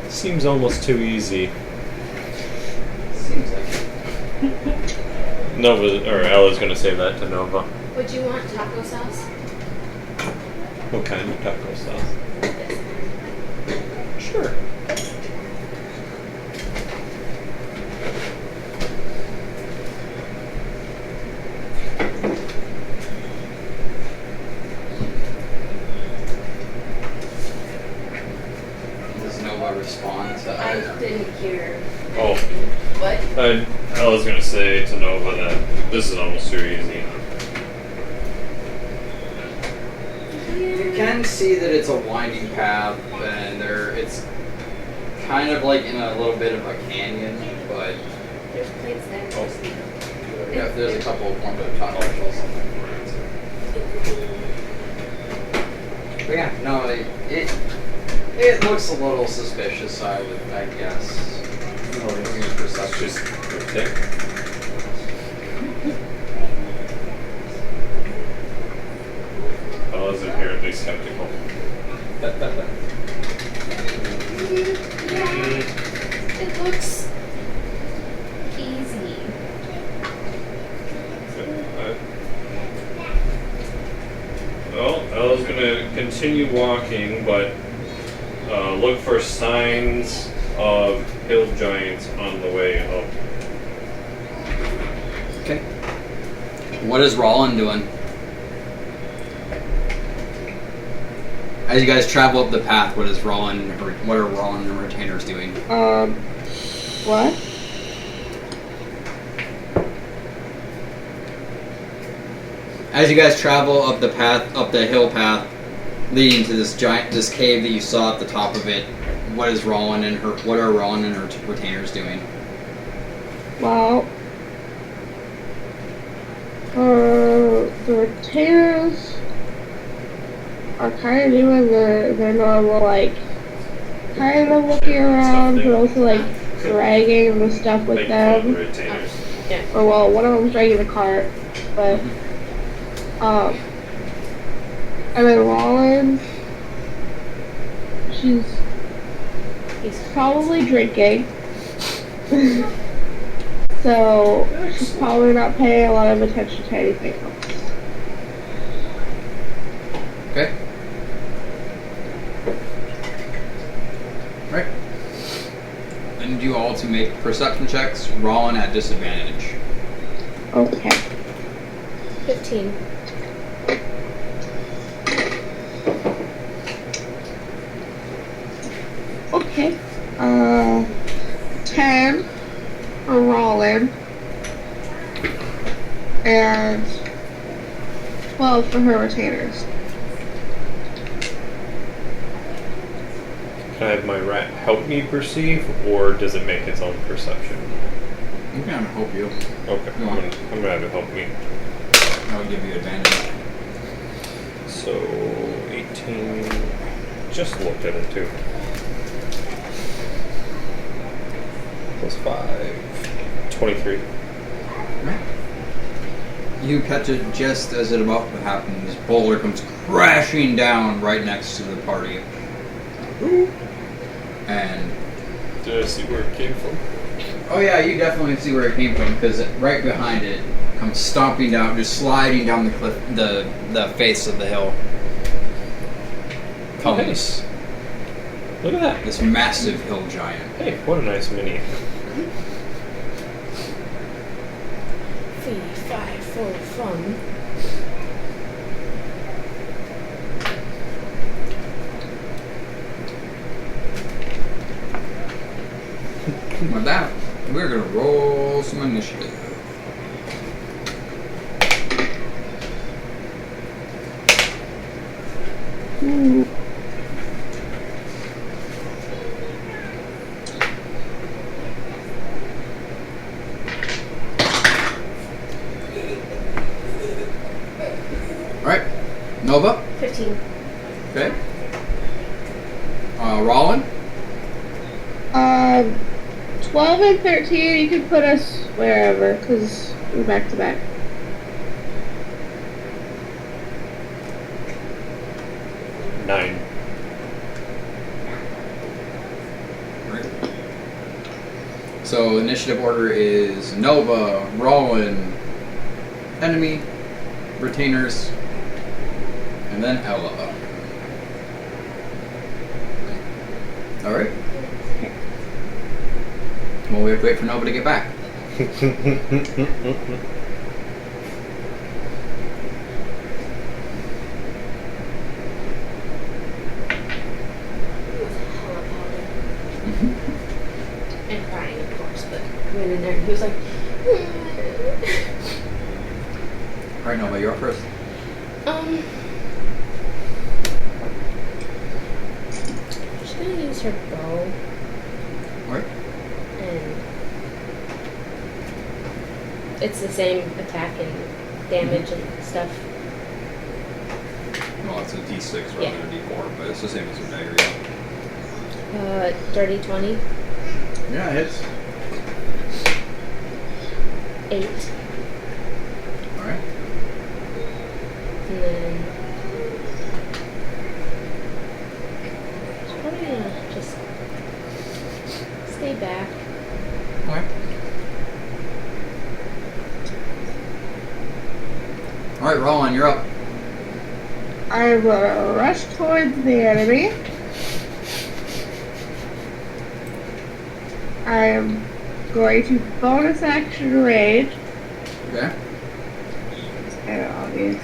Seems almost too easy. Seems like it. Nova or Ella's gonna say that to Nova. Would you want taco sauce? What kind of taco sauce? Sure. Does Nova respond to I didn't hear. Oh. What? I was gonna say to Nova that this is almost too easy. You can see that it's a winding path, and it's kind of like in a little bit of a canyon, but There's plates there. Oh. yeah, there's a couple of more taco shells something for it. But yeah, no, it looks a little suspicious. I guess. That's just okay. Ella's inherently skeptical. Yeah, it looks easy. Well, Ella's gonna continue walking, but look for signs of hill giants on the way up. Okay. What is Rollin doing? As you guys travel up the path, what are Rollin and retainers doing? What? As you guys travel up the path, up the hill path, leading to this cave that you saw at the top of it, what are Rollin and her retainers doing? Well, the retainers are kind of doing their normal, like, kind of looking around, but also, like, dragging the stuff with Make fun of the them. retainers. Or, well, one of them's dragging the cart, but, and then Rollin, he's probably drinking. So, she's probably not paying a lot of attention to anything else. you all to make perception checks, rolling at disadvantage. Okay. 15. Okay. 10 for Rollin. And 12 for her retainers. Can I have my rat help me perceive, or does it make its own perception? I'm gonna help you. Okay, I'm gonna have it help me. I'll give you advantage. So 18. Just looked at it too. Plus 5. 23. You catch it just as it about to happen. This boulder comes crashing down right next to the party. And Did I see where it came from? oh yeah, you definitely see where it came from because right behind it comes stomping down, just sliding down the cliff, the face of the hill. Comes Look at that. this massive hill giant. Hey, what a nice mini. 3, 5, 4, fun. With that, we're gonna roll some initiative. Ooh. Alright, Nova, 15. okay. Rollin, 12 and 13, you can put us wherever, because we're back to back. Nine. so initiative order is Nova, Rollin, Enemy, Retainers, and then Ella. Alright. Well, we have to wait for Nova to get back. And crying, of course, but he went in there and he was like, Alright, Nova, you're up first. she's gonna use her bow Alright. and it's the same attack and damage and stuff. Well, it's a D6 rather Yeah. than a D4, but it's the same as a dagger. Dirty 20, Yeah, it hits. 8, Alright. and then she's probably gonna just stay back. Alright. Alright, Rollin, you're up. I'm gonna rush towards the enemy. I'm going to bonus action rage. Okay. It's kind of obvious.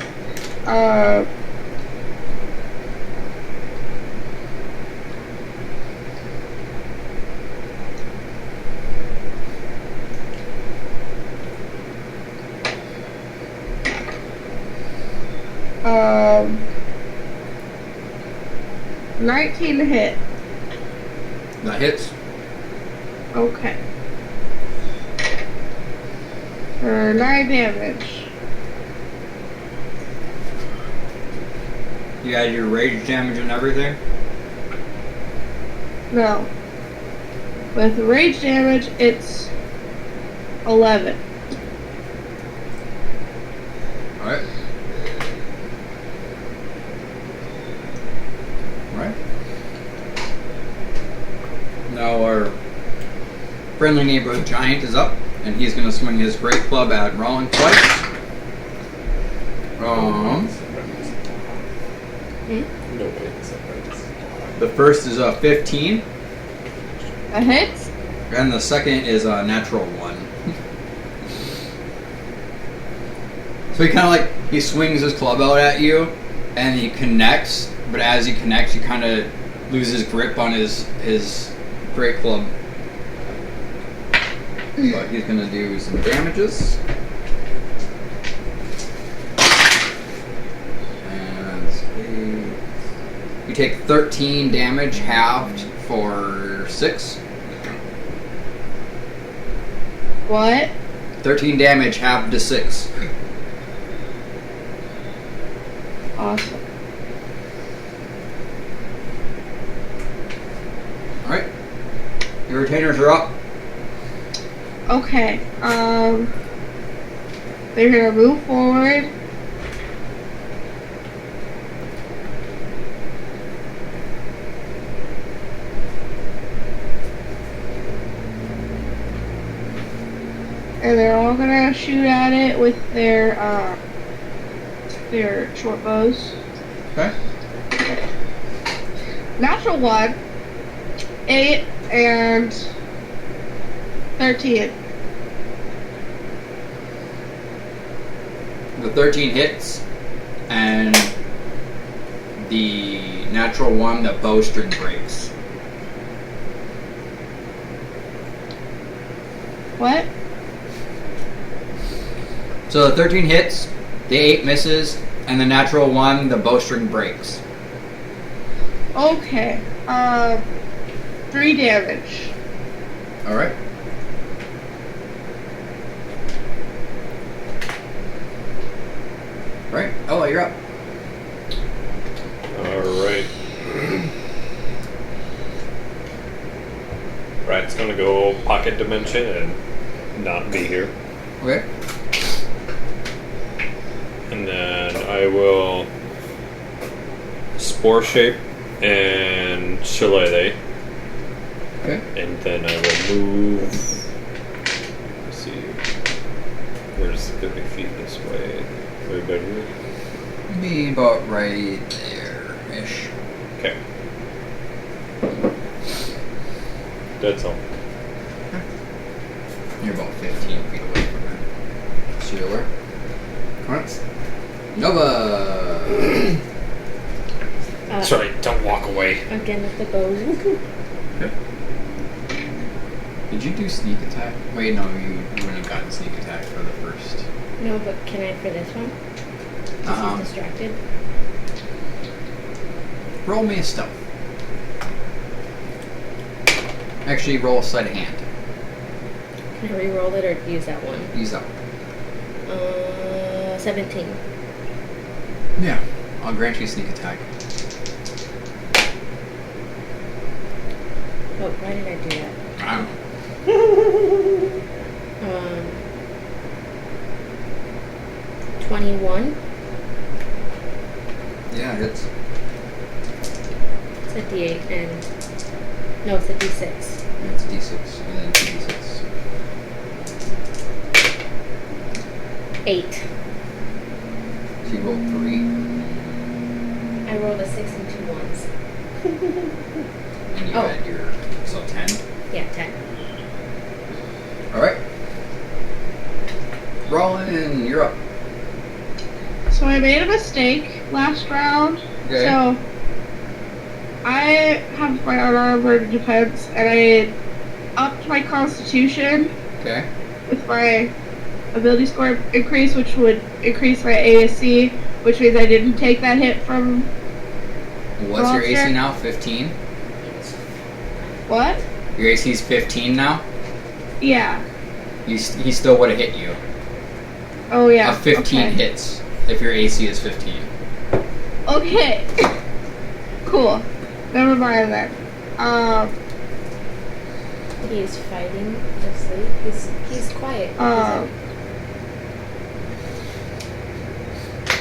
Um, 19 to hit. That hits. Okay. For 9 damage. You add your rage damage and everything? No. With rage damage, it's 11. Alright. Alright. Now our friendly neighborhood giant is up, and he's going to swing his great club at Rollin twice. No way, it's not right. The first is a 15. A hit? And the second is a natural 1. So he kind of like, he swings his club out at you, and he connects, but as he connects, he kind of loses grip on his great club. But he's going to do some damages. And you take 13 damage, halved for 6. What? 13 damage, halved to 6. Awesome. Alright. Your retainers are up. Okay. They're gonna move forward. And they're all gonna shoot at it with their short bows. Okay. Natural 1, 8, and 13. The 13 hits, and the natural 1, the bowstring breaks. What? So the 13 hits, the 8 misses, and the natural 1, the bowstring breaks. Okay. 3 damage. Alright. Right. Oh, you're up. Alright. Rat's gonna go pocket dimension and not be here. Okay. And then I will spore shape and shillelagh. Okay. And then I will move. Let's see. Where's 30 feet this way? Way better. Be about right there-ish. Okay. That's all. You're about 15 feet away from it. So you're where? Correct. Nova! That's right, don't walk away. Again with the bows. Okay. Did you do sneak attack? Wait, no, you wouldn't have gotten sneak attack for the first. No, but can I for this one? He's distracted. Roll me a stealth. Actually, roll a sleight of hand. Can I re-roll it or use that one? Use that. 17. Yeah, I'll grant you sneak attack. Oh, why did I do that? I don't know. 21. Yeah, it's. It's a D8 and... No, it's a D6. It's D6 and then 2D6. 8. So you roll 3. I rolled a 6 and 2 ones. And you Oh. add your. So 10. Yeah, 10. Alright. Rollin', you're up. So I made a mistake last round. Okay. So I have my unarmored defense, and I upped my constitution Okay. with my ability score increase, which would increase my ASC, which means I didn't take that hit from. What's your AC Monster. now? 15? What? Your AC is 15 now? Yeah. He still would have hit you. Oh yeah. 15 okay. hits if your AC is 15. Okay. Cool. Never mind then. He's fighting asleep. He's quiet.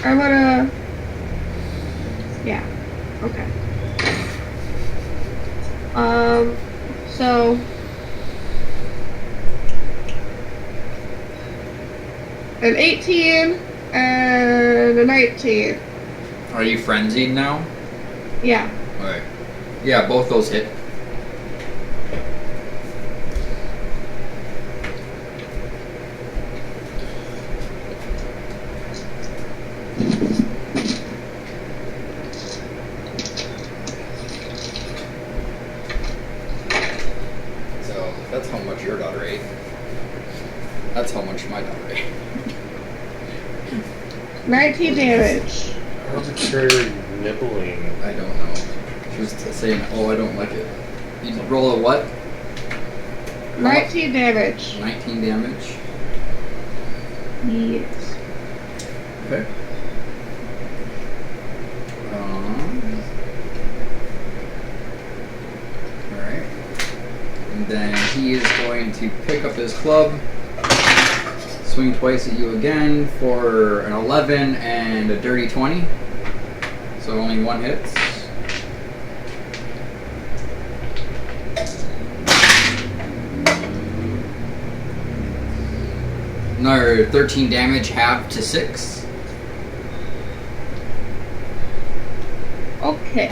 I'm gonna. Yeah. Okay. So. An 18 and a 19. Are you frenzied now? Yeah. Okay. Yeah, both those hit. how much my die. 19 damage. Arbitrary nibbling. I don't know. She was saying, oh, I don't like it. You roll a what? 19 damage. 19 damage. Yes. Okay. Alright. And then he is going to pick up his club, swing twice at you again for an 11 and a dirty 20. So only one hits. Another 13 damage, half to 6. Okay.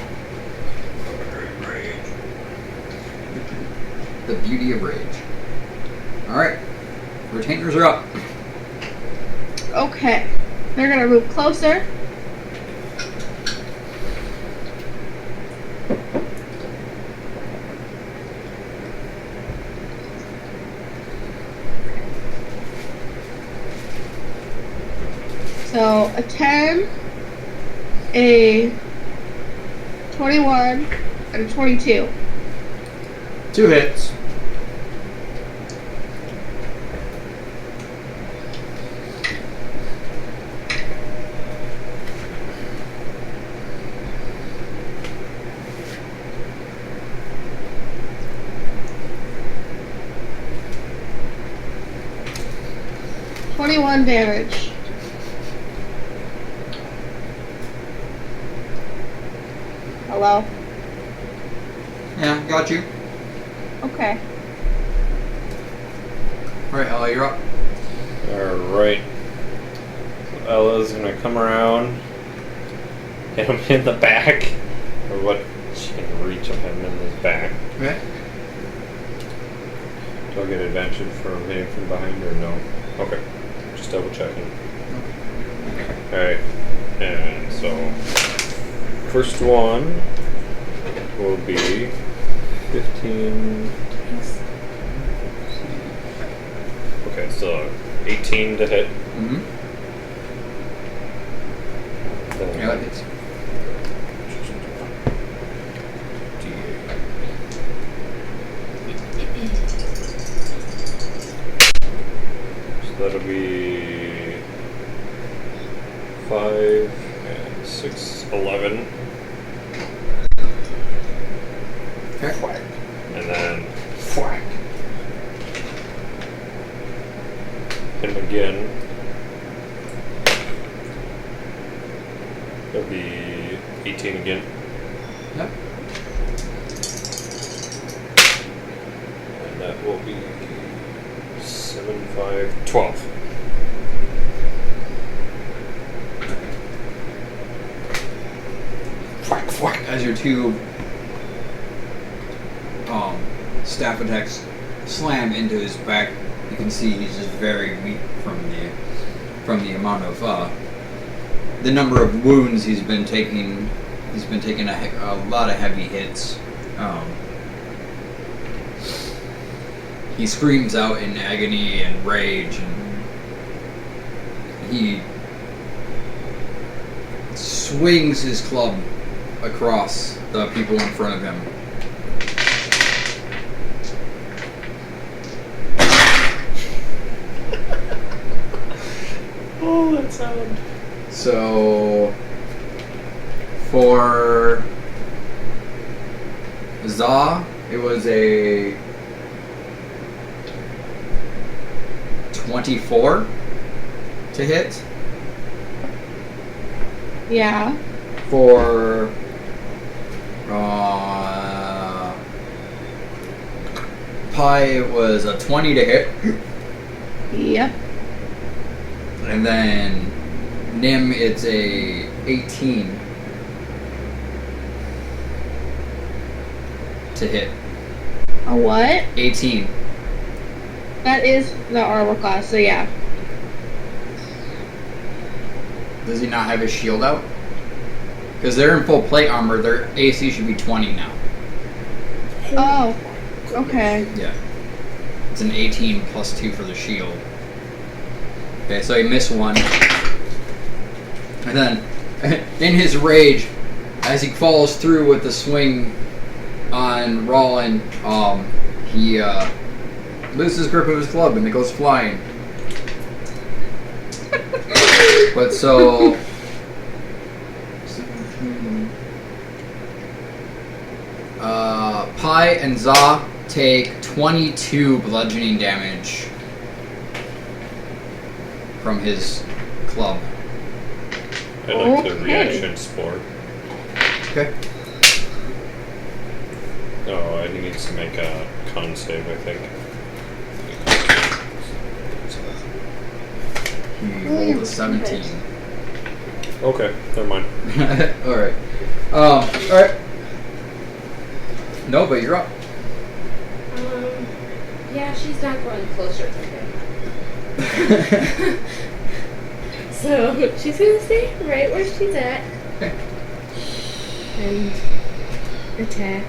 The beauty of rage. Alright. Retainers are up. Okay. They're gonna move closer. So a 10, a 21, and a 22. 2 hits. One damage. Hello? Yeah, got you. Okay. Alright, Ella, you're up. Alright. So Ella's gonna come around, hit him in the back. Or what? She can reach him in his back. Okay. Do I get advantage from hitting from behind or no? Okay. Just double checking. Alright. And so, first one will be 15. Okay, so 18 to hit. Mm-hmm. Then Yeah, that hits. So that'll be 5 and 6, 11. Okay. Whack. And then whack. Hit him again. That'll be 18 again. Yep. And that will be 7, 5, 12. Whack, whack. As your two staff attacks slam into his back, you can see he's just very weak from the amount of the number of wounds he's been taking. He's been taking a lot of heavy hits. He screams out in agony and rage, and he swings his club across the people in front of him. Oh, that sound. So, for Za, it was a 24 to hit. Yeah. For Pi, it was a 20 to hit. Yep. And then Nim, it's a 18 to hit. A what? 18. That is the armor class, so yeah. Does he not have his shield out? Because they're in full plate armor, their AC should be 20 now. Oh. Okay. Yeah. It's an 18 plus 2 for the shield. Okay, so he missed one. And then, in his rage, as he follows through with the swing on Rollin, he loses grip of his club and it goes flying. But so... Pi and Za take 22 bludgeoning damage from his club. I like the Okay. reaction spore. Okay. Oh, he needs to make a con save, I think. He rolled a 17. Okay, never mind. Alright. Alright. No, but you're up. Yeah, she's not going closer to him. So she's gonna stay right where she's at. Okay. And attack.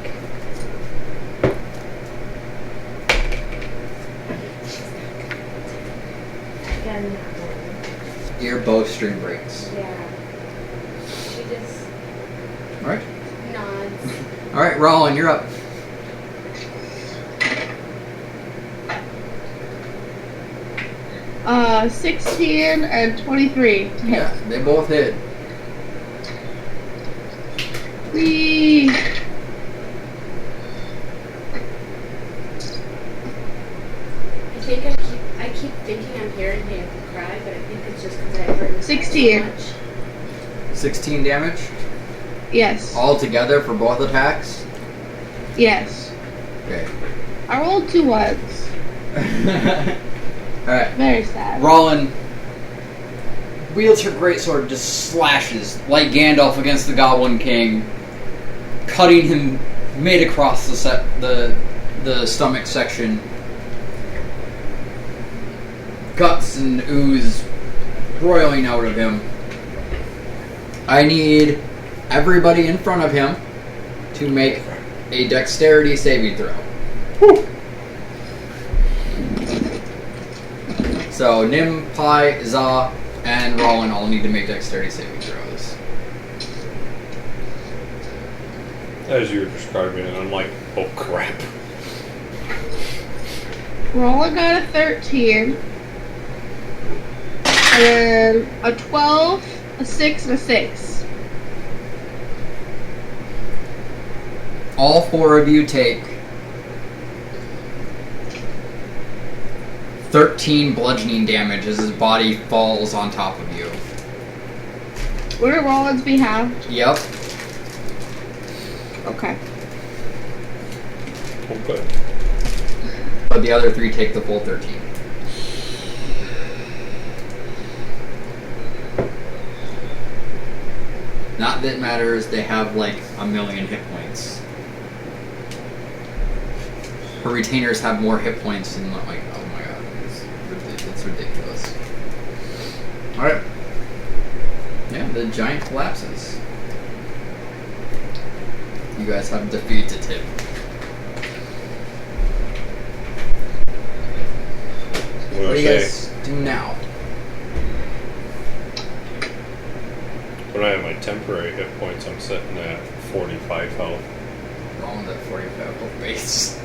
Again, not one. Your bowstring breaks. Yeah. She just Alright. nods. Alright, Rollin, you're up. Uh, 16 and 23 to hit. Yeah, they both hit. Whee! I keep thinking I'm hearing him cry, but I think it's just because I heard him 16. cry so much. 16 damage. Yes. All together for both attacks. Yes. Okay. I rolled 2 ones. Alright. Very sad. Rollin wields her greatsword, just slashes like Gandalf against the Goblin King, cutting him mid across the stomach section. Guts and ooze roiling out of him. I need everybody in front of him to make a dexterity saving throw. Whew. So Nim, Pi, Za, and Rollin all need to make dexterity saving throws. As you were describing it, I'm like, oh crap. Rolla got a 13. And then a 12, a 6, and a 6. All 4 of you take 13 bludgeoning damage as his body falls on top of you. Would it Rollins be halved? Yep. Okay. Okay. But the other 3 take the full 13. Not that it matters, they have like 1,000,000 hit points. Her retainers have more hit points than like, oh my god, it's ridiculous. Alright. Yeah, the giant collapses. You guys have defeated him. What do you guys do now? When I have my temporary hit points, I'm sitting at 45 health. Wrong with that 45 health base.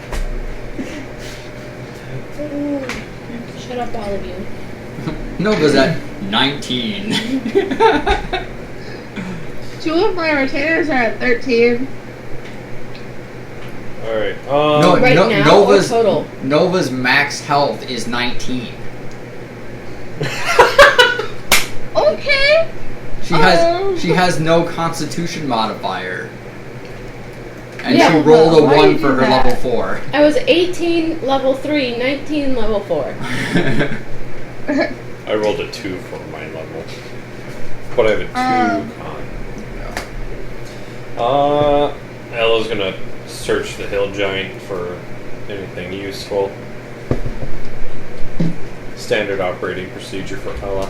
Shut up, all of you. Nova's at 19. 2 of my retainers are at 13. Alright, No, Right now or Nova's total? Nova's max health is 19. Okay. She has no constitution modifier. And Yeah, she rolled a why 1 you for do her that? level 4. I was 18 level 3, 19 level 4. I rolled a 2 for my level. But I have a 2 con. Ella's gonna search the hill giant for anything useful. Standard operating procedure for Ella.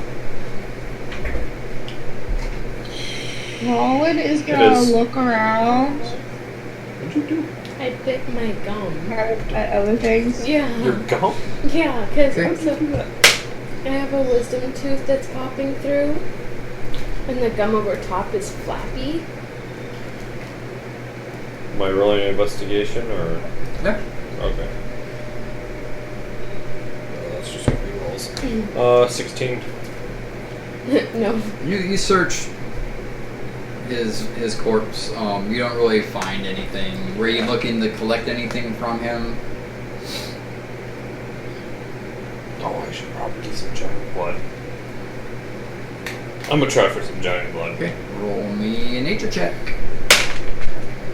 Rollin is It gonna is. look around What'd you do? I bit my gum. at other things. Yeah. Your gum? Yeah, because Okay. I'm so... I have a wisdom tooth that's popping through, and the gum over top is flappy. Am I rolling an investigation or? Yeah. Okay. That's just what he rolls. 16. No. You search his corpse. You don't really find anything. Were you looking to collect anything from him? Oh, I should probably get some giant blood. I'm gonna try for some giant blood. Okay. Roll me a nature check.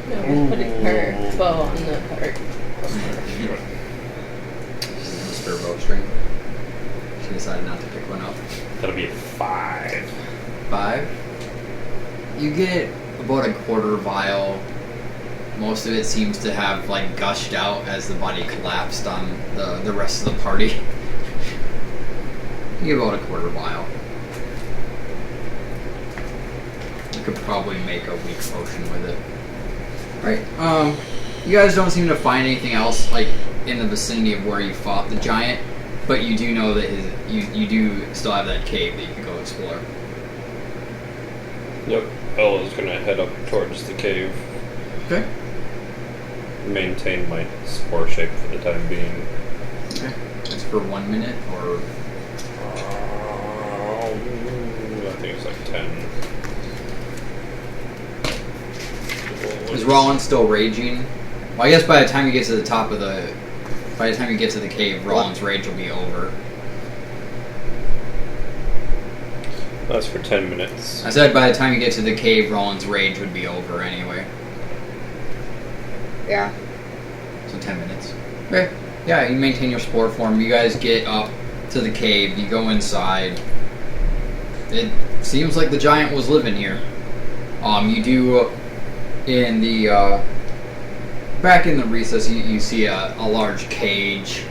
No, we're putting her bow on the cart. She's a spare bowstring. She decided not to pick one up. That'll be a 5. 5. You get about a quarter vial. Most of it seems to have like gushed out as the body collapsed on the rest of the party. You get about a quarter vial. You could probably make a weak potion with it. Right. You guys don't seem to find anything else like in the vicinity of where you fought the giant, but you do know that you do still have that cave that you could go explore. Yep. Ella's gonna head up towards the cave. Okay. Maintain my spore shape for the time being. Okay. That's for 1 minute or. I think it's like 10. Is Rollin still raging? Well, I guess by the time you get to the top of the... By the time you get to the cave, Rollin's rage will be over. That's for 10 minutes. I said by the time you get to the cave, Rollin's rage would be over anyway. Yeah. So 10 minutes. Okay. Yeah, you maintain your spore form. You guys get up to the cave. You go inside. It seems like the giant was living here. You do... In the... back in the recess, you see a large cage.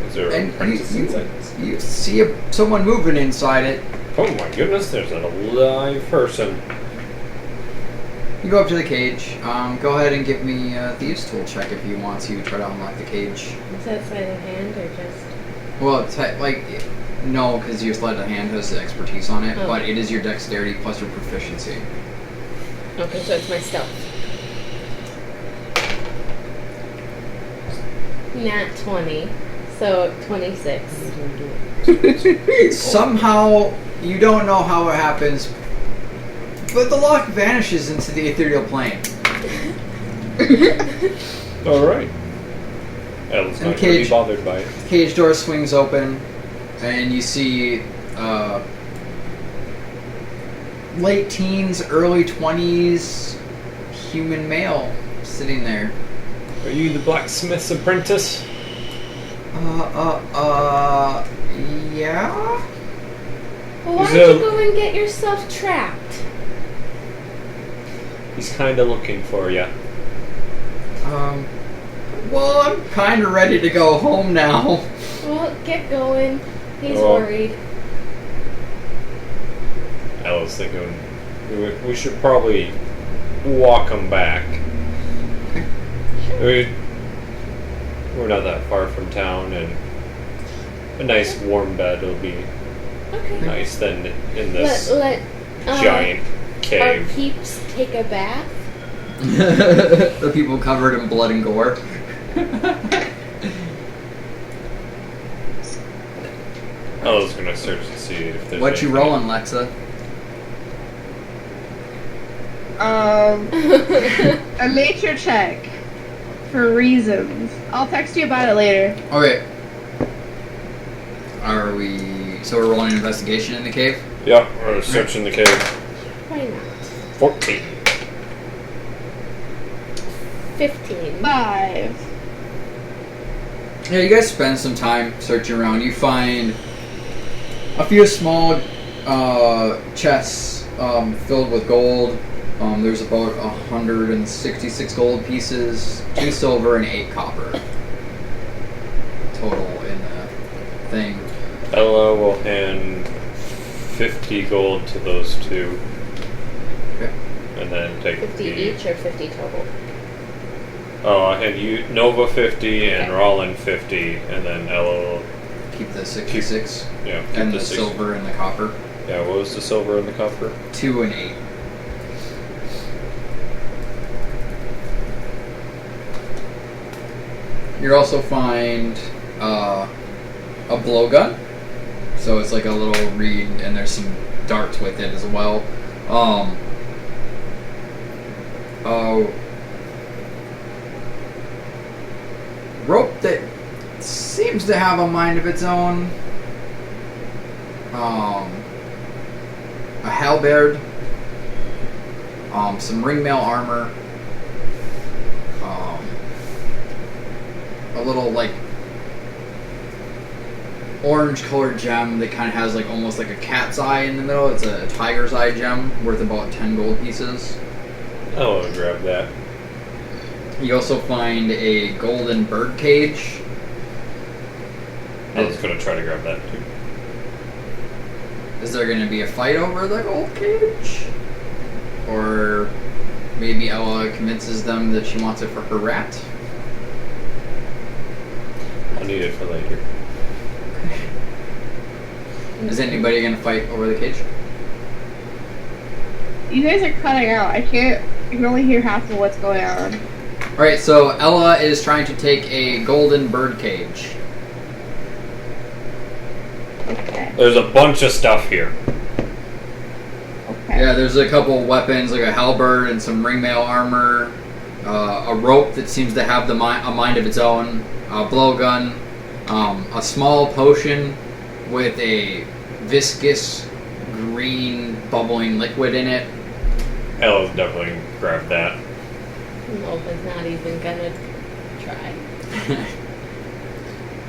Is there a apprentice inside? You see someone moving inside it. Oh my goodness, there's a live person. You go up to the cage. Go ahead and give me a Thieves' Tool check if you want to try to unlock the cage. Is that sleight of hand or just? Well, it's no, because your sleight of hand has the expertise on it, Oh. but it is your dexterity plus your proficiency. Okay, so it's my stealth. Nat 20, so 26. Somehow, you don't know how it happens, but the lock vanishes into the ethereal plane. Alright. Ella's And not going to be cage- bothered by it. The cage door swings open, and you see late teens, early 20s human male sitting there. Are you the blacksmith's apprentice? Yeah? Well, why Is don't you it- go and get yourself trapped? He's kind of looking for you. Well, I'm kind of ready to go home now. Well, get going. He's Oh. worried. Ella's thinking we should probably walk him back. We're not that far from town, and a nice warm bed will be Okay. nice than in this Let giant our cave. peeps take a bath. The people covered in blood and gore. Ella's gonna search to see if there's What you anything. rolling, Lexa? A nature check. For reasons. I'll text you about it later. Okay. Are we... So we're rolling an investigation in the cave? Yeah, we're searching the cave. Why not? 14. 15. 5. Yeah, you guys spend some time searching around. You find a few small chests filled with gold. There's about 166 gold pieces, 2 silver, and 8 copper total in the thing. Ella will hand 50 gold to those two, Okay. and then take 50 the each or 50 total? Oh, and you Nova 50 and Rollin 50, and then Ella. Keep the 66. Yeah. And the 60. silver and the copper. Yeah. What was the silver and the copper? 2 and 8. You also find a blowgun. So it's like a little reed, and there's some darts with it as well. Rope that seems to have a mind of its own. A halberd. Some ringmail armor. A little like orange colored gem that kind of has like almost like a cat's eye in the middle. It's a tiger's eye gem worth about 10 gold pieces. I'll grab that. You also find a golden bird cage. I was gonna try to grab that too. Is there going to be a fight over the gold cage? Or maybe Ella convinces them that she wants it for her rat? I'll need it for later. Is anybody going to fight over the cage? You guys are cutting out. I can only hear half of what's going on. Alright, so Ella is trying to take a golden bird cage. Okay. There's a bunch of stuff here. Okay. Yeah, there's a couple weapons, like a halberd and some ringmail armor, a rope that seems to have a mind of its own, a blowgun, a small potion with a viscous green bubbling liquid in it. Ella's definitely grabbed that. Nova's not even gonna try.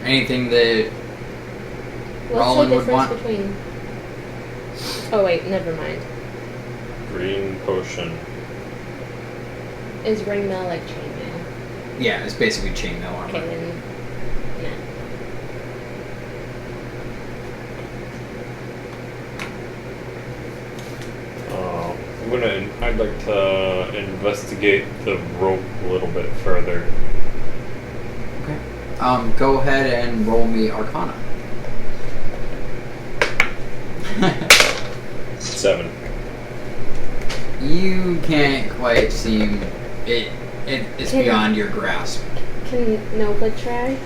Anything that What's Rollin the would difference want? between... Oh wait, never mind. Green potion. Is ringmail like chainmail? Yeah, it's basically chainmail armor. Okay, then... Yeah. I'd like to investigate the rope a little bit further. Okay. Go ahead and roll me Arcana. 7. You can't quite seem it. It's Can- beyond your grasp. Can Nova try?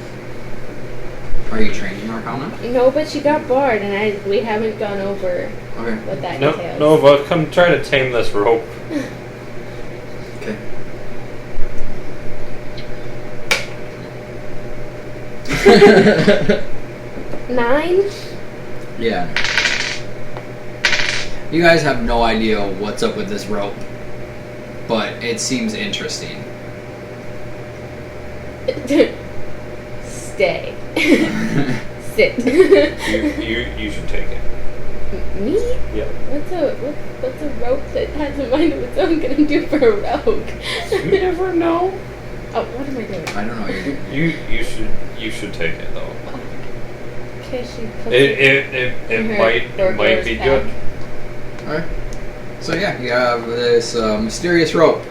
Are you trained in Arcana? No, but she got bored, and we haven't gone over Okay. what that No, entails. Nova, come try to tame this rope. Okay. Nine? Yeah. You guys have no idea what's up with this rope, but it seems interesting. Stay. Sit. You should take it. Me? Yeah. What's a rope that has a mind of its own gonna do for a rogue? You never know. Oh, what am I doing? I don't know. You should take it though. Okay, she puts It might be good. Alright. So yeah, you have this mysterious rope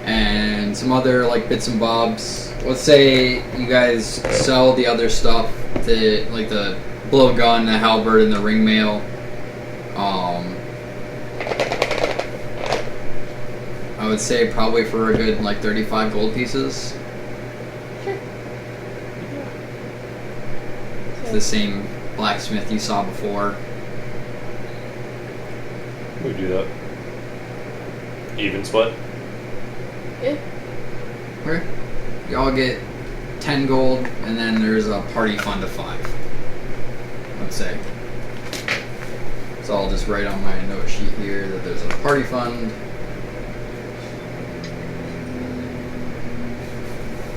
and some other like bits and bobs. Let's say you guys sell the other stuff, like the blowgun, the halberd, and the ringmail. I would say probably for a good like 35 gold pieces. Sure. It's the same blacksmith you saw before. We do that. Even split. Yeah. Okay. You all get 10 gold, and then there's a party fund of 5. Let's say. So I'll just write on my note sheet here that there's a party fund.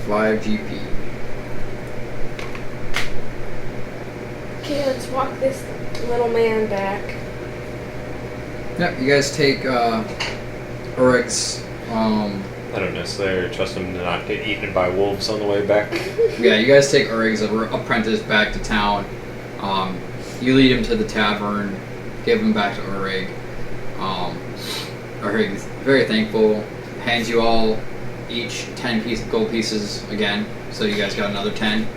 5 GP. Okay, let's walk this little man back. Yep, you guys take Urig's. I don't necessarily trust him to not get eaten by wolves on the way back. Yeah, you guys take Urig's apprentice back to town. You lead him to the tavern, give him back to Urig. Urig is very thankful, hands you all each 10 gold pieces again, so you guys got another 10.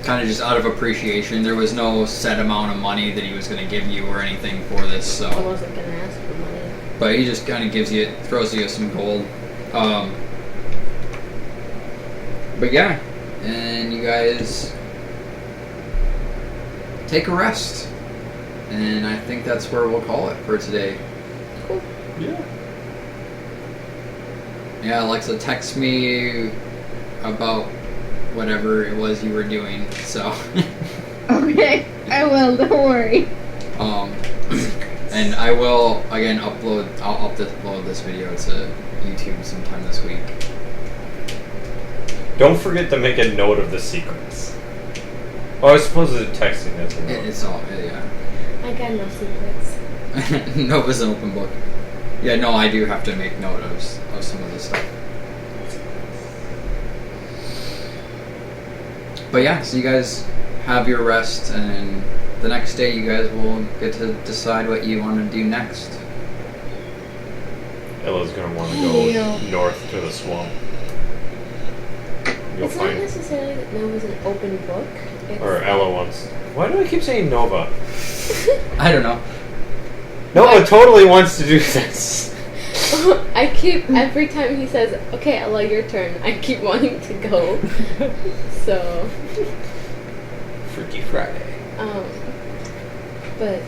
Kind of just out of appreciation. There was no set amount of money that he was going to give you or anything for this, so. I wasn't gonna ask for money. But he just kind of gives you, throws you some gold. But yeah, and you guys take a rest. And I think that's where we'll call it for today. Cool. Yeah. Yeah, Alexa, text me about whatever it was you were doing, so. Okay, I will, don't worry. And I will, again, I'll upload this video to YouTube sometime this week. Don't forget to make a note of the secrets. Oh, I suppose it's texting that's a note. It's all, yeah. I got no secrets. Nova's an open book. Yeah, no, I do have to make note of some of this stuff. But yeah, so you guys have your rest, and the next day you guys will get to decide what you want to do next. Ella's gonna want to go north to the swamp. You'll It's not find. necessarily that Nova's an open book. It's Or Ella wants. Why do I keep saying Nova? I don't know. Nova totally wants to do this. I keep, every time he says, okay, Ella, your turn, I keep wanting to go. So, Freaky Friday. but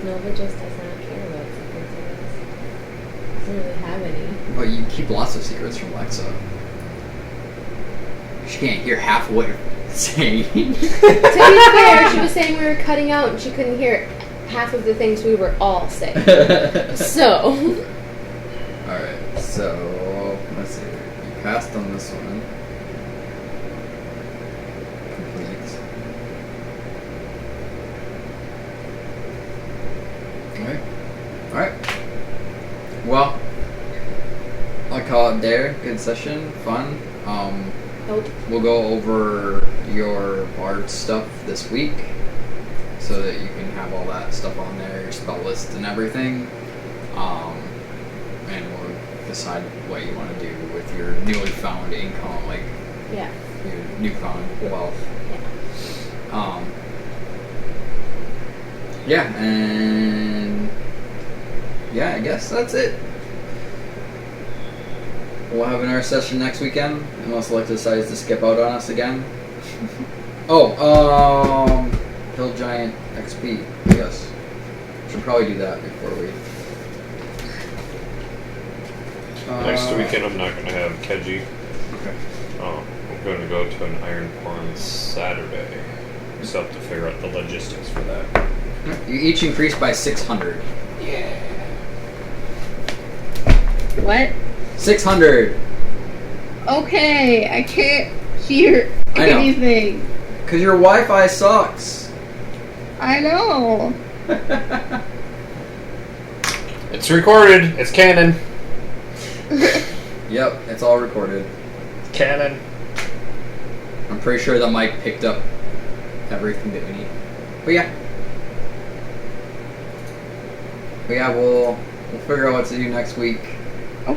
Nova just does not care about secrets, I guess. Doesn't really have any. But you keep lots of secrets from Alexa. She can't hear half of what you're saying. To be fair, she was saying we were cutting out and she couldn't hear half of the things we were all saying. So. Alright, so let's see. You passed on this one. Complete. Alright. Well, I'll call it there. Good session. Fun. Nope. We'll go over your bard stuff this week so that you can have all that stuff on there, your spell list and everything. And we'll decide what you want to do with your newly found income, like Yeah. your newfound wealth. Yeah, and yeah, I guess that's it. We'll have another session next weekend, unless Alexa decides to skip out on us again. Hill Giant XP, I guess. Should probably do that before we. Next weekend I'm not gonna have Keji. Okay. I'm going to go to an Iron Porn Saturday. Just have to figure out the logistics for that. You each increased by 600. What? 600! Okay, I can't hear I know. anything. Because your Wi-Fi sucks. I know. It's recorded. It's canon. Yep, it's all recorded. Canon. I'm pretty sure the mic picked up everything that we need. But yeah, we'll figure out what to do next week. Oh.